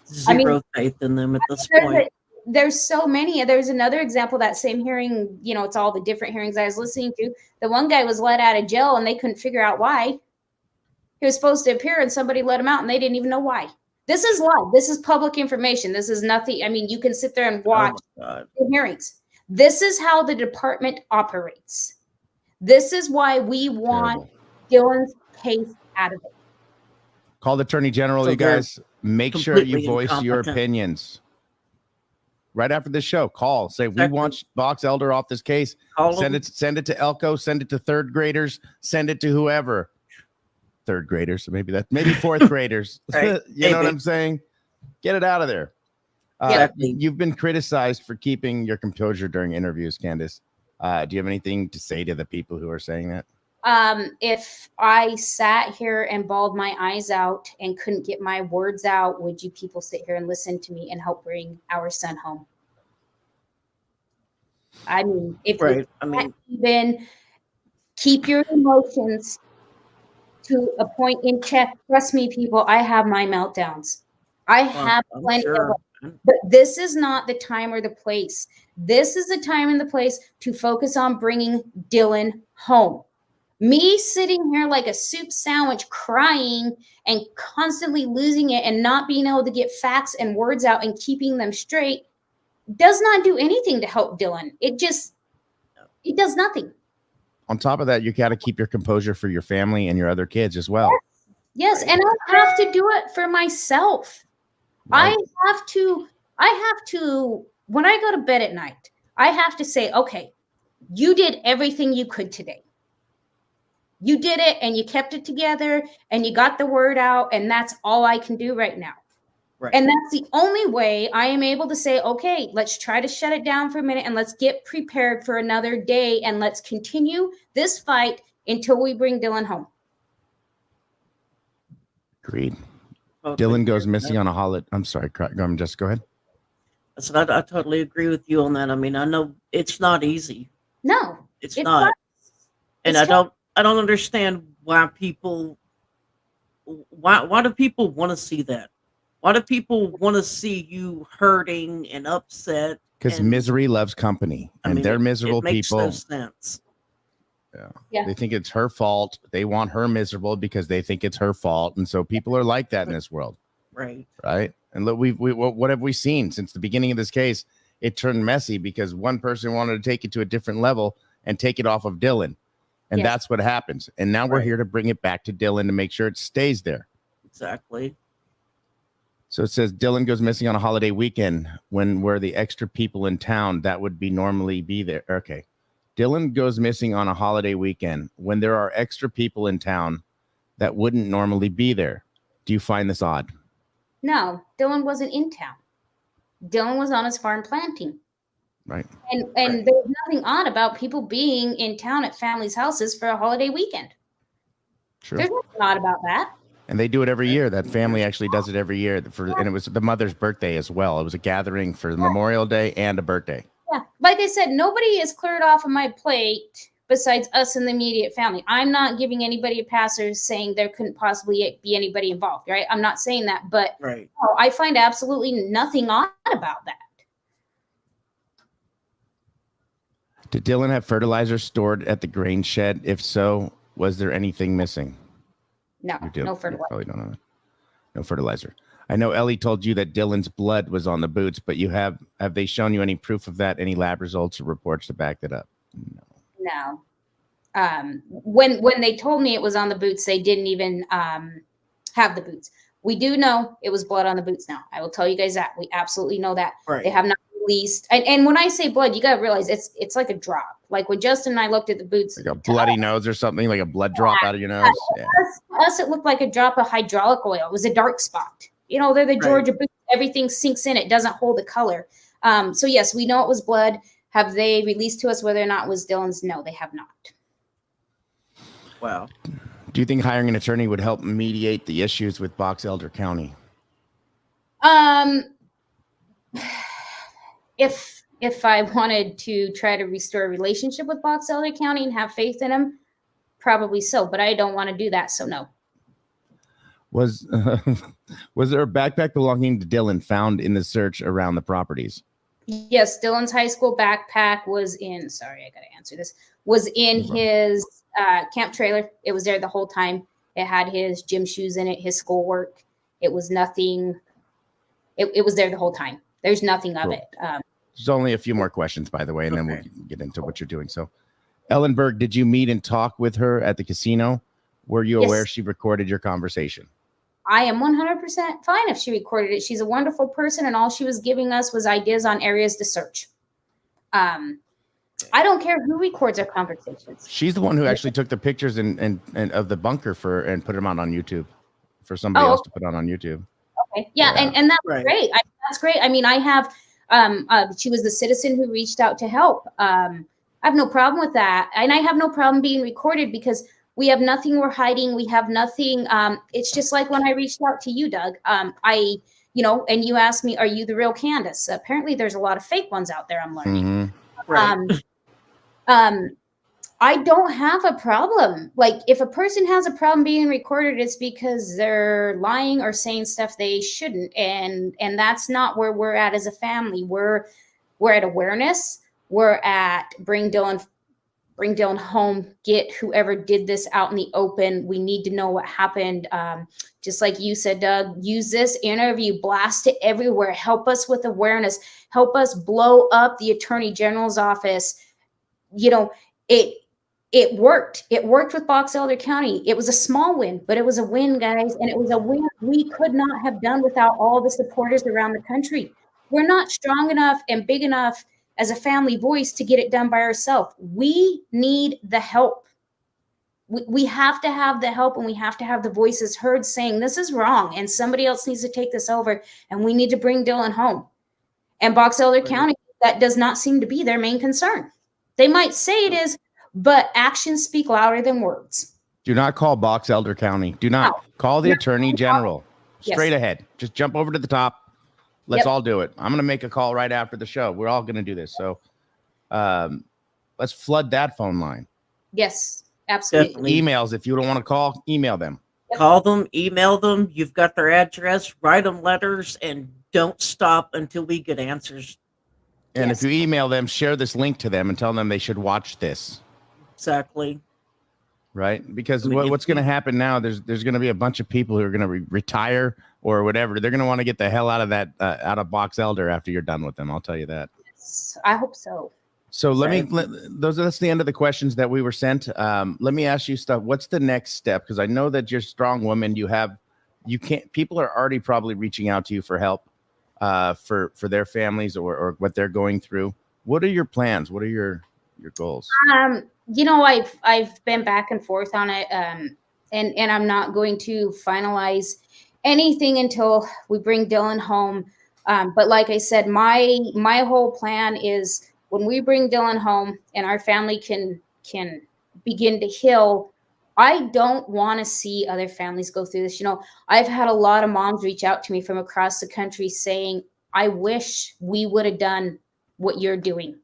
Zero faith in them at this point. There's so many. There's another example, that same hearing, it's all the different hearings I was listening to. The one guy was let out of jail and they couldn't figure out why. He was supposed to appear and somebody let him out and they didn't even know why. This is live. This is public information. This is nothing. I mean, you can sit there and watch the hearings. This is how the department operates. This is why we want Dylan's case out of it. Call the Attorney General, So you guys. Make sure you voice your incompetent. opinions. Right after this show, call. Say, we want Box Elder off this case. Send it to Elko. Send it to third graders. Send it to whoever. Third graders, maybe fourth graders. Right. You know what I'm saying? Get it out of there. Exactly. You've been criticized for keeping your composure during interviews, Candice. Do you have anything to say to the people who are saying that? If I sat here and bawled my eyes out and couldn't get my words out, would you people sit here and listen to me and help bring our son home? I mean, if you can't even keep your emotions to a point in check, trust me, people, I have my meltdowns. I have plenty of them. But this is not the time or the place. This is the time and the place to focus on bringing Dylan home. Me sitting here like a soup sandwich crying and constantly losing it and not being able to get facts and words out and keeping them straight does not do anything to help Dylan. It does nothing. On top of that, you got to keep your composure for your family and your other kids as well. Yes, and I have to do it for myself. Right. I have to, when I go to bed at night, I have to say, okay, You did everything you could today. You did it and you kept it together and you got the word out. And that's all I can do right now. Right. And that's the only way I am able to say, okay, let's try to shut it down for a minute and let's get prepared for another day. And let's continue this fight until we bring Dylan home. Agreed. Totally Dylan agree goes with missing that. on a holiday. I'm sorry, just go ahead. So I totally agree with you on that. I mean, I know it's not easy. No, It's it's not. And It's I don't understand why why do people want to see that? Why do people want to see you hurting and upset? Because And, misery loves company, I and mean, they're miserable it makes people. no sense. Yeah. They think it's her fault. They want her miserable because they think it's her fault, and so people are like that in this world, Right. right? And look, what have we seen since the beginning of this case? It turned messy because one person wanted to take it to a different level and take it off of Dylan, and Yes. that's what happens. And now we're Right. here to bring it back to Dylan to make sure it stays there. Exactly. So it says Dylan goes missing on a holiday weekend when were the extra people in town that would be normally be there. Okay. Dylan goes missing on a holiday weekend when there are extra people in town that wouldn't normally be there. Do you find this odd? No, Dylan wasn't in town. Dylan was on his farm planting. Right. And Right. there's nothing odd about people being in town at families' houses for a holiday weekend. True. There's nothing odd about that. And they do it every year. That family actually does it every year and it was the mother's birthday as well. It was a gathering for Memorial Day and a birthday. Yeah. Like I said, nobody is cleared off of my plate besides us and the immediate family. I'm not giving anybody a pass or saying there couldn't possibly be anybody involved, right? I'm not saying that, but Right. no, I find absolutely nothing odd about that. Did Dylan have fertilizer stored at the grain shed? If so, was there anything missing? No, You no you fertilizer. probably don't know that. No fertilizer. I know Ellie told you that Dylan's blood was on the boots, but have they shown you any proof of that? Any lab results or reports to back that up? No. No. When they told me it was on the boots, they didn't even have the boots. We do know it was blood on the boots now. I will tell you guys that. We absolutely know that. Right. They have not released. And when I say blood, you got to realize it's like a drop. Like when Justin and I looked at the boots. Like a bloody nose or something, like a blood drop out of your nose. Yeah. Us, it looked like a drop of hydraulic oil. It was a dark spot. You know, they're the Right. Georgia boots. Everything sinks in. It doesn't hold the color. So yes, we know it was blood. Have they released to us whether or not it was Dylan's? No, they have not. Wow. Do you think hiring an attorney would help mediate the issues with Box Elder County? If I wanted to try to restore a relationship with Box Elder County and have faith in them, probably so. But I don't want to do that, so no. Was there a backpack belonging to Dylan found in the search around the properties? Yes, Dylan's high school backpack was in. Sorry, I got to answer this. Was in his camp trailer. It was there the whole time. It had his gym shoes in it, his schoolwork. It was nothing. It was there the whole time. There's nothing of Cool. it. There's only a few more questions, by the way, and then we'll Okay. get into what you're doing. So, Ellenberg, did you meet and talk with her at the casino? Were you Yes. aware she recorded your conversation? I am 100% fine if she recorded it. She's a wonderful person, and all she was giving us was ideas on areas to search. I don't care who records our conversations. She's the one who actually took the pictures and of the bunker and put them out on YouTube for somebody else to put on YouTube. Okay. Yeah, Yeah. and that's Right. great. That's great. I mean, I have. She was the citizen who reached out to help. I have no problem with that, and I have no problem being recorded because we have nothing we're hiding. We have nothing. It's just like when I reached out to you, Doug. And you asked me, "Are you the real Candice?" Apparently, there's a lot of fake ones out there. I'm learning. Mhm. Right. I don't have a problem. Like if a person has a problem being recorded, it's because they're lying or saying stuff they shouldn't. And that's not where we're at as a family. We're at awareness. We're at bring Dylan home, get whoever did this out in the open. We need to know what happened. Just like you said, Doug, use this interview, blast it everywhere. Help us with awareness. Help us blow up the Attorney General's office. It worked. It worked with Box Elder County. It was a small win, but it was a win, guys. And it was a win we could not have done without all the supporters around the country. We're not strong enough and big enough as a family voice to get it done by ourselves. We need the help. We have to have the help, and we have to have the voices heard saying this is wrong and somebody else needs to take this over, and we need to bring Dylan home. And Box Elder County, that does not seem to be their main concern. They might say it is, but actions speak louder than words. Do not call Box Elder County. Do not call the Attorney General. Straight ahead. Just jump over to the top. Let's all do it. I'm going to make a call right after the show. We're all going to do this. So let's flood that phone line. Yes, absolutely. Definitely. Emails. If you don't want to call, email them. Call them, email them. You've got their address. Write them letters, and don't stop until we get answers. And if you email them, share this link to them and tell them they should watch this. Exactly. Right? Because what's going to happen now, there's going to be a bunch of people who are going to retire or whatever. They're going to want to get the hell out of that, out of Box Elder after you're done with them. I'll tell you that. Yes, I hope so. So that's the end of the questions that we were sent. Let me ask you stuff. What's the next step? Because I know that you're a strong woman. People are already probably reaching out to you for help for their families or what they're going through. What are your plans? What are your goals? I've been back and forth on it, and I'm not going to finalize anything until we bring Dylan home. But like I said, my whole plan is when we bring Dylan home and our family can begin to heal. I don't want to see other families go through this. I've had a lot of moms reach out to me from across the country saying, I wish we would have done what you're doing.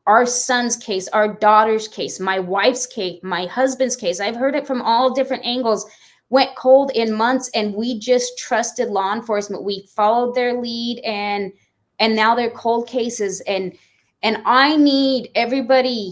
Our son's case, our daughter's case, my wife's case, my husband's case. I've heard it from all different angles. Went cold in months, and we just trusted law enforcement. We followed their lead, and now they're cold cases. And I need everybody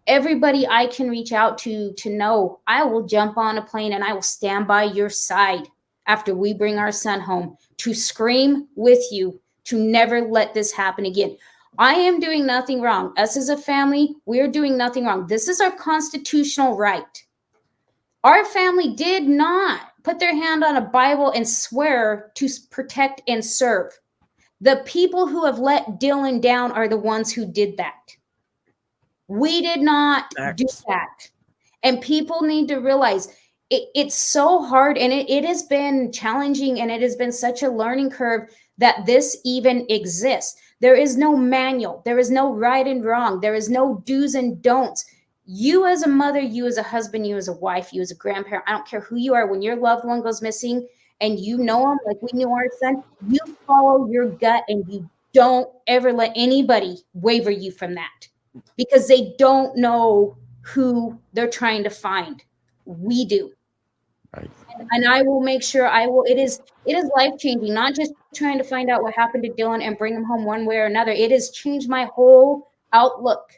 I can reach out to know I will jump on a plane and I will stand by your side after we bring our son home to scream with you to never let this happen again. I am doing nothing wrong. Us as a family, we're doing nothing wrong. This is our constitutional right. Our family did not put their hand on a Bible and swear to protect and serve. The people who have let Dylan down are the ones who did that. We did not do that. And people need to realize it's so hard, and it has been challenging, and it has been such a learning curve that this even exists. There is no manual. There is no right and wrong. There is no do's and don'ts. You as a mother, you as a husband, you as a wife, you as a grandparent, I don't care who you are, when your loved one goes missing and you know him like we knew our son, you follow your gut and you don't ever let anybody waver you from that, because they don't know who they're trying to find. We do. Right. And I will make sure it is life-changing, not just trying to find out what happened to Dylan and bring him home one way or another. It has changed my whole outlook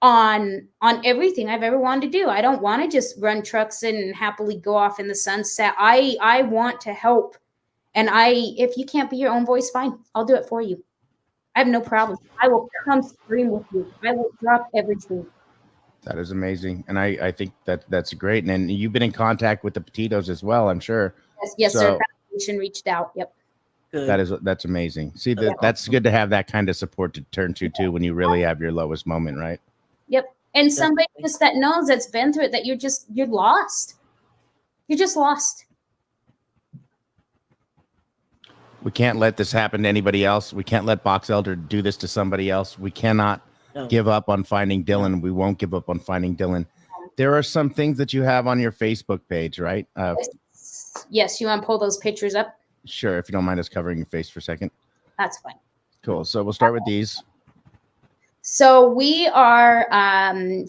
on everything I've ever wanted to do. I don't want to just run trucks and happily go off in the sunset. I want to help. And if you can't be your own voice, fine. I'll do it for you. I have no problem. I will come scream with you. I will drop everything. That is amazing. And I think that's great. And you've been in contact with the Petitos as well, I'm sure. Yes, their foundation reached out. Yep. Good. That's amazing. See, that's good to have that kind of support to turn to too when you really have your lowest moment, right? Yep. And somebody just that knows, that's been through it, that you're lost. You're just lost. We can't let this happen to anybody else. We can't let Box Elder do this to somebody else. We cannot give up on finding Dylan. We won't give up on finding Dylan. There are some things that you have on your Facebook page, right? Yes. You want to pull those pictures up? Sure. If you don't mind us covering your face for a second. That's fine. Cool. So we'll start with these. So we are,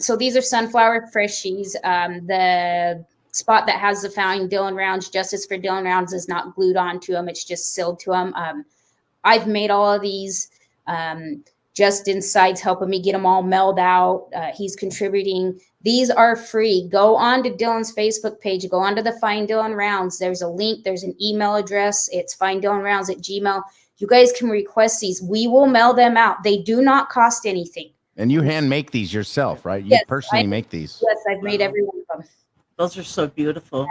so these are sunflower freshies. The spot that has the Finding Dylan rounds, Justice for Dylan rounds, is not glued onto them. It's just sealed to them. I've made all of these. Justin Sides helping me get them all mailed out. He's contributing. These are free. Go on to Dylan's Facebook page. Go on to the Find Dylan rounds. There's a link. There's an email address. It's finddylonrounds@gmail.com. You guys can request these. We will mail them out. They do not cost anything. And you hand make these yourself, right? You personally make these. Yes, I've made every one of them. Those are so beautiful.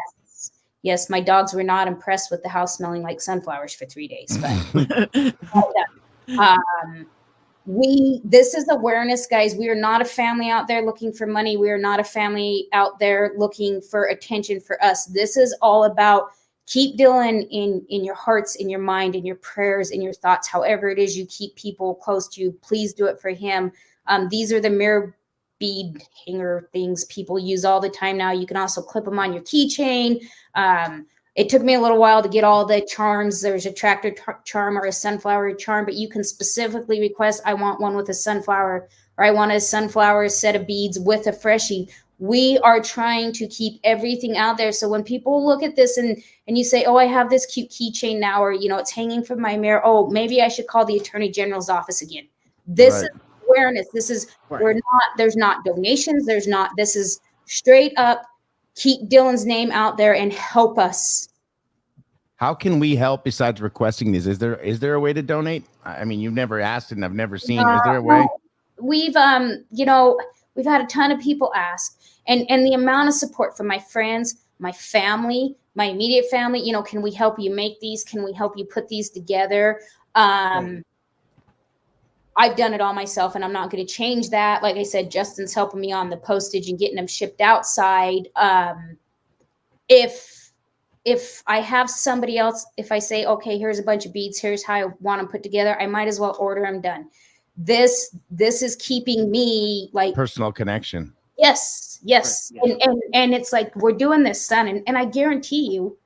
Yes, my dogs were not impressed with the house smelling like sunflowers for 3 days. But This is awareness, guys. We are not a family out there looking for money. We are not a family out there looking for attention for us. This is all about keep Dylan in your hearts, in your mind, in your prayers, in your thoughts, however it is you keep people close to you. Please do it for him. These are the mirror bead hanger things people use all the time now. You can also clip them on your keychain. It took me a little while to get all the charms. There's a tractor charm or a sunflower charm, but you can specifically request, I want one with a sunflower, or I want a sunflower set of beads with a freshie. We are trying to keep everything out there. So when people look at this and you say, oh, I have this cute keychain now, or, it's hanging from my mirror. Oh, maybe I should call the Attorney General's office again. This is awareness. This is, there's not donations. This is straight up, keep Dylan's name out there and help us. How can we help besides requesting these? Is there a way to donate? I mean, you've never asked and I've never seen. Is there a way? We've we've had a ton of people ask, and the amount of support from my friends, my family, my immediate family, can we help you make these? Can we help you put these together? I've done it all myself, and I'm not going to change that. Like I said, Justin's helping me on the postage and getting them shipped outside. If I have somebody else, if I say, okay, here's a bunch of beads, here's how I want them put together, I might as well order them done. This is keeping me like personal connection. Yes. Right. And it's like, we're doing this, son. And I guarantee you,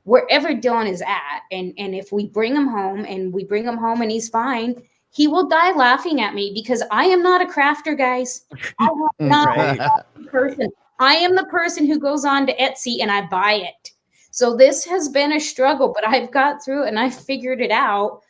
wherever Dylan is at, and if we bring him home and he's fine, he will die laughing at me, because I am not a crafter, guys. I am not a person. I am the person who goes on to Etsy and I buy it. So this has been a struggle, but I've got through it and I figured it out.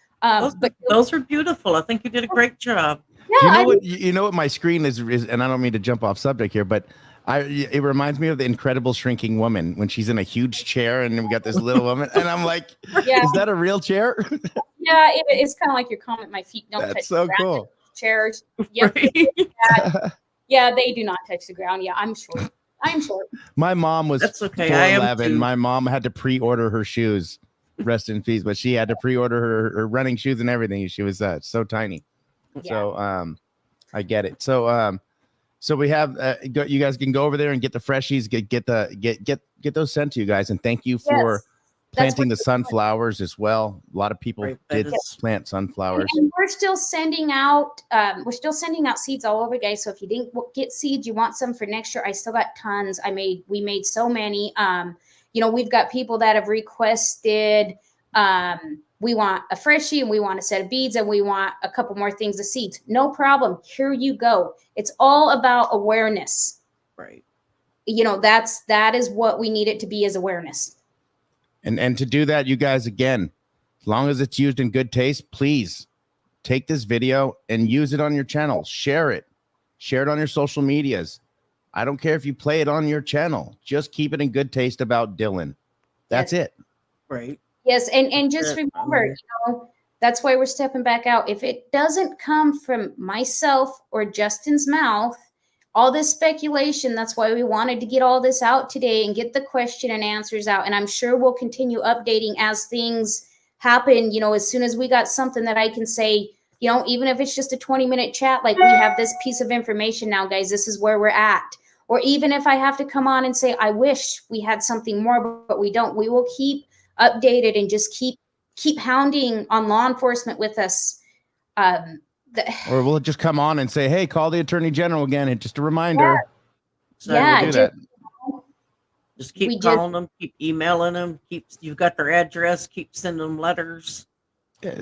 Those are beautiful. I think you did a great job. Yeah, you know what my screen is, and I don't mean to jump off subject here, but it reminds me of the Incredible Shrinking Woman when she's in a huge chair and we got this little woman, and I'm like, is that a real chair? Yeah, it's kind of like your comment. My feet don't touch. That's so cool. Chairs. Yep. Right. Yeah, they do not touch the ground. Yeah, I'm short. My mom was That's okay. I am 4'11". too. My mom had to pre-order her shoes. Rest in peace. But she had to pre-order her running shoes and everything. She was so tiny. Yeah. So I get it. So we have you guys can go over there and get the freshies, get those sent to you guys, and thank you for planting the sunflowers as well. A lot of people did plant sunflowers. And we're still sending out seeds all over, guys. So if you didn't get seeds, you want some for next year, I still got tons. We made so many. We've got people that have requested, we want a freshie and we want a set of beads and we want a couple more things of seeds. No problem. Here you go. It's all about awareness. Right. That is what we need it to be, is awareness. And to do that, you guys, again, as long as it's used in good taste, please take this video and use it on your channel. Share it on your social medias. I don't care if you play it on your channel. Just keep it in good taste about Dylan. That's it. Right. Yes. And just remember, that's why we're stepping back out. If it doesn't come from myself or Justin's mouth, all this speculation, that's why we wanted to get all this out today and get the question and answers out. And I'm sure we'll continue updating as things happen. As soon as we got something that I can say, even if it's just a 20-minute chat, like we have this piece of information now, guys, this is where we're at. Or even if I have to come on and say, I wish we had something more, but we don't, we will keep updated and just keep hounding on law enforcement with us. Or we'll just come on and say, hey, call the Attorney General again. And just a reminder. Just keep calling them, keep emailing them, you've got their address, keep sending them letters.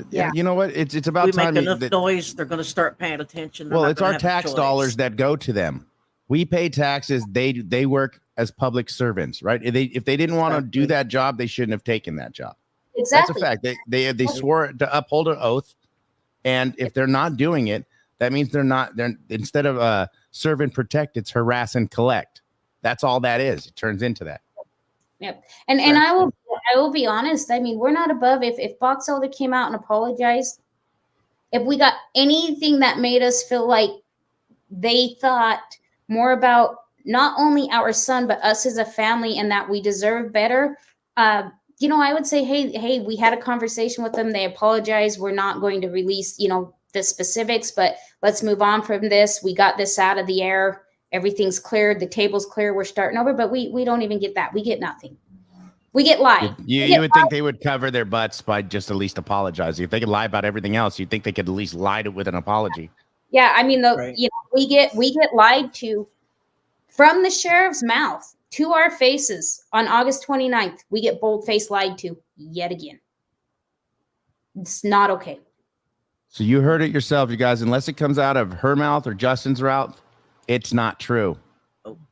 Yeah. You know what? It's about time. We make enough noise, they're going to start paying attention. Well, it's our tax dollars that go to them. We pay taxes. They work as public servants, right? If they didn't want to do that job, they shouldn't have taken that job. Exactly. That's a fact. They swore to uphold an oath. And if they're not doing it, that means they're instead of serve and protect, it's harass and collect. That's all that is. It turns into that. Yep. And I will be honest. I mean, we're not above if Box Elder came out and apologized. If we got anything that made us feel like they thought more about not only our son, but us as a family, and that we deserve better, I would say, hey, we had a conversation with them. They apologized. We're not going to release, the specifics, but let's move on from this. We got this out of the air. Everything's cleared. The table's clear. We're starting over, but we don't even get that. We get nothing. We get lied. You would think they would cover their butts by just at least apologizing. If they could lie about everything else, you'd think they could at least lie with an apology. Yeah, I mean, Right. we get lied to from the sheriff's mouth to our faces on August 29th. We get bold-faced lied to yet again. It's not okay. So you heard it yourself, you guys. Unless it comes out of her mouth or Justin's mouth, it's not true.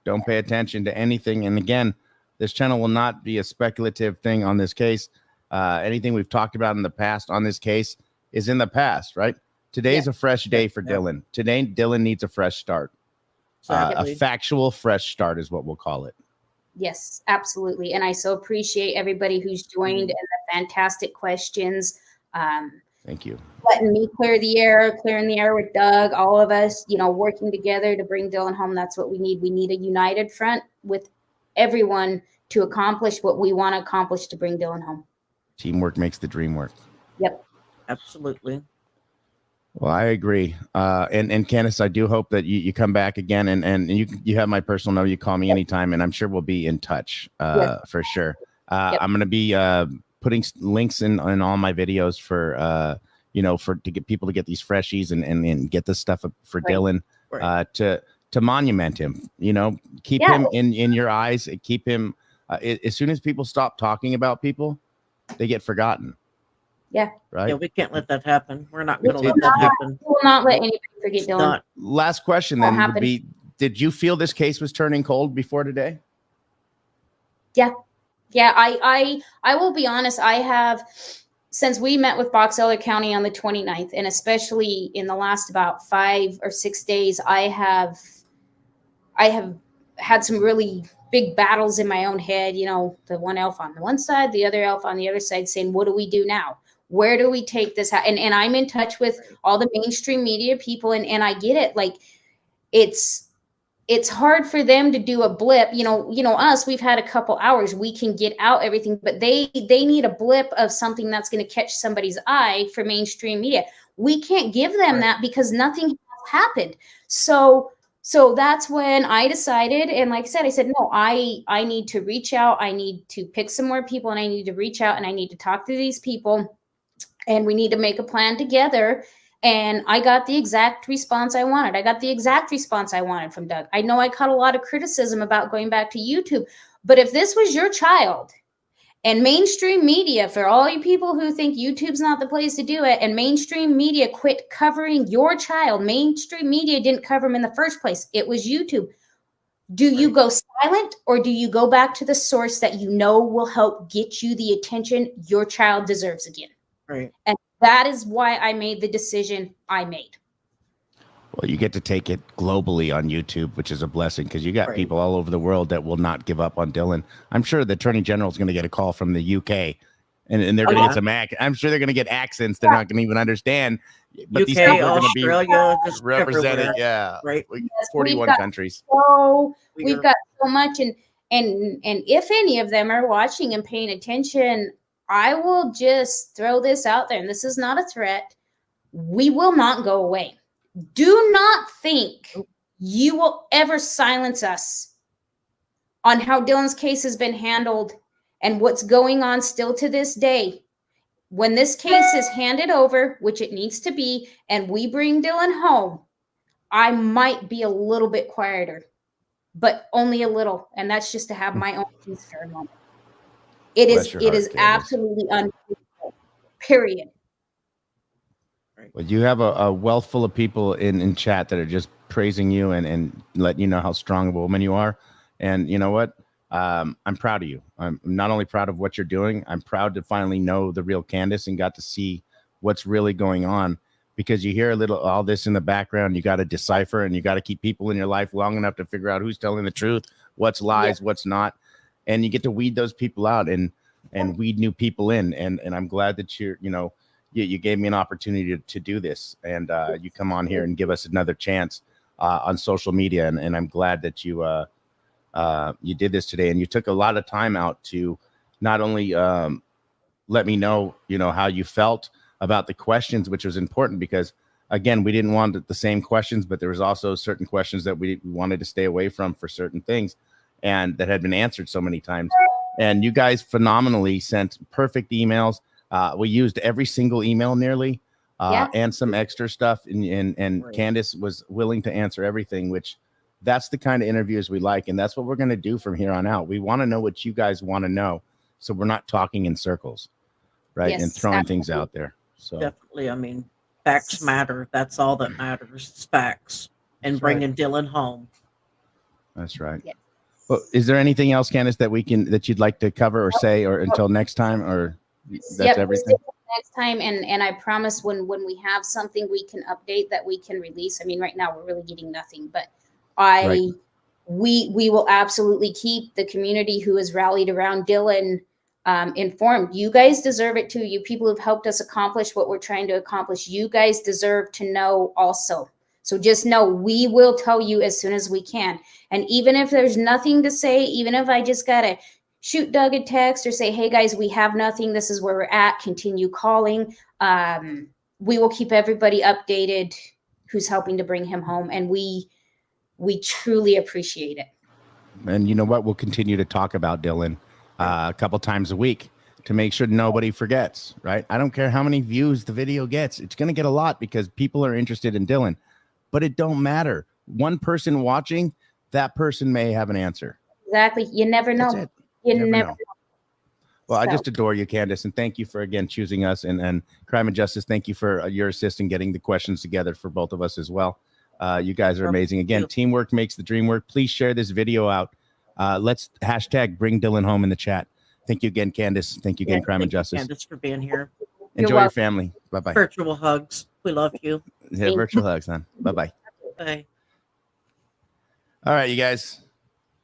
Don't pay attention to anything. And again, this channel will not be a speculative thing on this case. Anything we've talked about in the past on this case is in the past, right? Today's a fresh day for Dylan. Today, Dylan needs a fresh start. A factual fresh start is what we'll call it. Yes, absolutely. And I so appreciate everybody who's joined and the fantastic questions. Thank you. Letting me clearing the air with Doug, all of us, working together to bring Dylan home. That's what we need. We need a united front with everyone to accomplish what we want to accomplish to bring Dylan home. Teamwork makes the dream work. Yep. Absolutely. Well, I agree. And Candice, I do hope that you come back again and you have my personal number. You call me anytime, and I'm sure we'll be in touch for sure. I'm going to be putting links in all my videos for to get people to get these freshies and get this stuff for Dylan to monument him. Keep him in your eyes. Keep him. As soon as people stop talking about people, they get forgotten. Yeah. Right. Yeah, we can't let that happen. We're not going to let that happen. We will not let anybody forget Dylan. Last question then would be: did you feel this case was turning cold before today? Yeah. I will be honest. I have, since we met with Box Elder County on the 29th, and especially in the last about 5 or 6 days, I have had some really big battles in my own head. The one elf on the one side, the other elf on the other side, saying, "What do we do now? Where do we take this?" And I'm in touch with all the mainstream media people, and I get it. Like, it's hard for them to do a blip. Us, we've had a couple hours, we can get out everything, but they need a blip of something that's going to catch somebody's eye for mainstream media. We can't give them that because nothing has happened. So that's when I decided, and like I said, no, I need to reach out. I need to pick some more people, and I need to reach out, and I need to talk to these people, and we need to make a plan together. And I got the exact response I wanted. I got the exact response I wanted from Doug. I know I caught a lot of criticism about going back to YouTube, but if this was your child, and mainstream media, for all you people who think YouTube's not the place to do it, and mainstream media quit covering your child, mainstream media didn't cover him in the first place. It was YouTube. Do you go silent, or do you go back to the source that will help get you the attention your child deserves again? Right. And that is why I made the decision I made. Well, you get to take it globally on YouTube, which is a blessing, because you got people all over the world that will not give up on Dylan. I'm sure the Attorney General is going to get a call from the UK, and they're going to get some I'm sure they're going to get accents they're not going to even understand. But UK, these people are going to Australia, be represented. everywhere. Yeah, Right. 41 countries. So we've got so much, and if any of them are watching and paying attention, I will just throw this out there, and this is not a threat. We will not go away. Do not think you will ever silence us on how Dylan's case has been handled and what's going on still to this day. When this case is handed over, which it needs to be, and we bring Dylan home, I might be a little bit quieter, but only a little. And that's just to have my own peace for a moment. It is absolutely unbelievable, period. Well, you have a wealth full of people in chat that are just praising you and letting you know how strong of a woman you are. And you know what? I'm proud of you. I'm not only proud of what you're doing, I'm proud to finally know the real Candice and got to see what's really going on, because you hear all this in the background. You got to decipher, and you got to keep people in your life long enough to figure out who's telling the truth, what's lies, what's not. And you get to weed those people out and weed new people in. And I'm glad that you gave me an opportunity to do this, and you come on here and give us another chance on social media. And I'm glad that you did this today, and you took a lot of time out to not only let me know, how you felt about the questions, which was important, because again, we didn't want the same questions, but there was also certain questions that we wanted to stay away from for certain things, and that had been answered so many times. And you guys phenomenally sent perfect emails. We used every single email nearly, and some extra stuff. And Right. Candice was willing to answer everything, which that's the kind of interviews we like. And that's what we're going to do from here on out. We want to know what you guys want to know, so we're not talking in circles, right? Yes, and throwing things absolutely. out there. So Definitely. I mean, facts matter. That's all that matters. Is facts and That's right. bringing Dylan home. that's right. Yeah. Well, is there anything else, Candice, that you'd like to cover or say, or until next time, or that's Yep, everything? next time, and I promise when we have something we can update that we can release. I mean, right now we're really getting nothing, but Right. we will absolutely keep the community who has rallied around Dylan informed. You guys deserve it too. You people who've helped us accomplish what we're trying to accomplish. You guys deserve to know also. So just know we will tell you as soon as we can. And even if there's nothing to say, even if I just gotta shoot Doug a text or say, hey guys, we have nothing. This is where we're at. Continue calling. We will keep everybody updated who's helping to bring him home. And we truly appreciate it. And you know what? We'll continue to talk about Dylan a couple times a week to make sure nobody forgets, right? I don't care how many views the video gets. It's going to get a lot because people are interested in Dylan, but it don't matter. One person watching, that person may have an answer. Exactly. You never know. That's it. You Never never know. know. Well, I So, just adore you, Candice, and thank you for again choosing us. And Crime and Justice, thank you for your assist in getting the questions together for both of us as well. You guys are amazing. Again, teamwork makes the dream work. Please share this video out. Let's hashtag bring Dylan home in the chat. Thank you again, Candice. Thank you again, Crime and Thank you, Justice. Candice, for being here. Enjoy your welcome. family. Bye-bye. Virtual hugs. We love you. Yeah, virtual hugs, hon. Bye-bye. Bye. All right, you guys.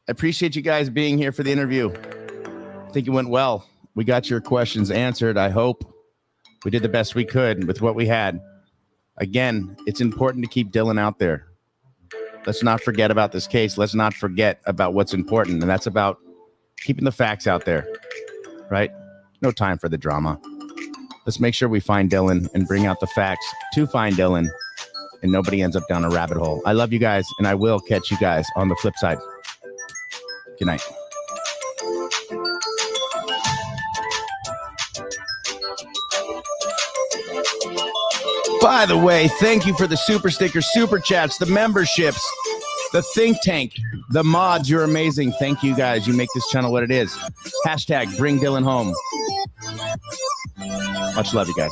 I appreciate you guys being here for the interview. I think it went well. We got your questions answered. I hope we did the best we could with what we had. Again, it's important to keep Dylan out there. Let's not forget about this case. Let's not forget about what's important, and that's about keeping the facts out there, right? No time for the drama. Let's make sure we find Dylan and bring out the facts to find Dylan, and nobody ends up down a rabbit hole. I love you guys, and I will catch you guys on the flip side. Good night. By the way, thank you for the super stickers, super chats, the memberships, the think tank, the mods. You're amazing. Thank you guys. You make this channel what it is. Hashtag bring Dylan home. Much love, you guys.